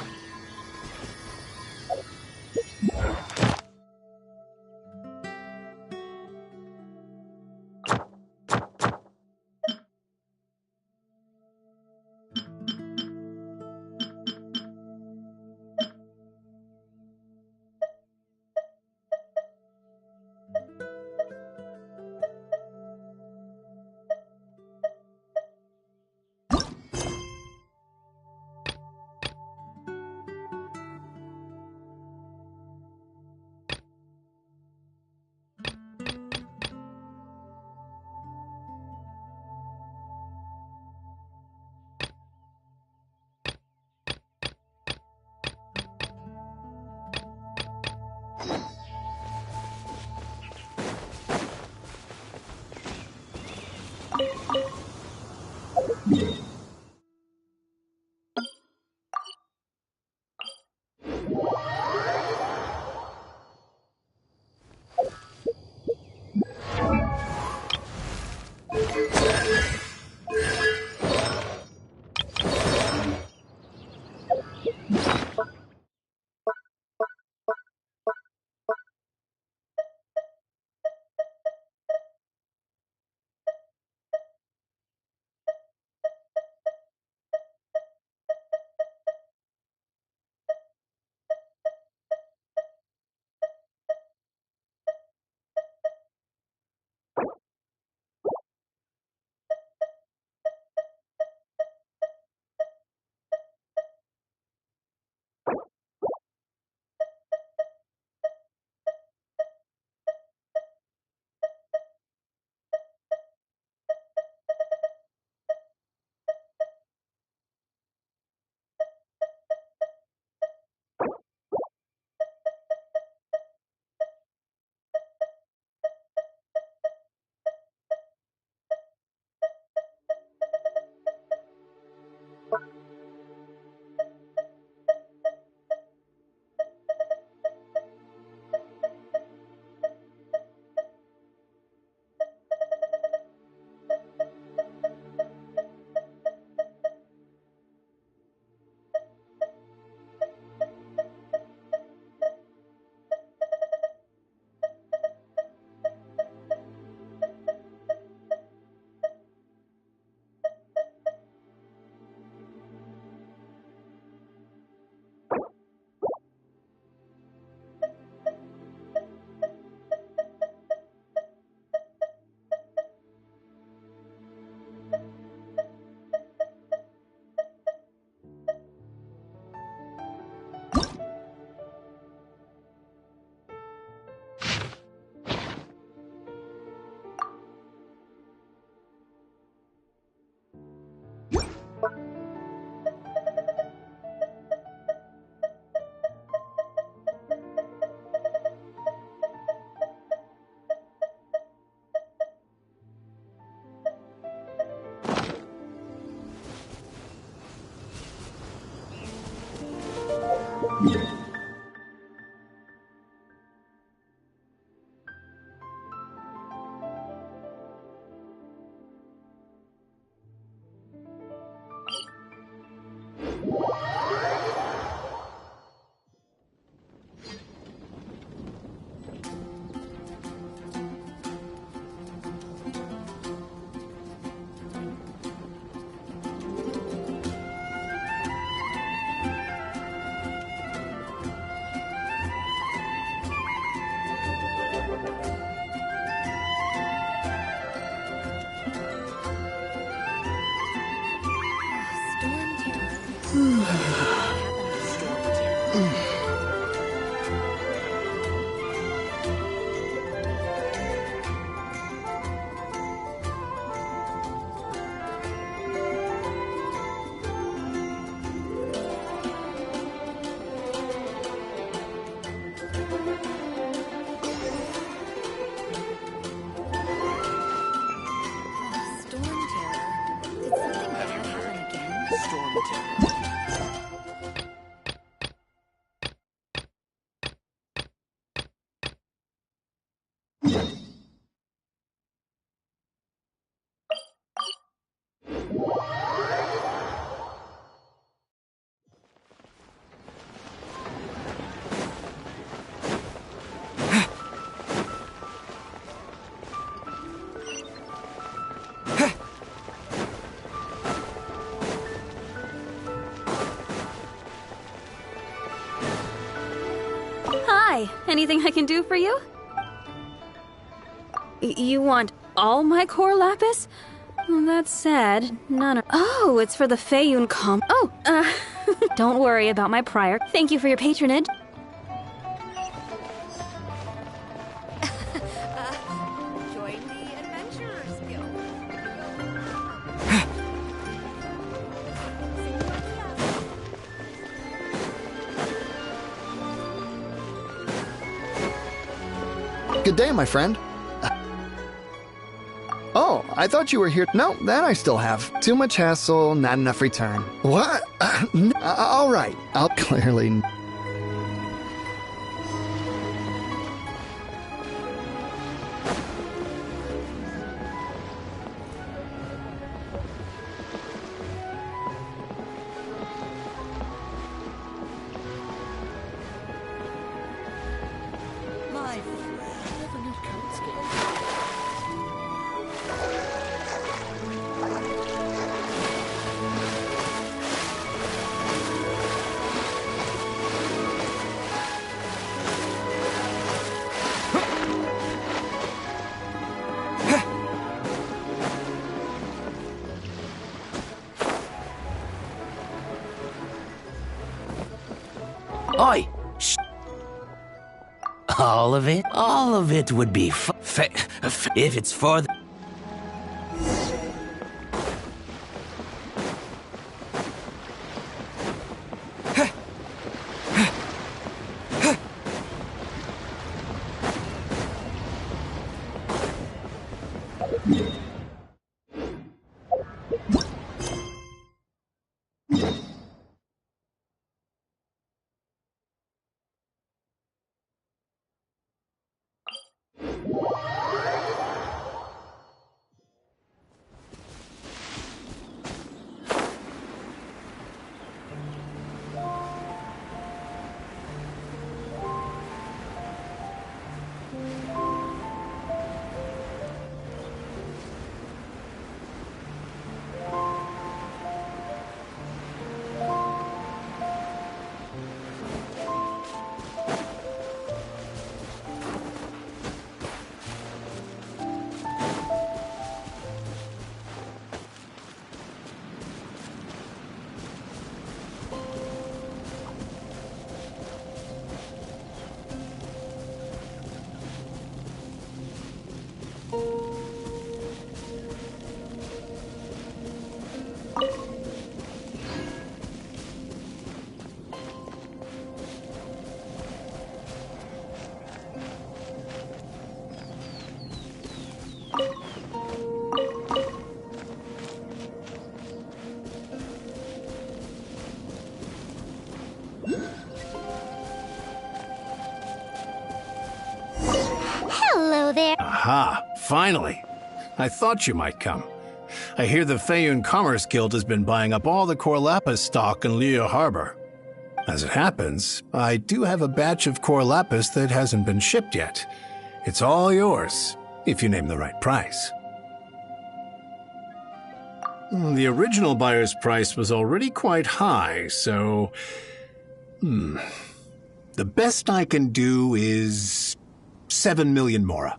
Hi, anything I can do for you? You want all my core lapis? Well, that's sad. None. Oh, it's for the Feiyun comp. Oh, don't worry about my prior. Thank you for your patronage. Join the Adventurers Guild. Good day, my friend. Oh, I thought you were here. No, that I still have. Too much hassle, not enough return. What? All right. I'll clearly... Oi! Shh. All of it? All of it would be if it's for the... Hello there. Aha, finally. I thought you might come. I hear the Feiyun Commerce Guild has been buying up all the Cor Lapis stock in Liyue Harbor. As it happens, I do have a batch of Cor Lapis that hasn't been shipped yet. It's all yours, if you name the right price. The original buyer's price was already quite high, so... The best I can do is... 7 million mora.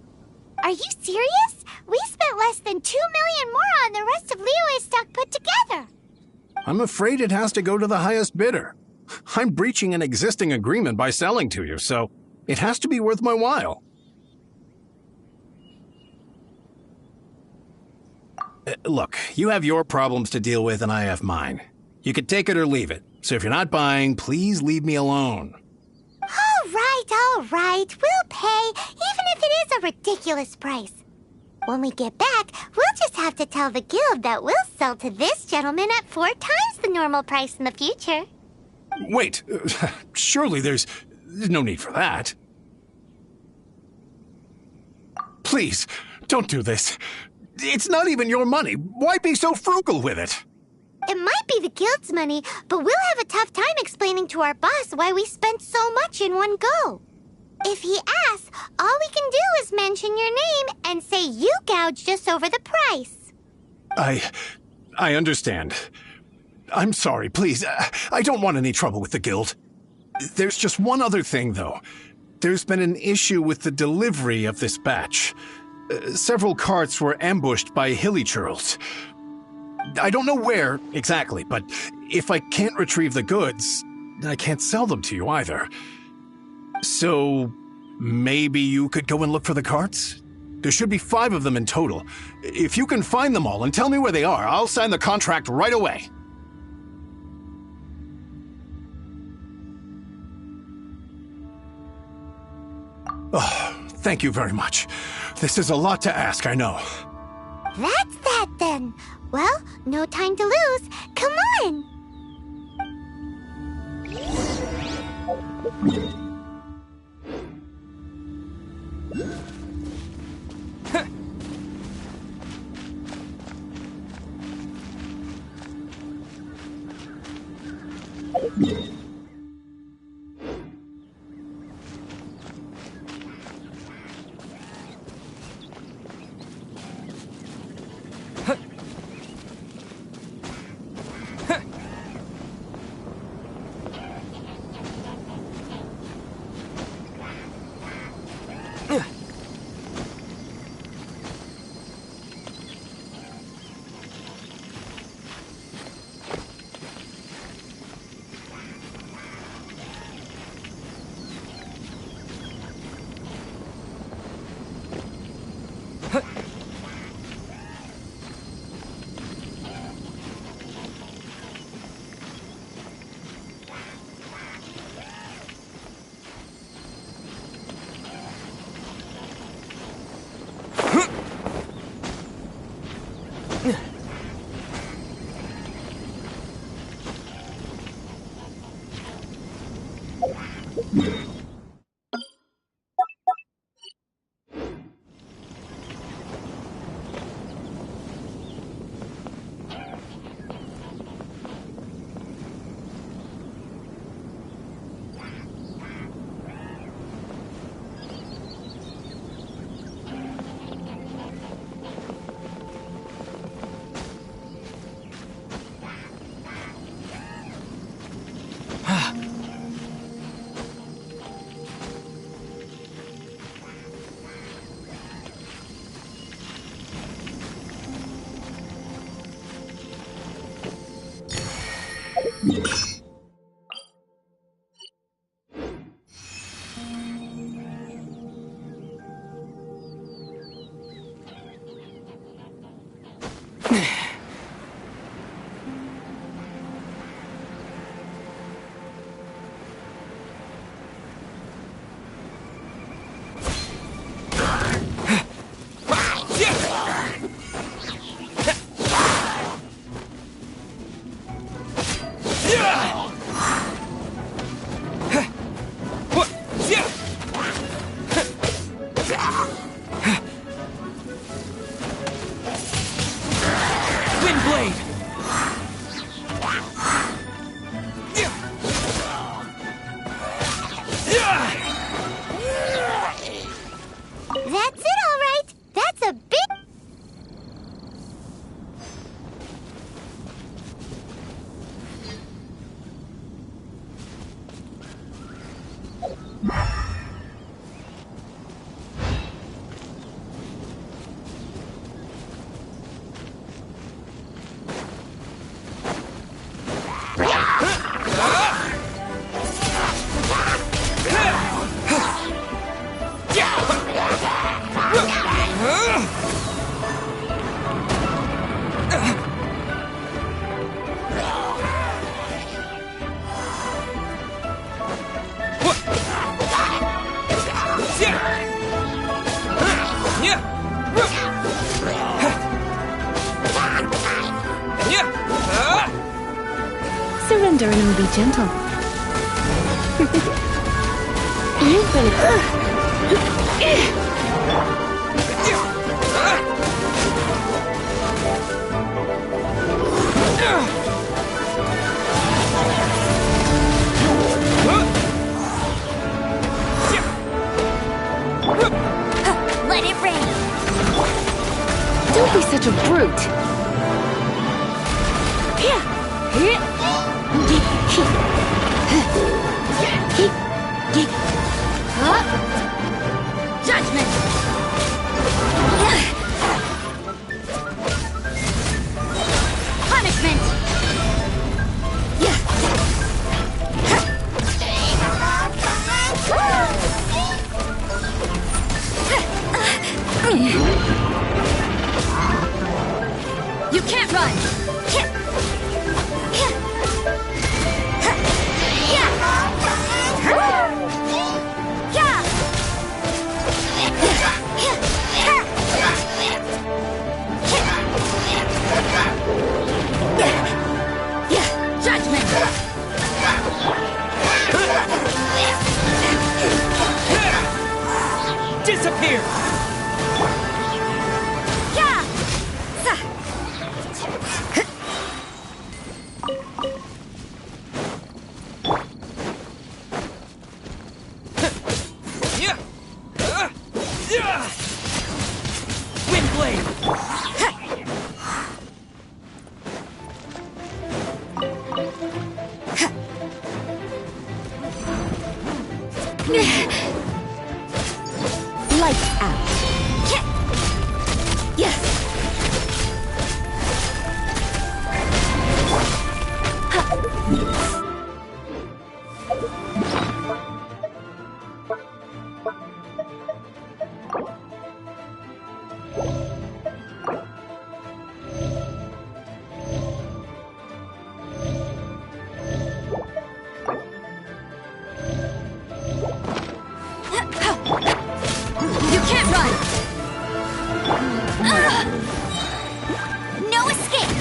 Are you serious? We spent less than 2 million more on the rest of Liyue's stock put together. I'm afraid it has to go to the highest bidder. I'm breaching an existing agreement by selling to you, so it has to be worth my while. Look, you have your problems to deal with and I have mine. You can take it or leave it. So if you're not buying, please leave me alone. All right. We'll pay, even if it is a ridiculous price. When we get back, we'll just have to tell the guild that we'll sell to this gentleman at 4 times the normal price in the future. Wait, surely there's no need for that. Please, don't do this. It's not even your money. Why be so frugal with it? It might be the guild's money, but we'll have a tough time explaining to our boss why we spent so much in one go. If he asks, all we can do is mention your name and say you gouged us over the price. I understand. I'm sorry, please. I don't want any trouble with the guild. There's just one other thing, though. There's been an issue with the delivery of this batch. Several carts were ambushed by hilichurls. I don't know where exactly, but if I can't retrieve the goods, I can't sell them to you either. So, maybe you could go and look for the carts? There should be 5 of them in total. If you can find them all and tell me where they are, I'll sign the contract right away. Oh, thank you very much. This is a lot to ask, I know. That's that then. Well, no time to lose. Come on! That's it, all right. That's a big... Surrender and we'll be gentle. You've been... Let it rain. Don't be such a brute. Judgment. Punishment. You can't run. Disappear! Lights out. You can't run. No escape.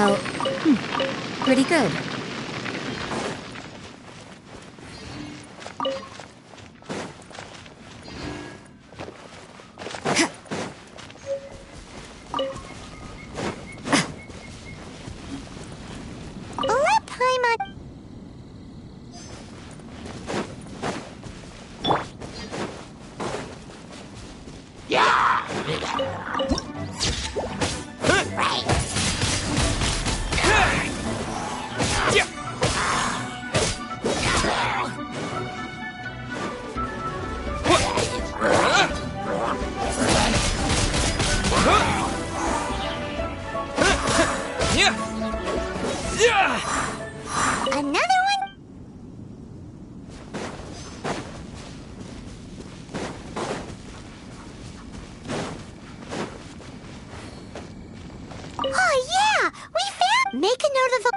felt pretty good. Let Paimon... Another one? Oh yeah! We found... Make a note of the...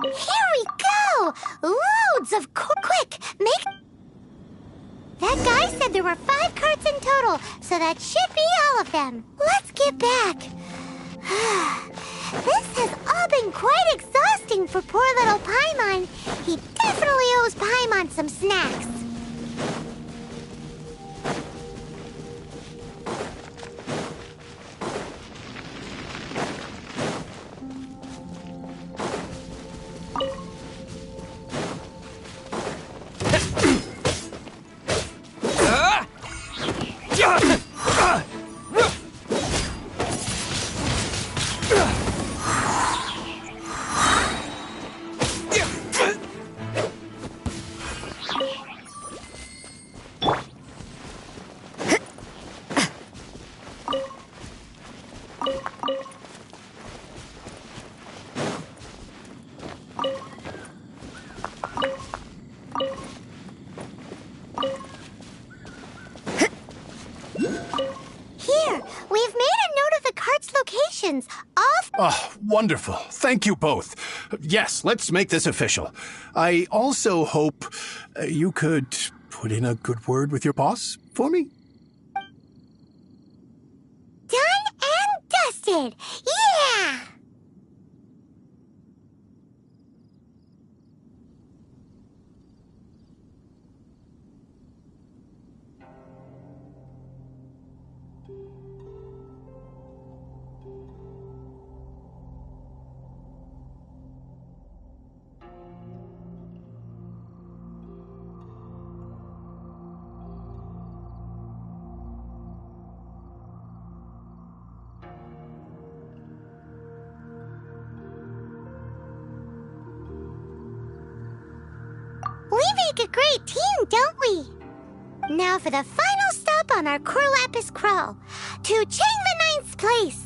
Here we go! Loads of quick, make... That guy said there were 5 carts in total, so that should be all of them. Let's get back. This has all been quite exhausting for poor little Paimon. He definitely owes Paimon some snacks. Here, we've made a note of the cart's locations. Off. Oh, wonderful. Thank you both. Yes, let's make this official. I also hope you could put in a good word with your boss for me. Done and dusted. Yeah! We make a great team, don't we? Now for the final stop on our Corlapis crawl, to Chang the Ninth's place.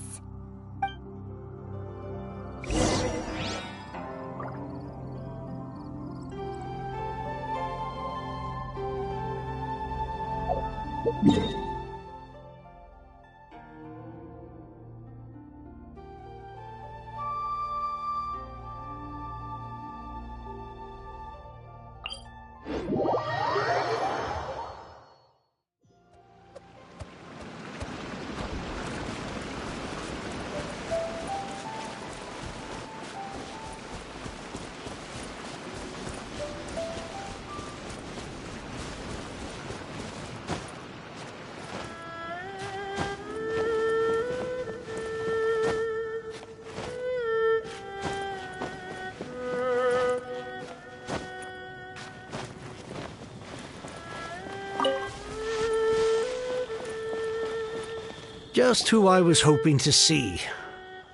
Just who I was hoping to see.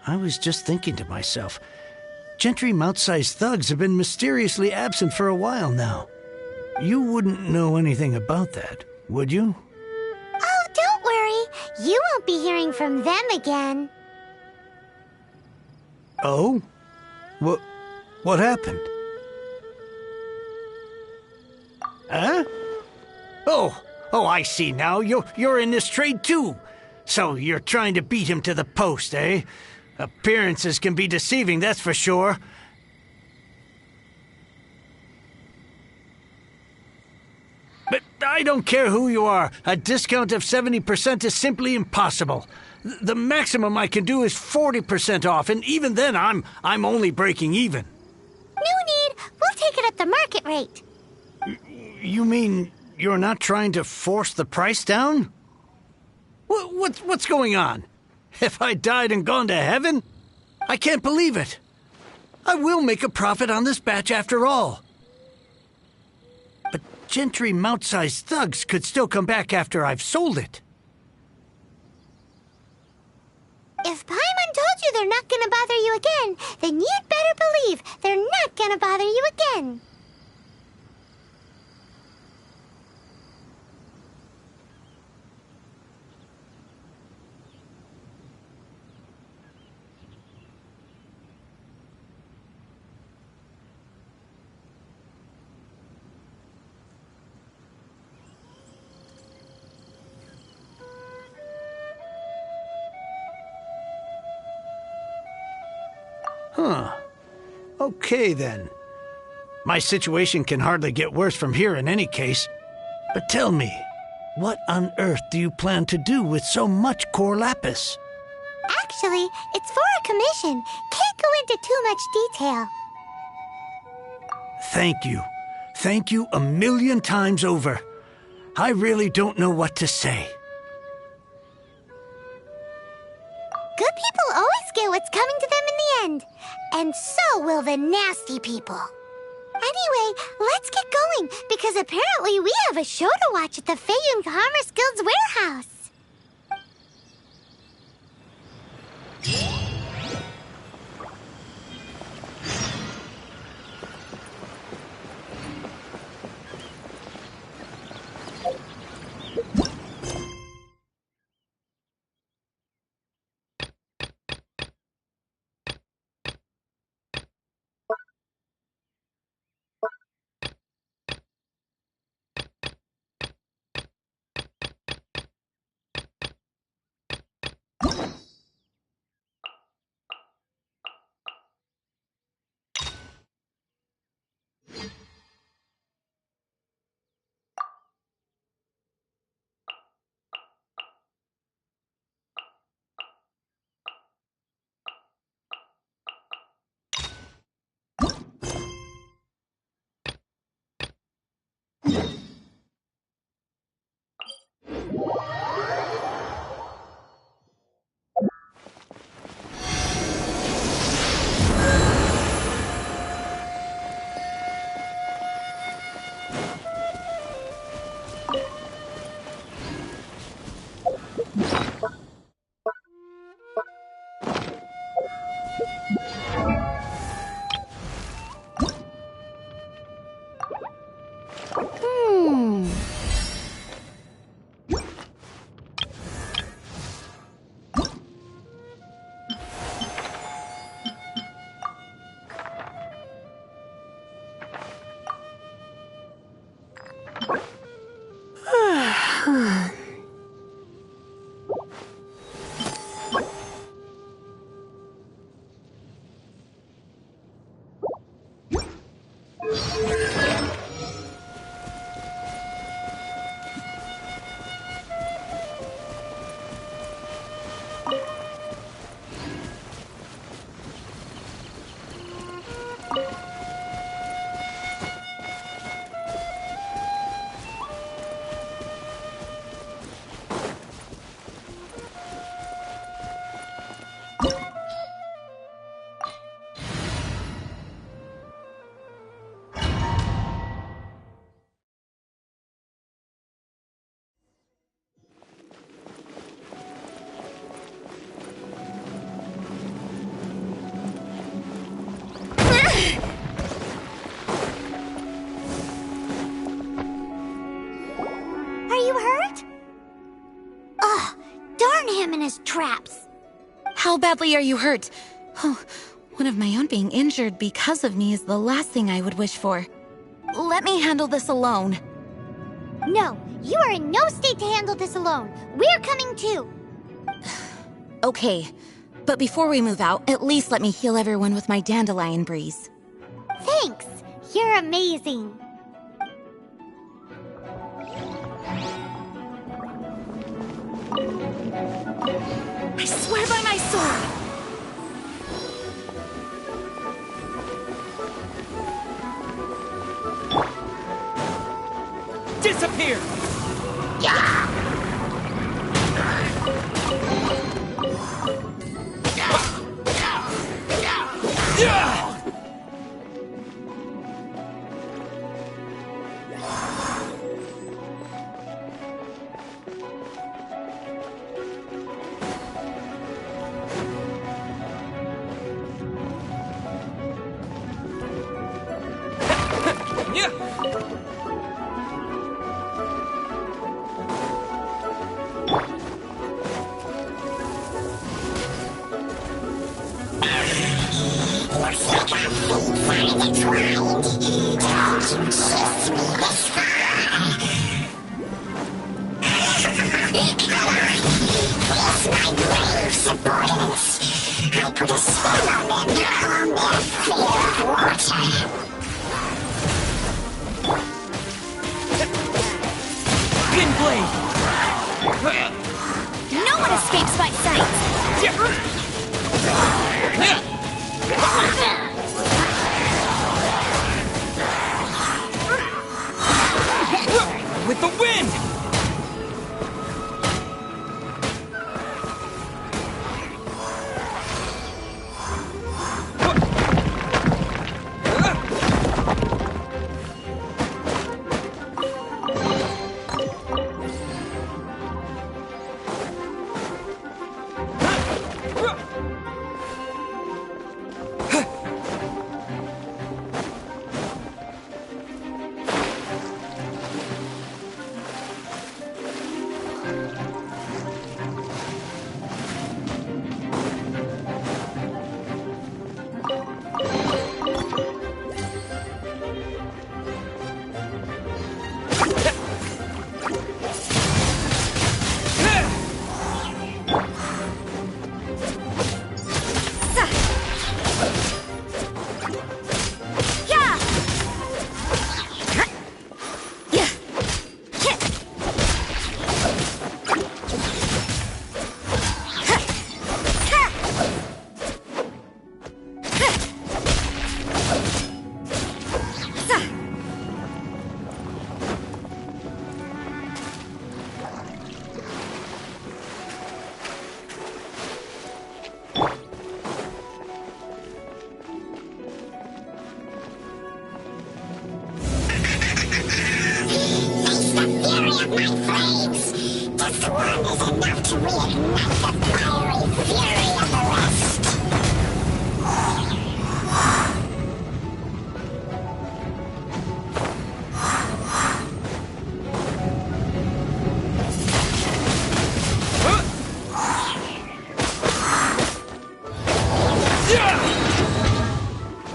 I was just thinking to myself, Gentry Mount-sized thugs have been mysteriously absent for a while now. You wouldn't know anything about that, would you? Oh, don't worry. You won't be hearing from them again. Oh? What happened? Huh? Oh, I see now. You're in this trade too. So you're trying to beat him to the post, eh? Appearances can be deceiving, that's for sure. But I don't care who you are. A discount of 70% is simply impossible. The maximum I can do is 40% off, and even then I'm only breaking even. No need. We'll take it at the market rate. You mean you're not trying to force the price down? What's going on? Have I died and gone to heaven? I can't believe it. I will make a profit on this batch after all. But Gentry mount-sized thugs could still come back after I've sold it. If Paimon told you they're not gonna bother you again, then you'd better believe they're not gonna bother you again. Huh. Okay, then. My situation can hardly get worse from here in any case. But tell me, what on earth do you plan to do with so much core lapis? Actually, it's for a commission. Can't go into too much detail. Thank you. Thank you 1,000,000 times over. I really don't know what to say. Good people always get what's coming to them in the end. And so will the nasty people. Anyway, let's get going, because apparently we have a show to watch at the Feiyun Commerce Guild's warehouse. Traps. How badly are you hurt? Oh, one of my own being injured because of me is the last thing I would wish for. Let me handle this alone. No, You are in no state to handle this alone. We're coming too. Okay, but before we move out, at least let me heal everyone with my dandelion breeze. Thanks. You're amazing. I swear by my sword! Disappear! Yeah! No one escapes my sight! With the wind!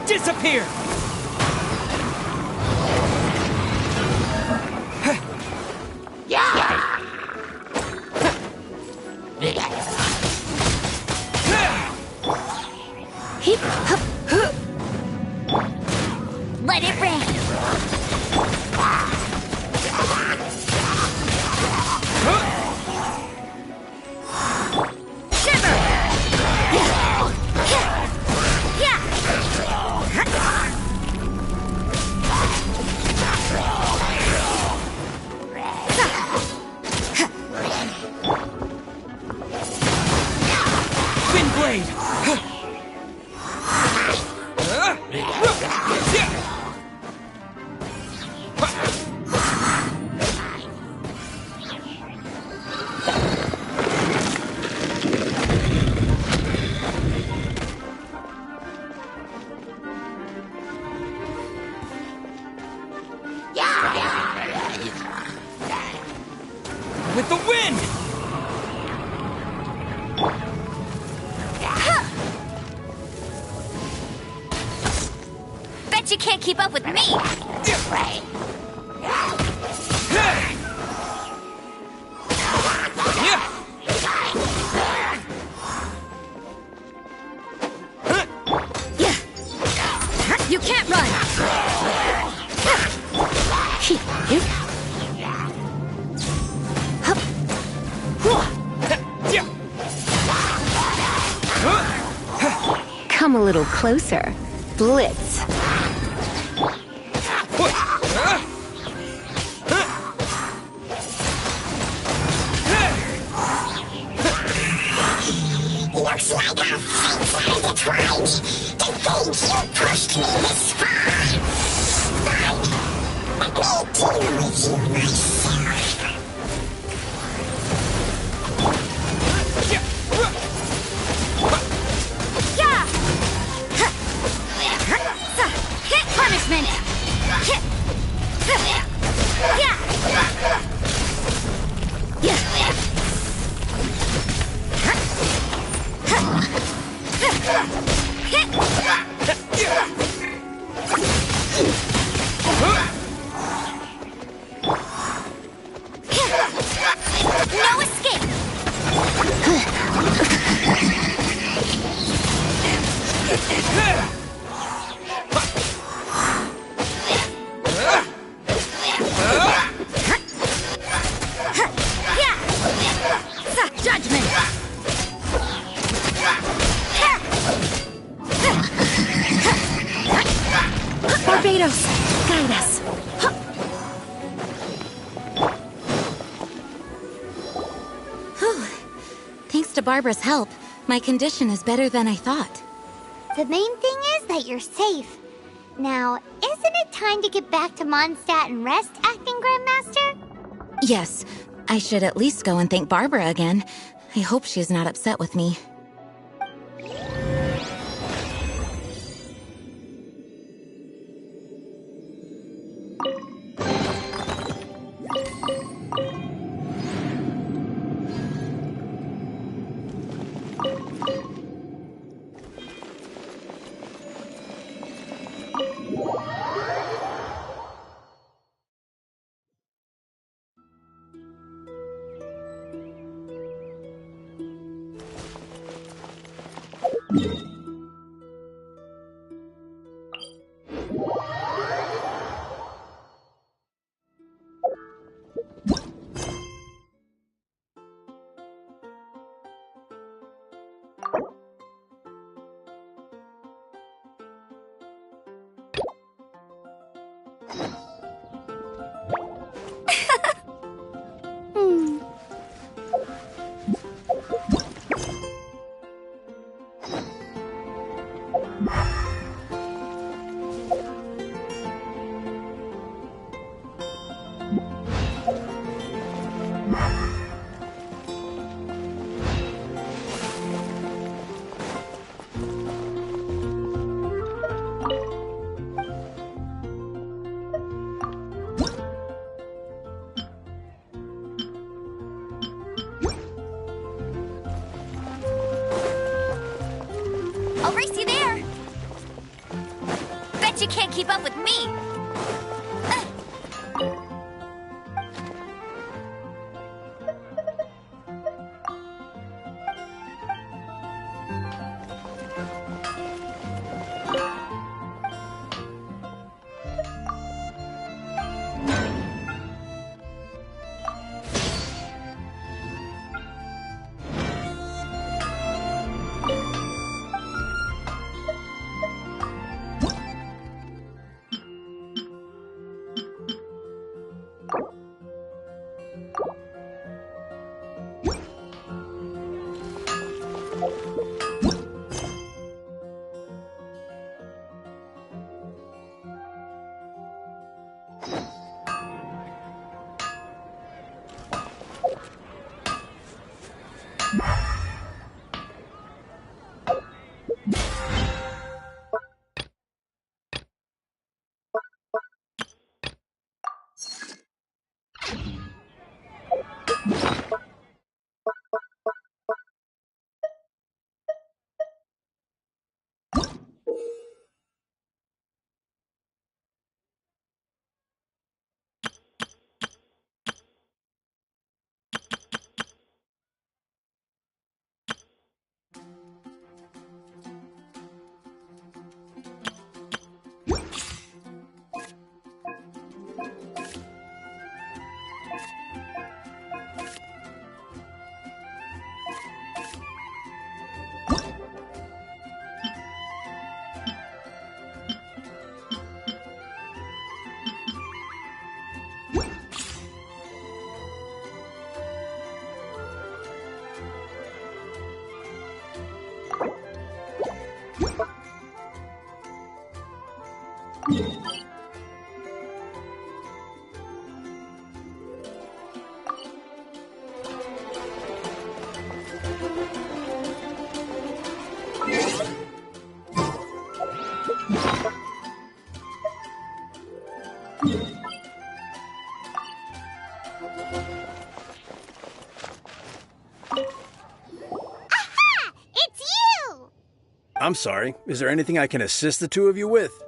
Disappear! Let it rain! With the wind! Bet you can't keep up with me! Come a little closer. Blitz. Looks like our fates are intertwined. To think you pushed me this far. But let me deal with you myself. Punishment! No escape! Judgment! Barbados, guide us. Whew. Thanks to Barbara's help, my condition is better than I thought. The main thing is that you're safe. Now, isn't it time to get back to Mondstadt and rest, Acting Grandmaster? Yes, I should at least go and thank Barbara again. I hope she's not upset with me. I'll race you there! Bet you can't keep up with me! I'm sorry. Is there anything I can assist the two of you with?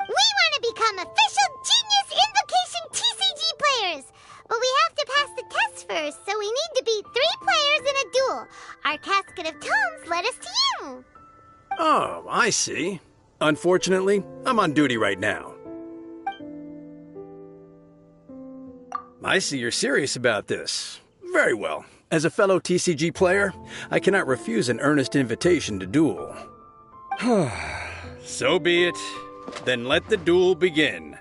We want to become official Genius Invocation TCG players, but we have to pass the tests first, so we need to beat 3 players in a duel. Our Casket of Tomes led us to you. Oh, I see. Unfortunately, I'm on duty right now. I see you're serious about this. Very well. As a fellow TCG player, I cannot refuse an earnest invitation to duel. So be it. Then let the duel begin.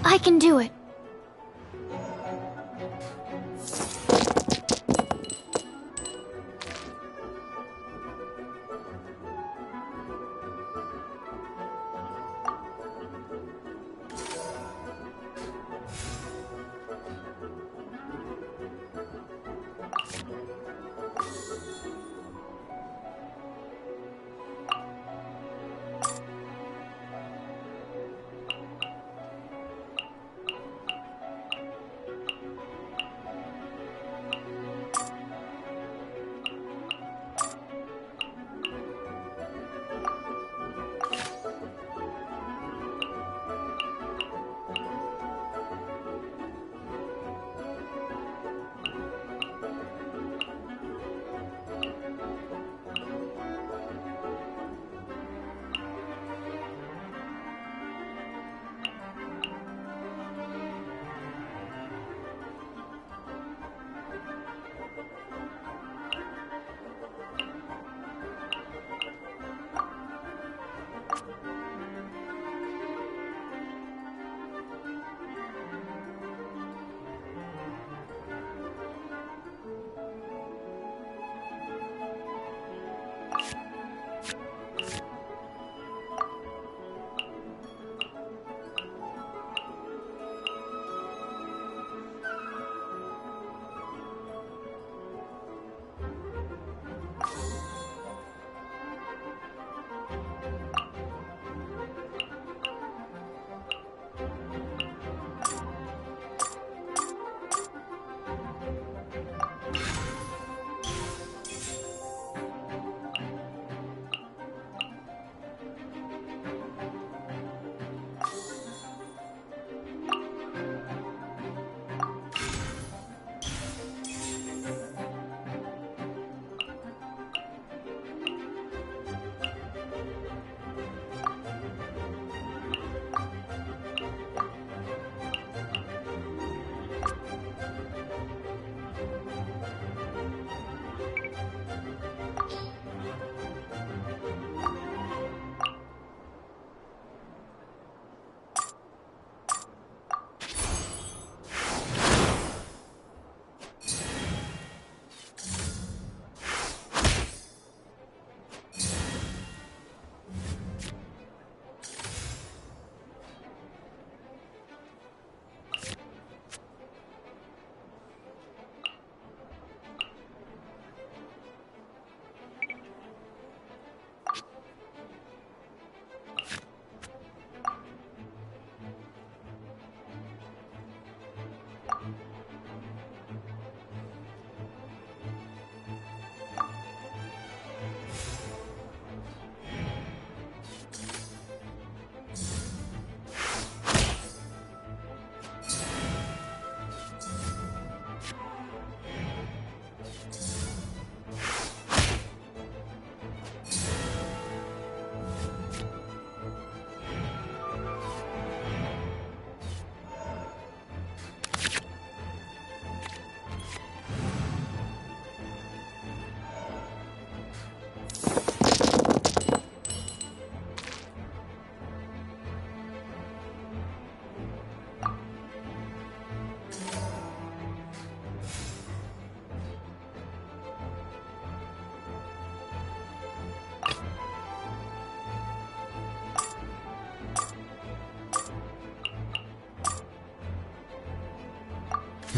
I can do it.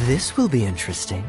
This will be interesting.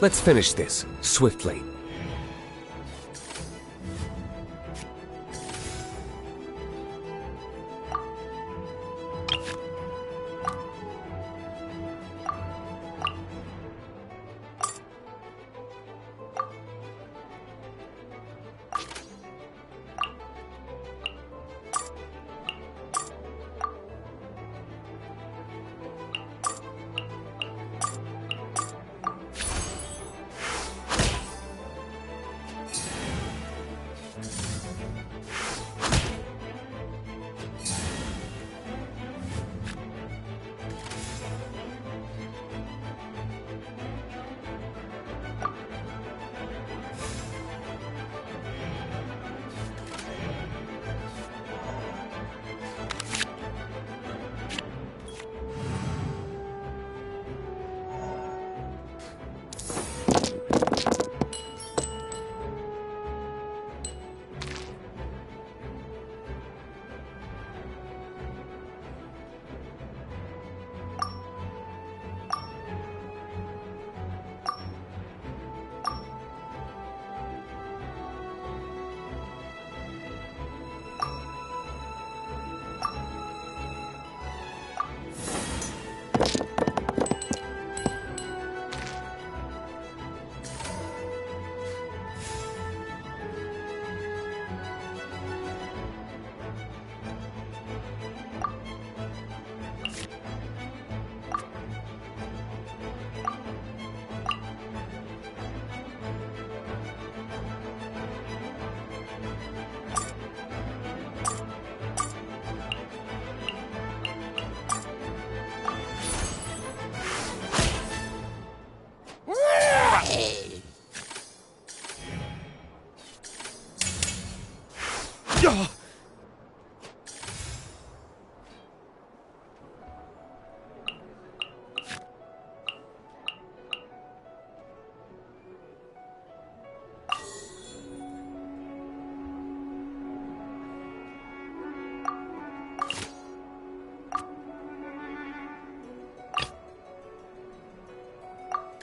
Let's finish this, swiftly.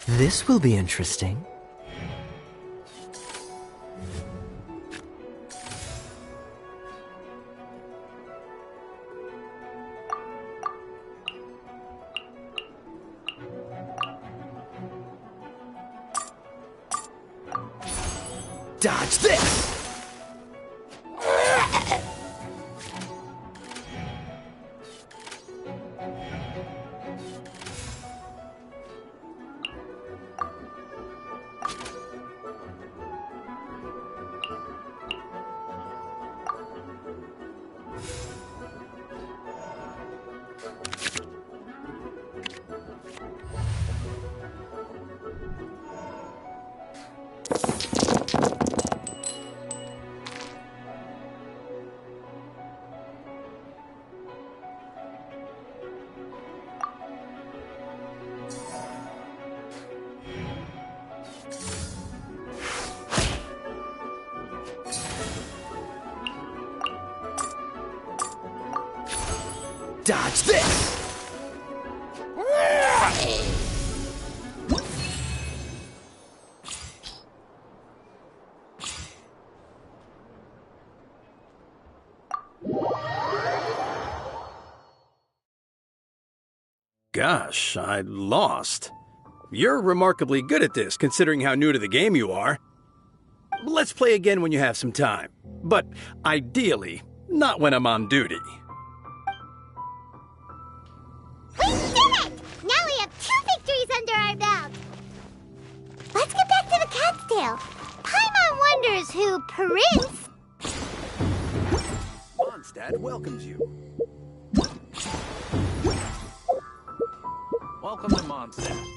This will be interesting. Dodge this! Dodge this! Gosh, I lost. You're remarkably good at this, considering how new to the game you are. Let's play again when you have some time. But ideally, not when I'm on duty. We did it! Now we have 2 victories under our belt. Let's get back to the cat's tail. Paimon wonders who Prince... Mondstadt welcomes you. Welcome to Mondstadt.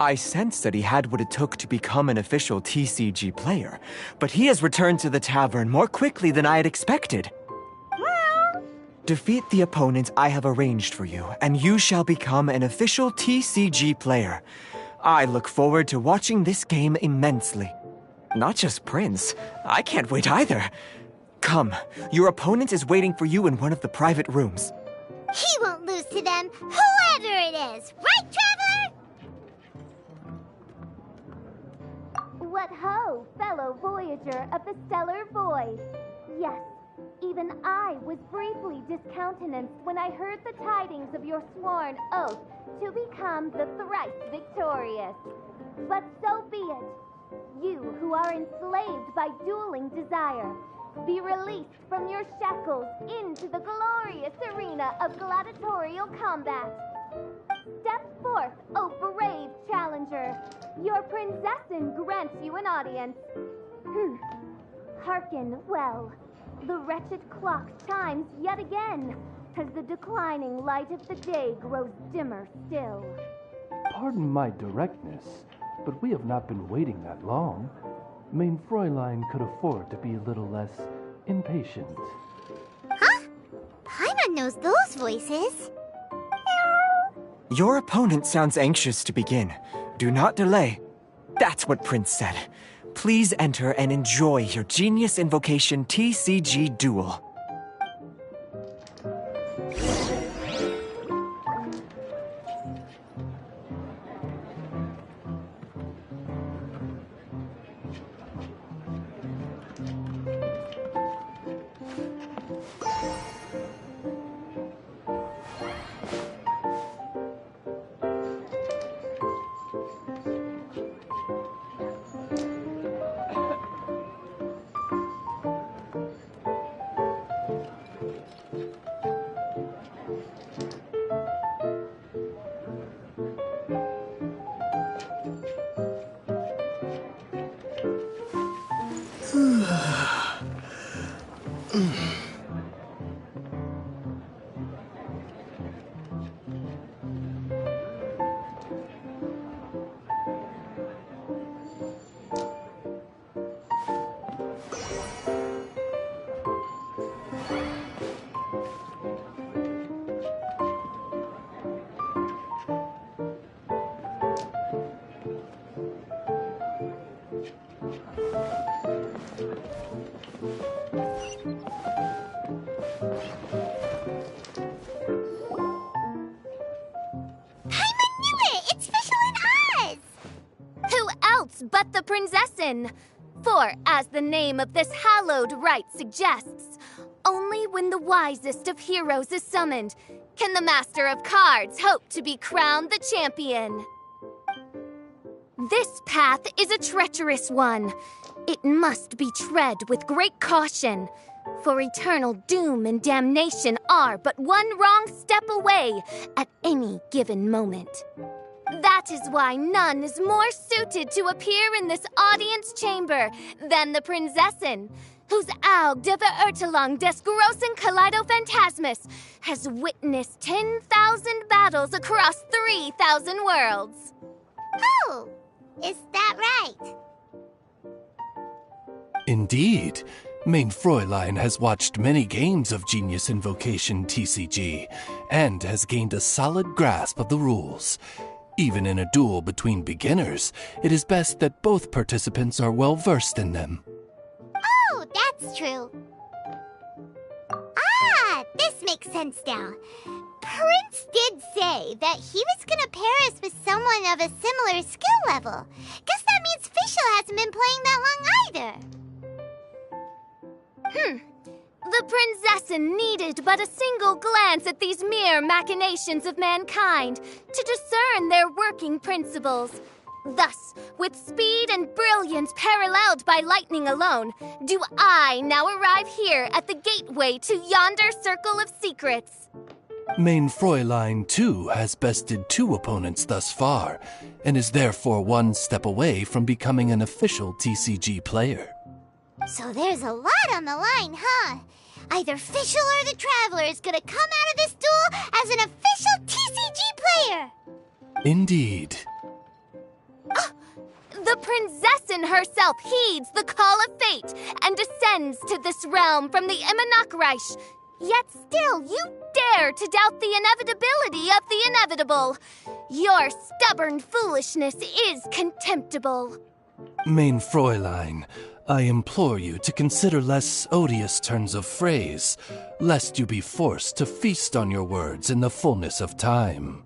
I sensed that he had what it took to become an official TCG player, but he has returned to the tavern more quickly than I had expected. Defeat the opponent I have arranged for you, and you shall become an official TCG player. I look forward to watching this game immensely. Not just Prince, I can't wait either. Come, your opponent is waiting for you in one of the private rooms. He won't lose to them, whoever it is. Right, Traveler? What ho, fellow voyager of the Stellar Void! Yes, even I was briefly discountenanced when I heard the tidings of your sworn oath to become the thrice victorious. But so be it. You who are enslaved by dueling desire, be released from your shackles into the glorious arena of gladiatorial combat. Step forth, O brave challenger. Your Prinzessin grants you an audience. Hearken well. The wretched clock chimes yet again, as the declining light of the day grows dimmer still. Pardon my directness, but we have not been waiting that long. Mein Fräulein could afford to be a little less impatient. Huh? Paimon knows those voices. Your opponent sounds anxious to begin. Do not delay. That's what Prince said. Please enter and enjoy your Genius Invocation TCG Duel. But the Prinzessin. For, as the name of this hallowed rite suggests, only when the wisest of heroes is summoned can the Master of Cards hope to be crowned the champion. This path is a treacherous one. It must be tread with great caution, for eternal doom and damnation are but one wrong step away at any given moment. That is why none is more suited to appear in this audience chamber than the Prinzessin, whose Aug de Verurtelung des großen Kaleido-Phantasmus has witnessed 10,000 battles across 3,000 worlds. Oh, is that right? Indeed. Main Fräulein has watched many games of Genius Invocation TCG and has gained a solid grasp of the rules. Even in a duel between beginners, it is best that both participants are well versed in them. Oh, that's true. Ah, this makes sense now. Prince did say that he was gonna pair us with someone of a similar skill level. Guess that means Fischl hasn't been playing that long either. The Prinzessin needed but a single glance at these mere machinations of mankind to discern their working principles. Thus, with speed and brilliance paralleled by lightning alone, do I now arrive here at the gateway to yonder circle of secrets. Main Fräulein, too, has bested 2 opponents thus far, and is therefore 1 step away from becoming an official TCG player. So there's a lot on the line, huh? Either Fischl or the Traveler is gonna come out of this duel as an official TCG player! Indeed. The Prinzessin herself heeds the call of fate and descends to this realm from the Immernachtreich. Yet still, you dare to doubt the inevitability of the inevitable. Your stubborn foolishness is contemptible. Main Fräulein, I implore you to consider less odious turns of phrase, lest you be forced to feast on your words in the fullness of time.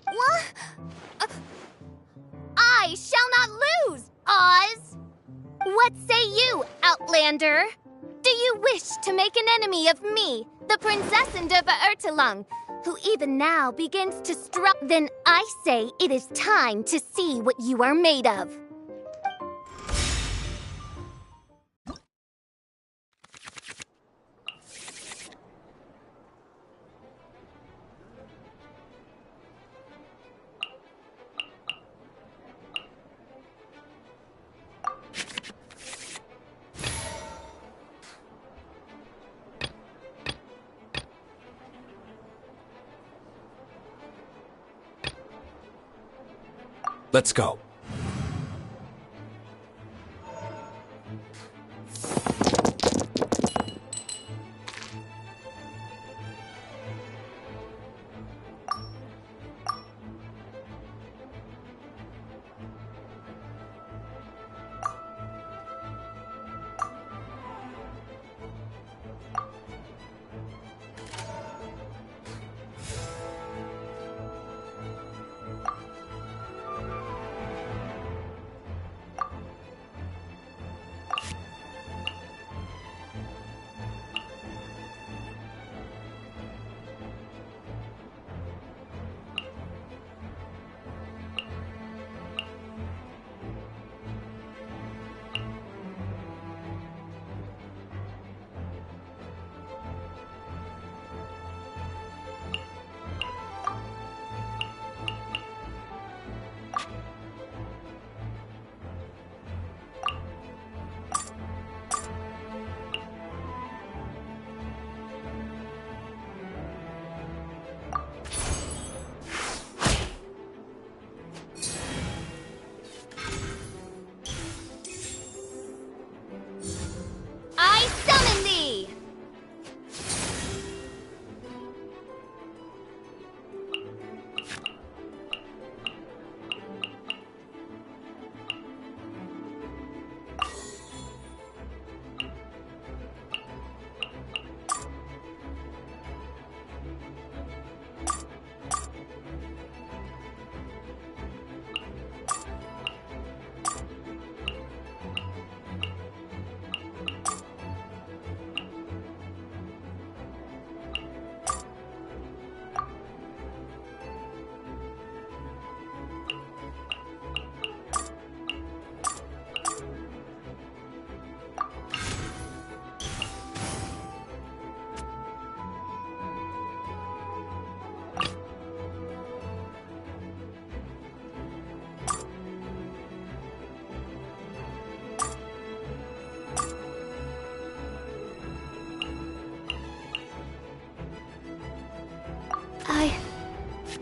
What? I shall not lose, Oz! What say you, Outlander? Do you wish to make an enemy of me, the Prinzessin de Verurtelung, who even now begins to strut? Then I say it is time to see what you are made of. Let's go. I summon thee!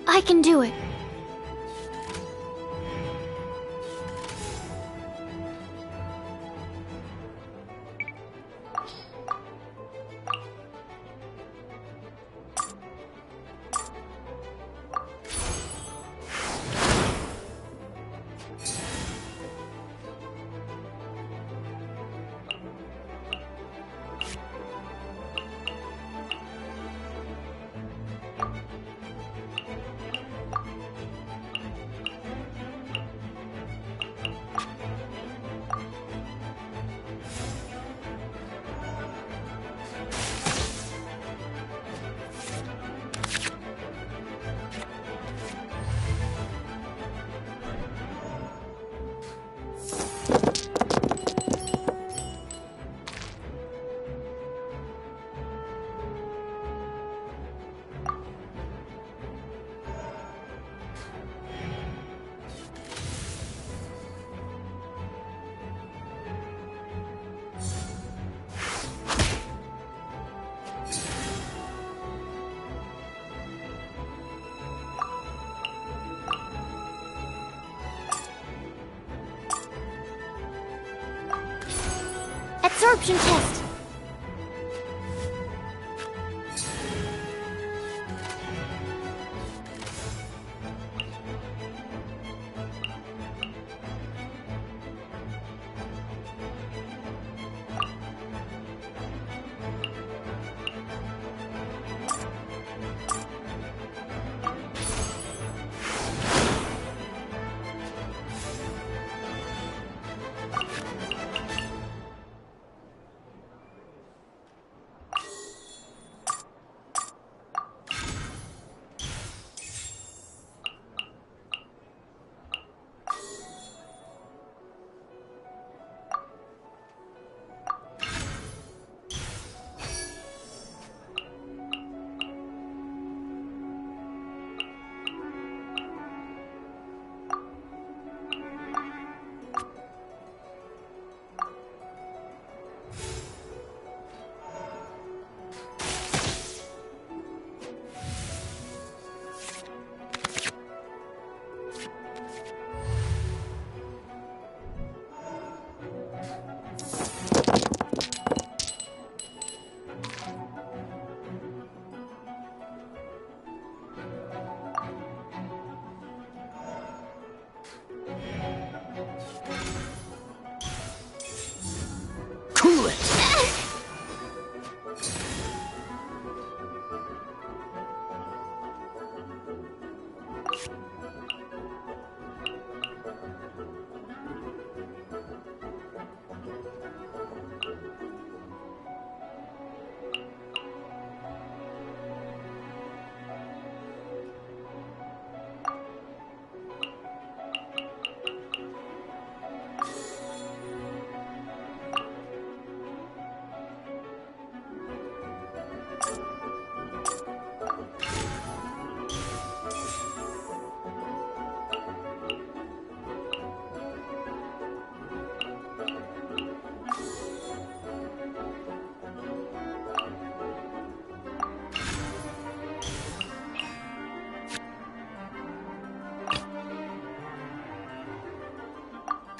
I can do it. absorption test! Cool it!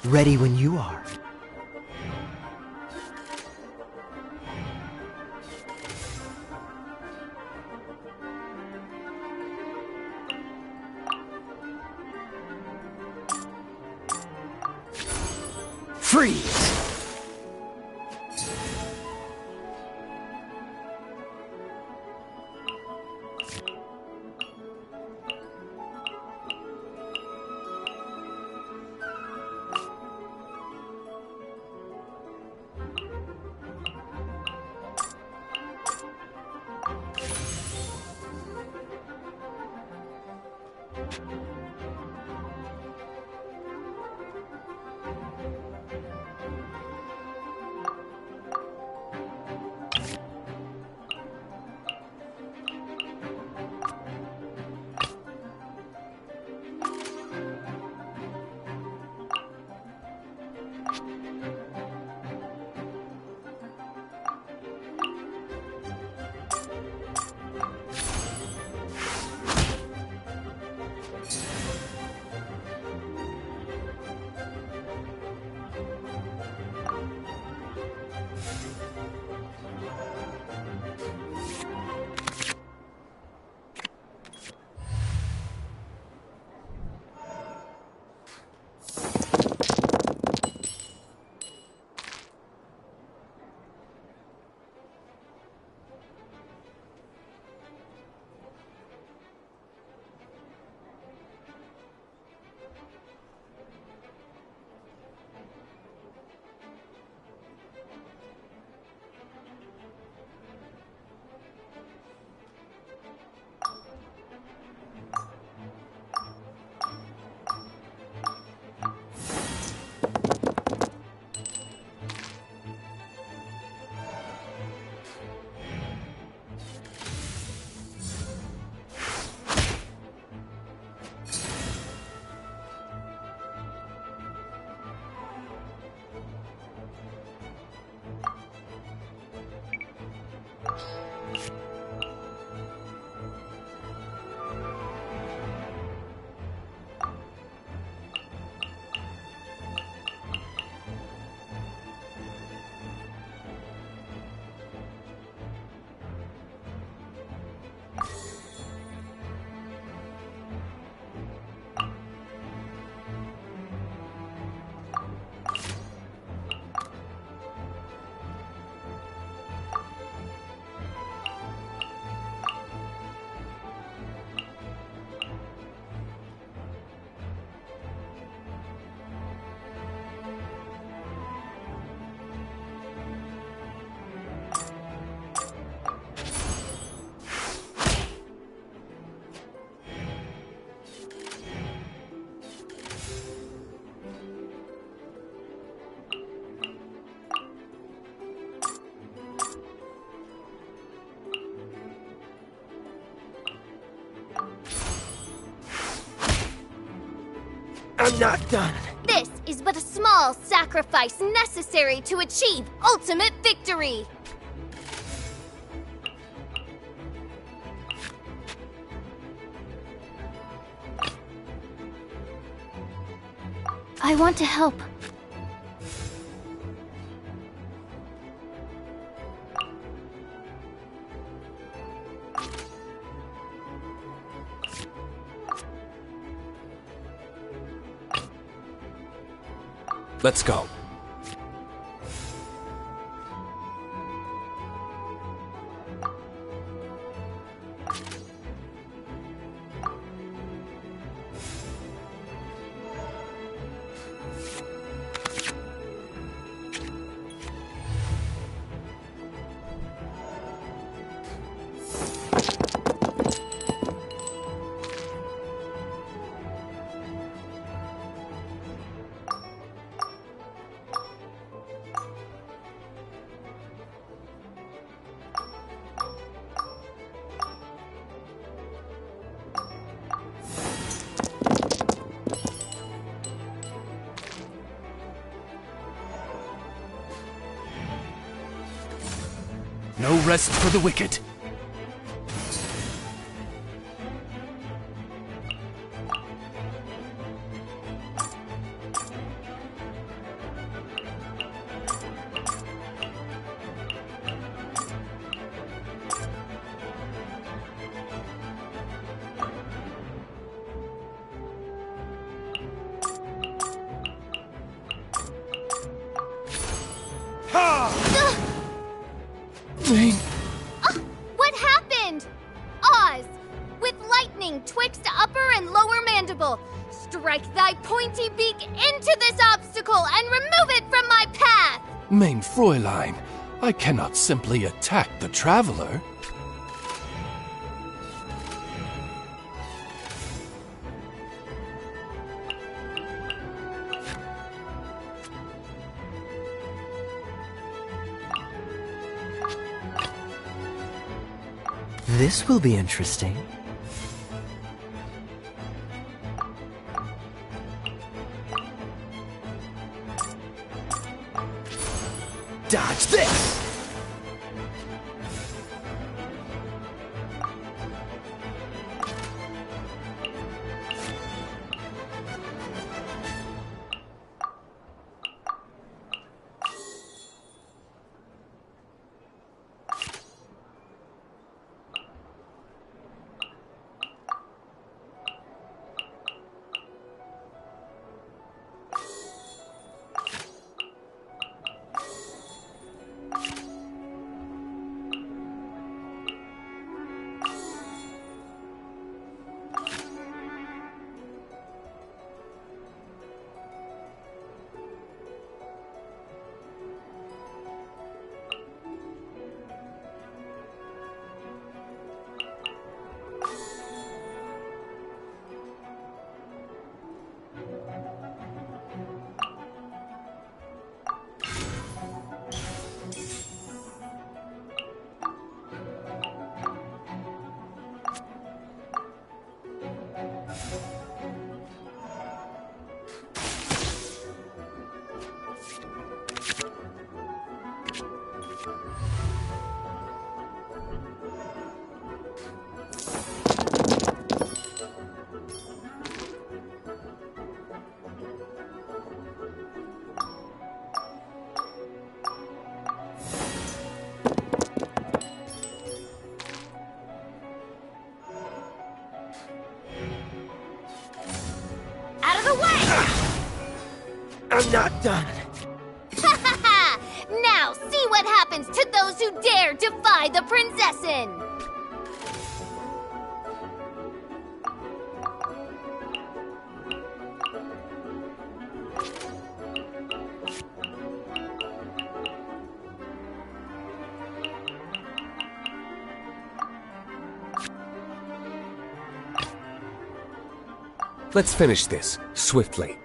Ready when you are. Freeze! I'm not done. This is but a small sacrifice necessary to achieve ultimate victory. I want to help. Let's go. No rest for the wicked. What happened? Oz, with lightning twixt upper and lower mandible, strike thy pointy beak into this obstacle and remove it from my path! Mein Fräulein, I cannot simply attack the traveler. This will be interesting. Dodge this! I'm not done. Ha ha ha! Now see what happens to those who dare defy the Prinzessin! Let's finish this, swiftly.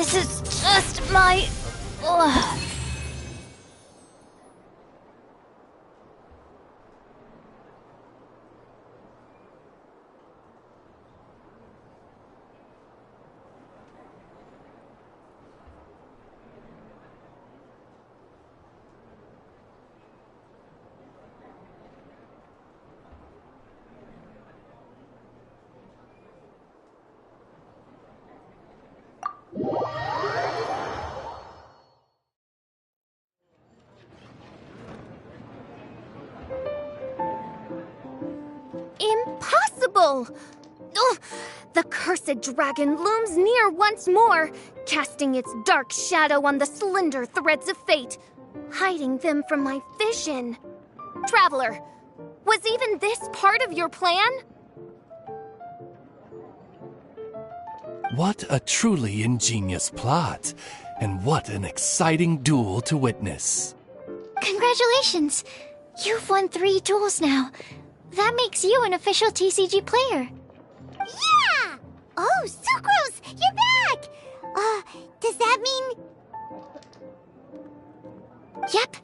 This is just my... Ugh. Impossible! Ugh! The cursed dragon looms near once more, casting its dark shadow on the slender threads of fate, hiding them from my vision. Traveler, was even this part of your plan? What a truly ingenious plot, and what an exciting duel to witness. Congratulations! You've won 3 duels now. That makes you an official TCG player. Yeah! Oh, Sucrose, you're back! Does that mean... Yep.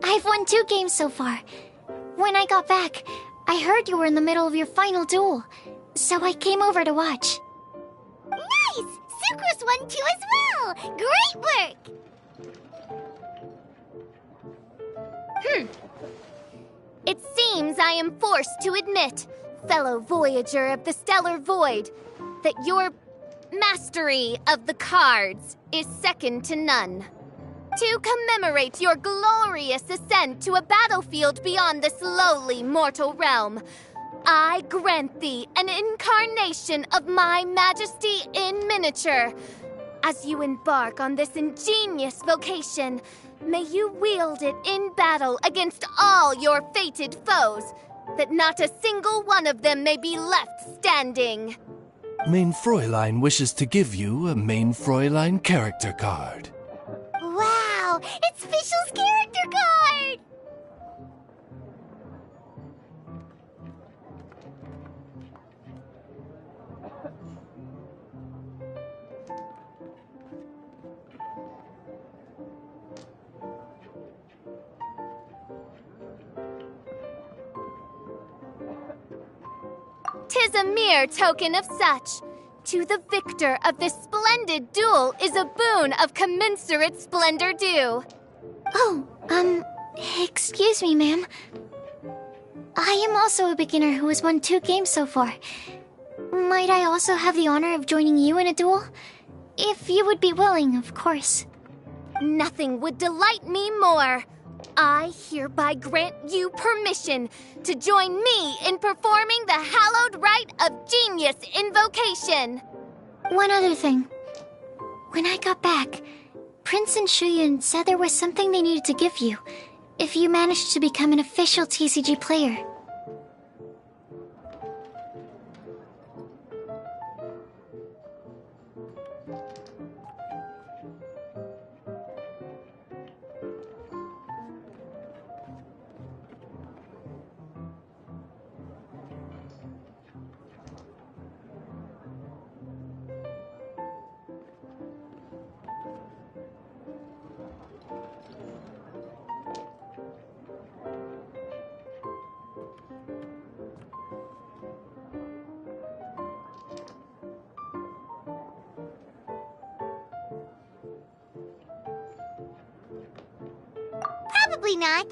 I've won 2 games so far. When I got back, I heard you were in the middle of your final duel, so I came over to watch. Nice! Sucrose won 2 as well! Great work! It seems I am forced to admit, fellow voyager of the Stellar Void, that your mastery of the cards is second to none. To commemorate your glorious ascent to a battlefield beyond this lowly mortal realm, I grant thee an incarnation of my majesty in miniature. As you embark on this ingenious vocation, may you wield it in battle against all your fated foes, that not a single one of them may be left standing. Main Fräulein wishes to give you a Main Fräulein character card. Wow! It's Fischl's character card! Tis a mere token of such. To the victor of this splendid duel is a boon of commensurate splendor due. Oh, excuse me, ma'am. I am also a beginner who has won 2 games so far. Might I also have the honor of joining you in a duel? If you would be willing, of course. Nothing would delight me more. I hereby grant you permission to join me in performing the hallowed rite of genius invocation. One other thing. When I got back, Prince and Shuyan said there was something they needed to give you if you managed to become an official TCG player. Probably not.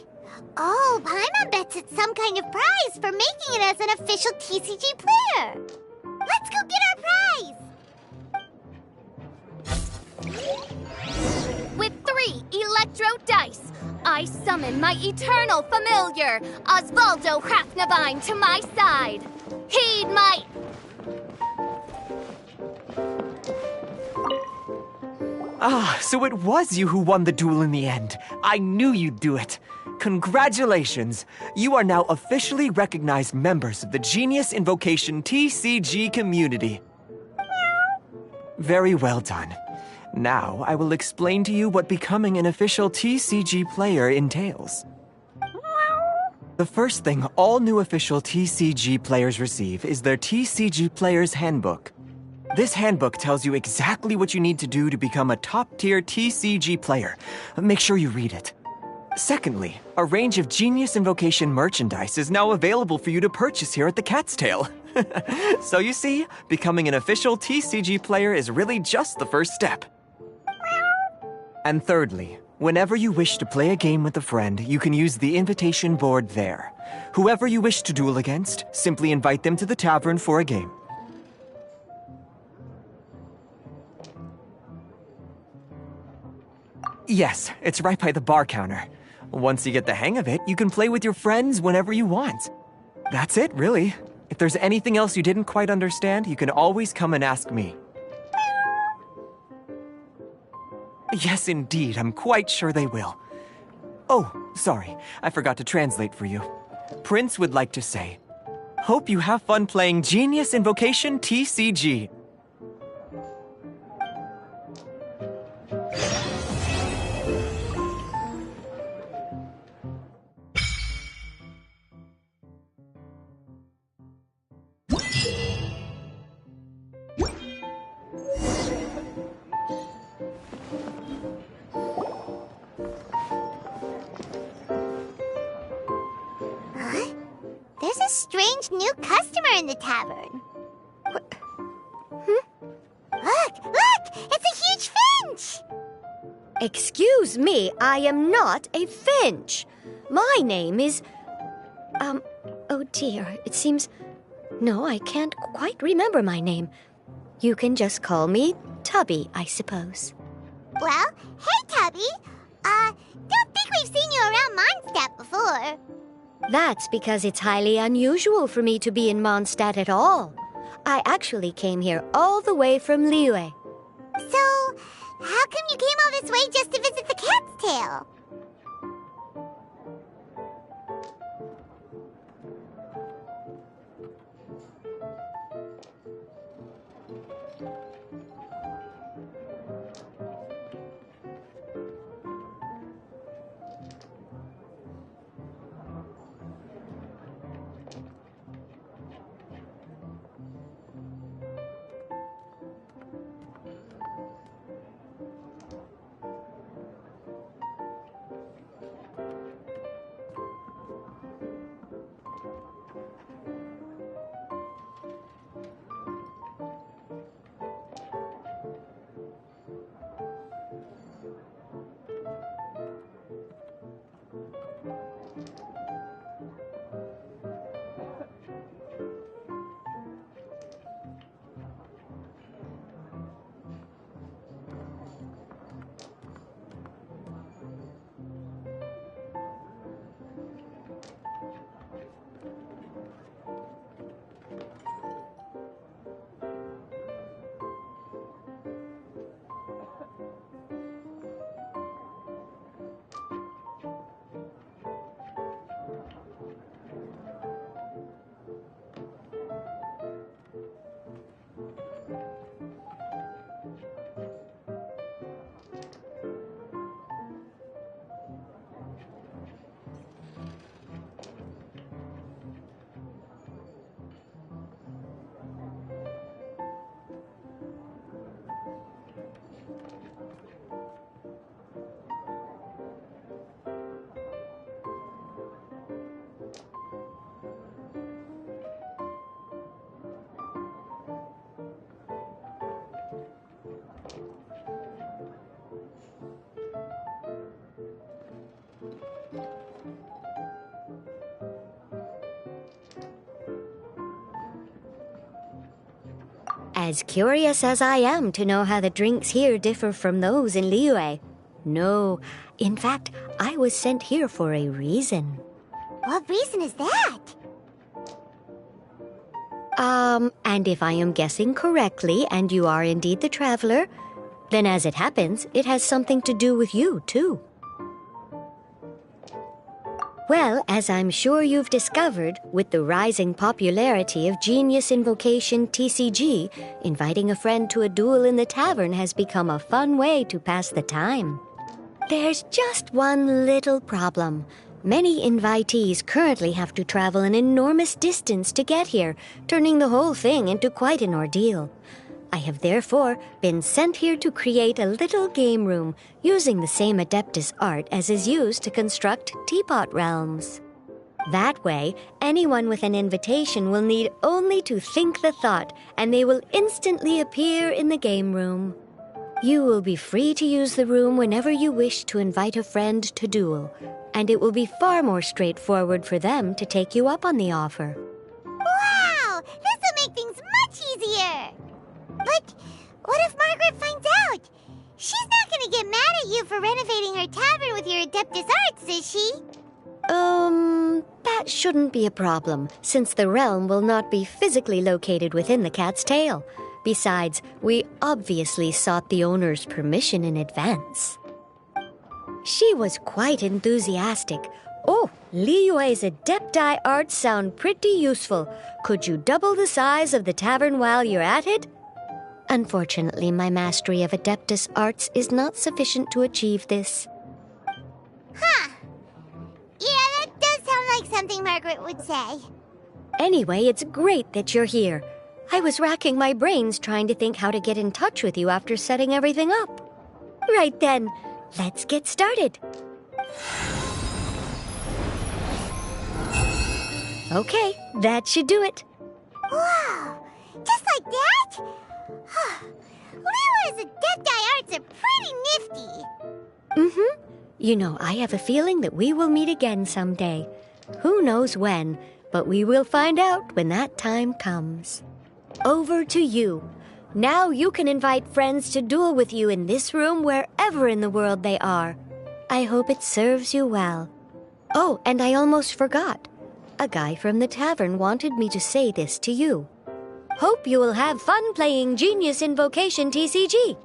Oh, Paimon bets it's some kind of prize for making it as an official TCG player. Let's go get our prize! With 3 Electro Dice, I summon my eternal familiar, Osvaldo Hrafnavine, to my side. Heed my... Ah, so it was you who won the duel in the end. I knew you'd do it. Congratulations! You are now officially recognized members of the Genius Invocation TCG community. Very well done. Now, I will explain to you what becoming an official TCG player entails. The first thing all new official TCG players receive is their TCG Player's Handbook. This handbook tells you exactly what you need to do to become a top-tier TCG player. Make sure you read it. Secondly, a range of Genius Invocation merchandise is now available for you to purchase here at the Cat's Tail. So you see, becoming an official TCG player is really just the first step. And thirdly, whenever you wish to play a game with a friend, you can use the invitation board there. Whoever you wish to duel against, simply invite them to the tavern for a game. Yes, it's right by the bar counter. Once you get the hang of it, you can play with your friends whenever you want. That's it, really. If there's anything else you didn't quite understand, you can always come and ask me. Yes, indeed, I'm quite sure they will. Oh, sorry, I forgot to translate for you. Prince would like to say, hope you have fun playing Genius Invocation TCG. There's a strange new customer in the tavern. Look! It's a huge finch! Excuse me, I am not a finch. My name is... oh dear, it seems... No, I can't quite remember my name. You can just call me Tubby, I suppose. Well, hey, Tubby. Don't think we've seen you around Mondstadt before. That's because it's highly unusual for me to be in Mondstadt at all. I actually came here all the way from Liyue. So, how come you came all this way just to visit the Cat's Tail? As curious as I am to know how the drinks here differ from those in Liyue. No, in fact, I was sent here for a reason. What reason is that? And if I am guessing correctly, and you are indeed the traveler, then as it happens, it has something to do with you, too. Well, as I'm sure you've discovered, with the rising popularity of Genius Invocation TCG, inviting a friend to a duel in the tavern has become a fun way to pass the time. There's just one little problem. Many invitees currently have to travel an enormous distance to get here, turning the whole thing into quite an ordeal. I have therefore been sent here to create a little game room using the same Adeptus art as is used to construct Teapot Realms. That way, anyone with an invitation will need only to think the thought, and they will instantly appear in the game room. You will be free to use the room whenever you wish to invite a friend to duel, and it will be far more straightforward for them to take you up on the offer. Wow! This will make things much easier! But what if Margaret finds out? She's not gonna get mad at you for renovating her tavern with your Adeptus arts, is she? That shouldn't be a problem, since the realm will not be physically located within the cat's tail. Besides, we obviously sought the owner's permission in advance. She was quite enthusiastic. Oh, Liyue's Adepti arts sound pretty useful. Could you double the size of the tavern while you're at it? Unfortunately, my mastery of Adeptus arts is not sufficient to achieve this. Huh. Yeah, that does sound like something Margaret would say. Anyway, it's great that you're here. I was racking my brains trying to think how to get in touch with you after setting everything up. Right then, let's get started. Okay, that should do it. Wow! Just like that? Liyue's Adepti arts are pretty nifty. Mm-hmm. You know, I have a feeling that we will meet again someday. Who knows when, but we will find out when that time comes. Over to you. Now you can invite friends to duel with you in this room wherever in the world they are. I hope it serves you well. Oh, and I almost forgot. A guy from the tavern wanted me to say this to you. Hope you will have fun playing Genius Invocation TCG.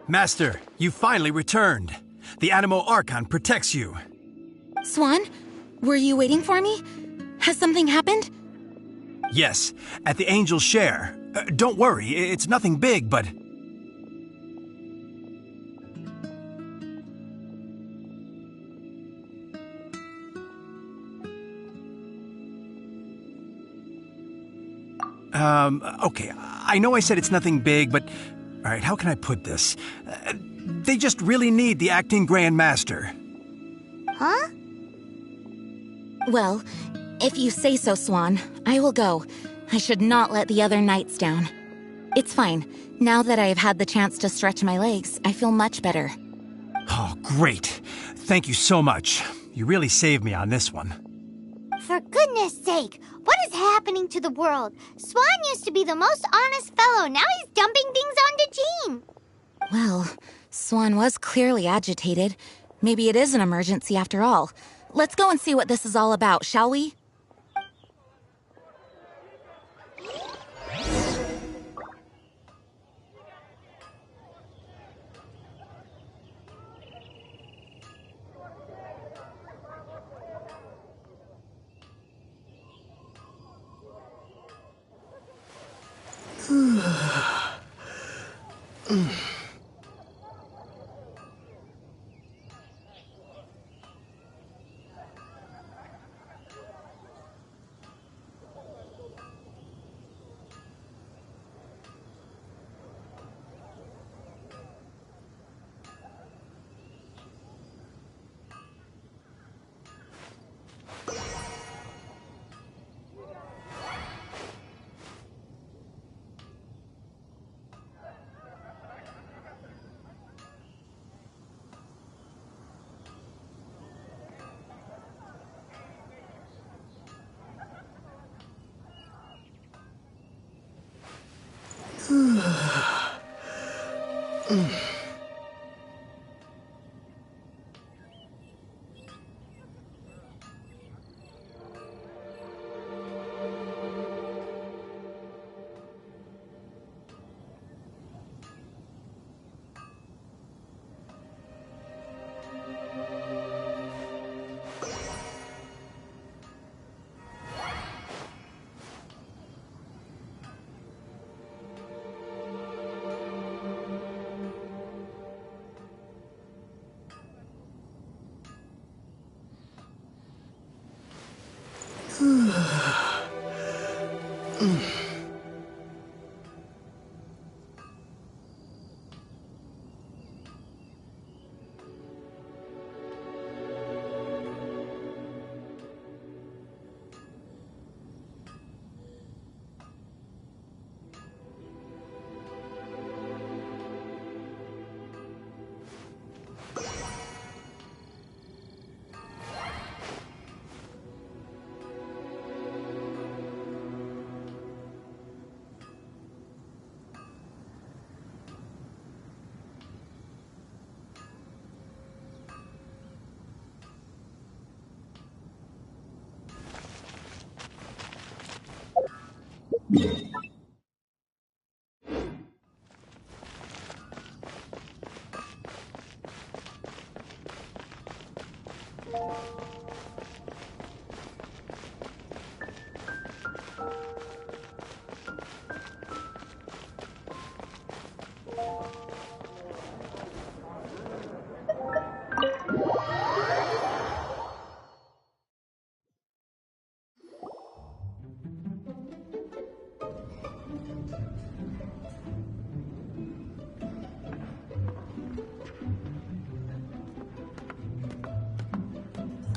Master, you finally returned. The Animo Archon protects you. Swan, were you waiting for me? Has something happened? Yes, at the Angel's Share. Don't worry, it's nothing big, but... Okay, I know I said it's nothing big, but... Alright, how can I put this? They just really need the Acting Grand Master. Huh? Well, if you say so, Swan, I will go. I should not let the other knights down. It's fine. Now that I have had the chance to stretch my legs, I feel much better. Oh, great. Thank you so much. You really saved me on this one. For goodness sake, what is happening to the world? Swan used to be the most honest fellow. Now he's dumping things onto Jean. Well, Swan was clearly agitated. Maybe it is an emergency after all. Let's go and see what this is all about, shall we?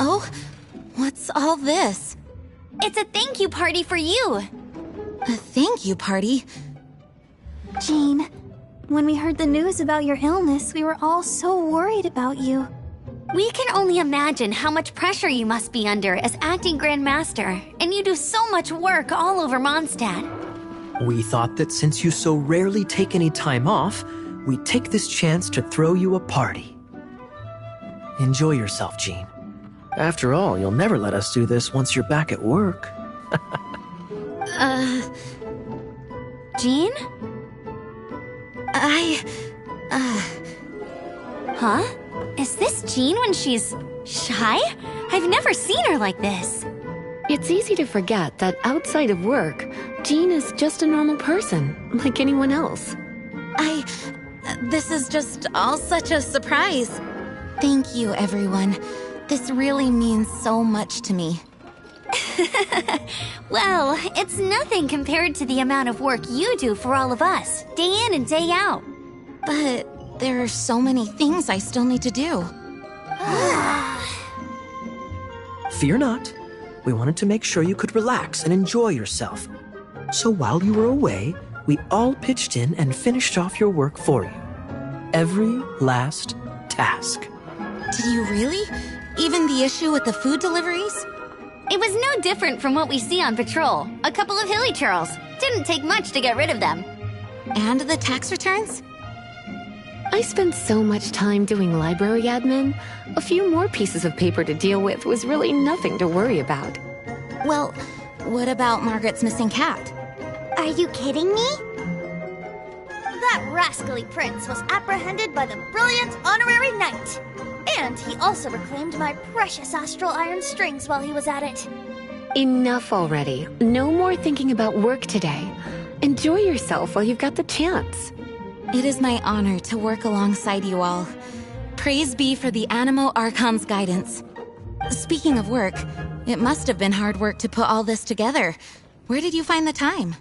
Oh, what's all this? It's a thank you party for you. A thank you party? Jean, when we heard the news about your illness, we were all so worried about you. We can only imagine how much pressure you must be under as acting Grand Master, and you do so much work all over Mondstadt. We thought that since you so rarely take any time off, we'd take this chance to throw you a party. Enjoy yourself, Jean. After all, you'll never let us do this once you're back at work. Jean? Huh? Is this Jean when she's shy? I've never seen her like this. It's easy to forget that outside of work, Jean is just a normal person, like anyone else. This is just all such a surprise. Thank you, everyone. This really means so much to me. Well, it's nothing compared to the amount of work you do for all of us, day in and day out. But there are so many things I still need to do. Fear not. We wanted to make sure you could relax and enjoy yourself. So while you were away, we all pitched in and finished off your work for you. Every last task. Did you really? Even the issue with the food deliveries? It was no different from what we see on patrol. A couple of hilly churls. Didn't take much to get rid of them. And the tax returns? I spent so much time doing library admin. A few more pieces of paper to deal with was really nothing to worry about. Well, what about Margaret's missing cat? Are you kidding me? That rascally prince was apprehended by the brilliant honorary knight. And he also reclaimed my precious astral iron strings while he was at it. Enough already. No more thinking about work today. Enjoy yourself while you've got the chance. It is my honor to work alongside you all. Praise be for the Animo Archon's guidance. Speaking of work, it must have been hard work to put all this together. Where did you find the time?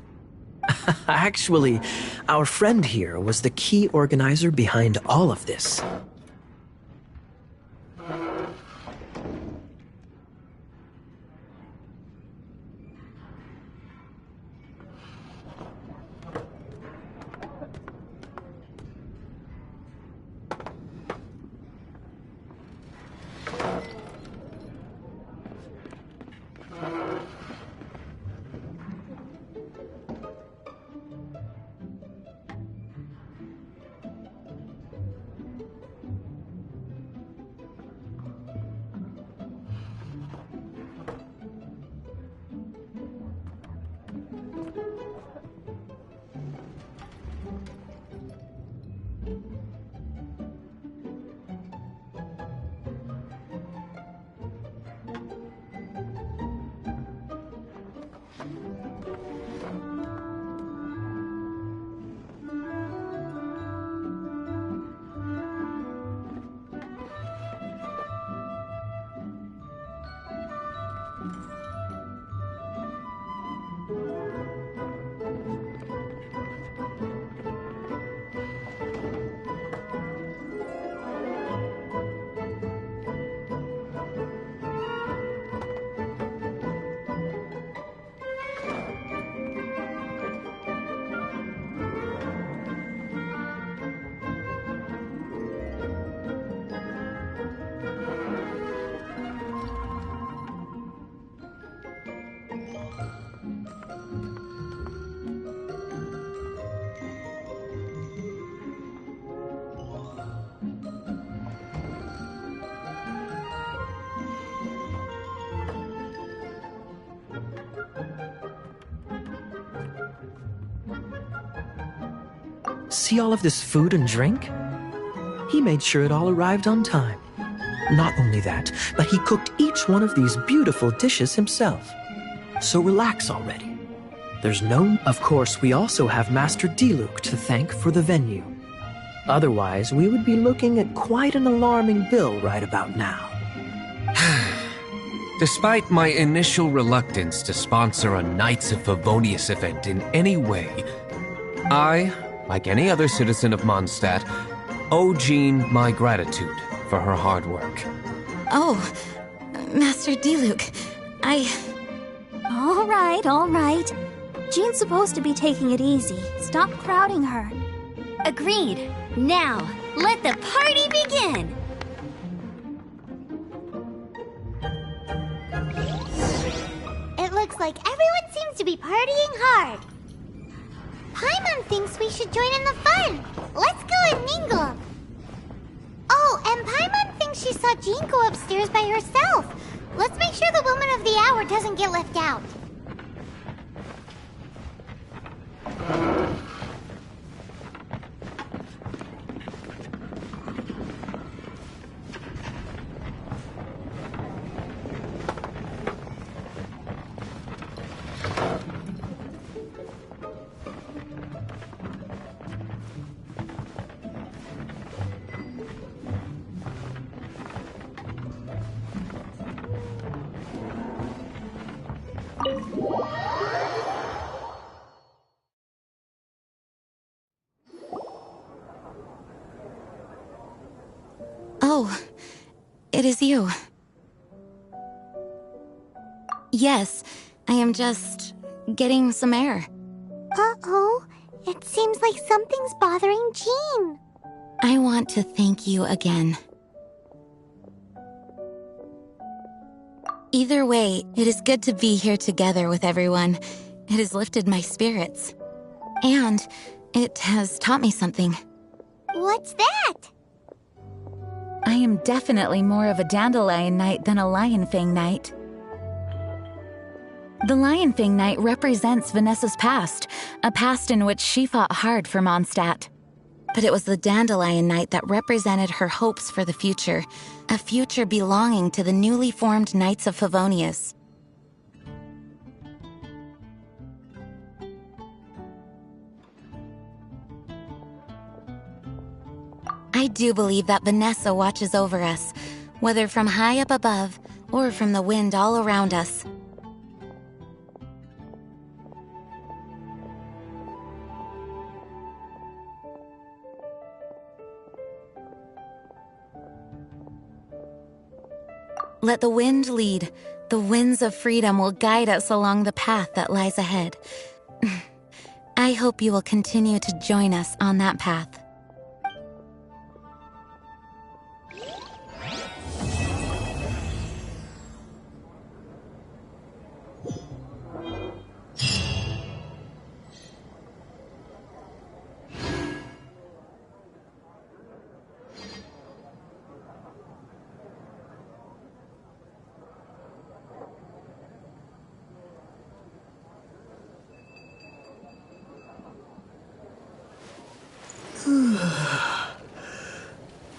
Actually, our friend here was the key organizer behind all of this. See all of this food and drink? He made sure it all arrived on time. Not only that, but he cooked each one of these beautiful dishes himself. So relax already. There's no... Of course, we also have Master Diluc to thank for the venue. Otherwise, we would be looking at quite an alarming bill right about now. Despite my initial reluctance to sponsor a Knights of Favonius event in any way, I, like any other citizen of Mondstadt, owe Jean my gratitude for her hard work. Oh, Master Diluc, All right. Jean's supposed to be taking it easy. Stop crowding her. Agreed. Now, let the party begin! It looks like everyone seems to be partying hard. Paimon thinks we should join in the fun. Let's go and mingle. Oh, and Paimon thinks she saw Jean go upstairs by herself. Let's make sure the woman of the hour doesn't get left out. Oh, it is you. Yes, I am just getting some air. Uh-oh. It seems like something's bothering Jean. I want to thank you again. Either way, it is good to be here together with everyone. It has lifted my spirits. And it has taught me something. What's that? I am definitely more of a Dandelion Knight than a Lionfang Knight. The Lionfang Knight represents Vanessa's past, a past in which she fought hard for Mondstadt. But it was the Dandelion Knight that represented her hopes for the future, a future belonging to the newly formed Knights of Favonius. I do believe that Vanessa watches over us, whether from high up above or from the wind all around us. Let the wind lead. The winds of freedom will guide us along the path that lies ahead. I hope you will continue to join us on that path.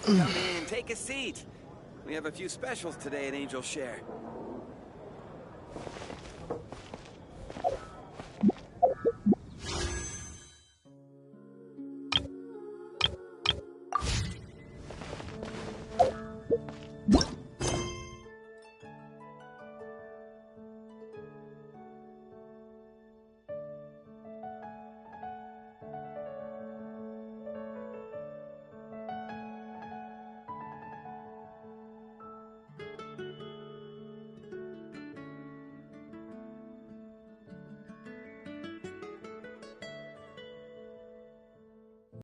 Come in, take a seat. We have a few specials today at Angel Share.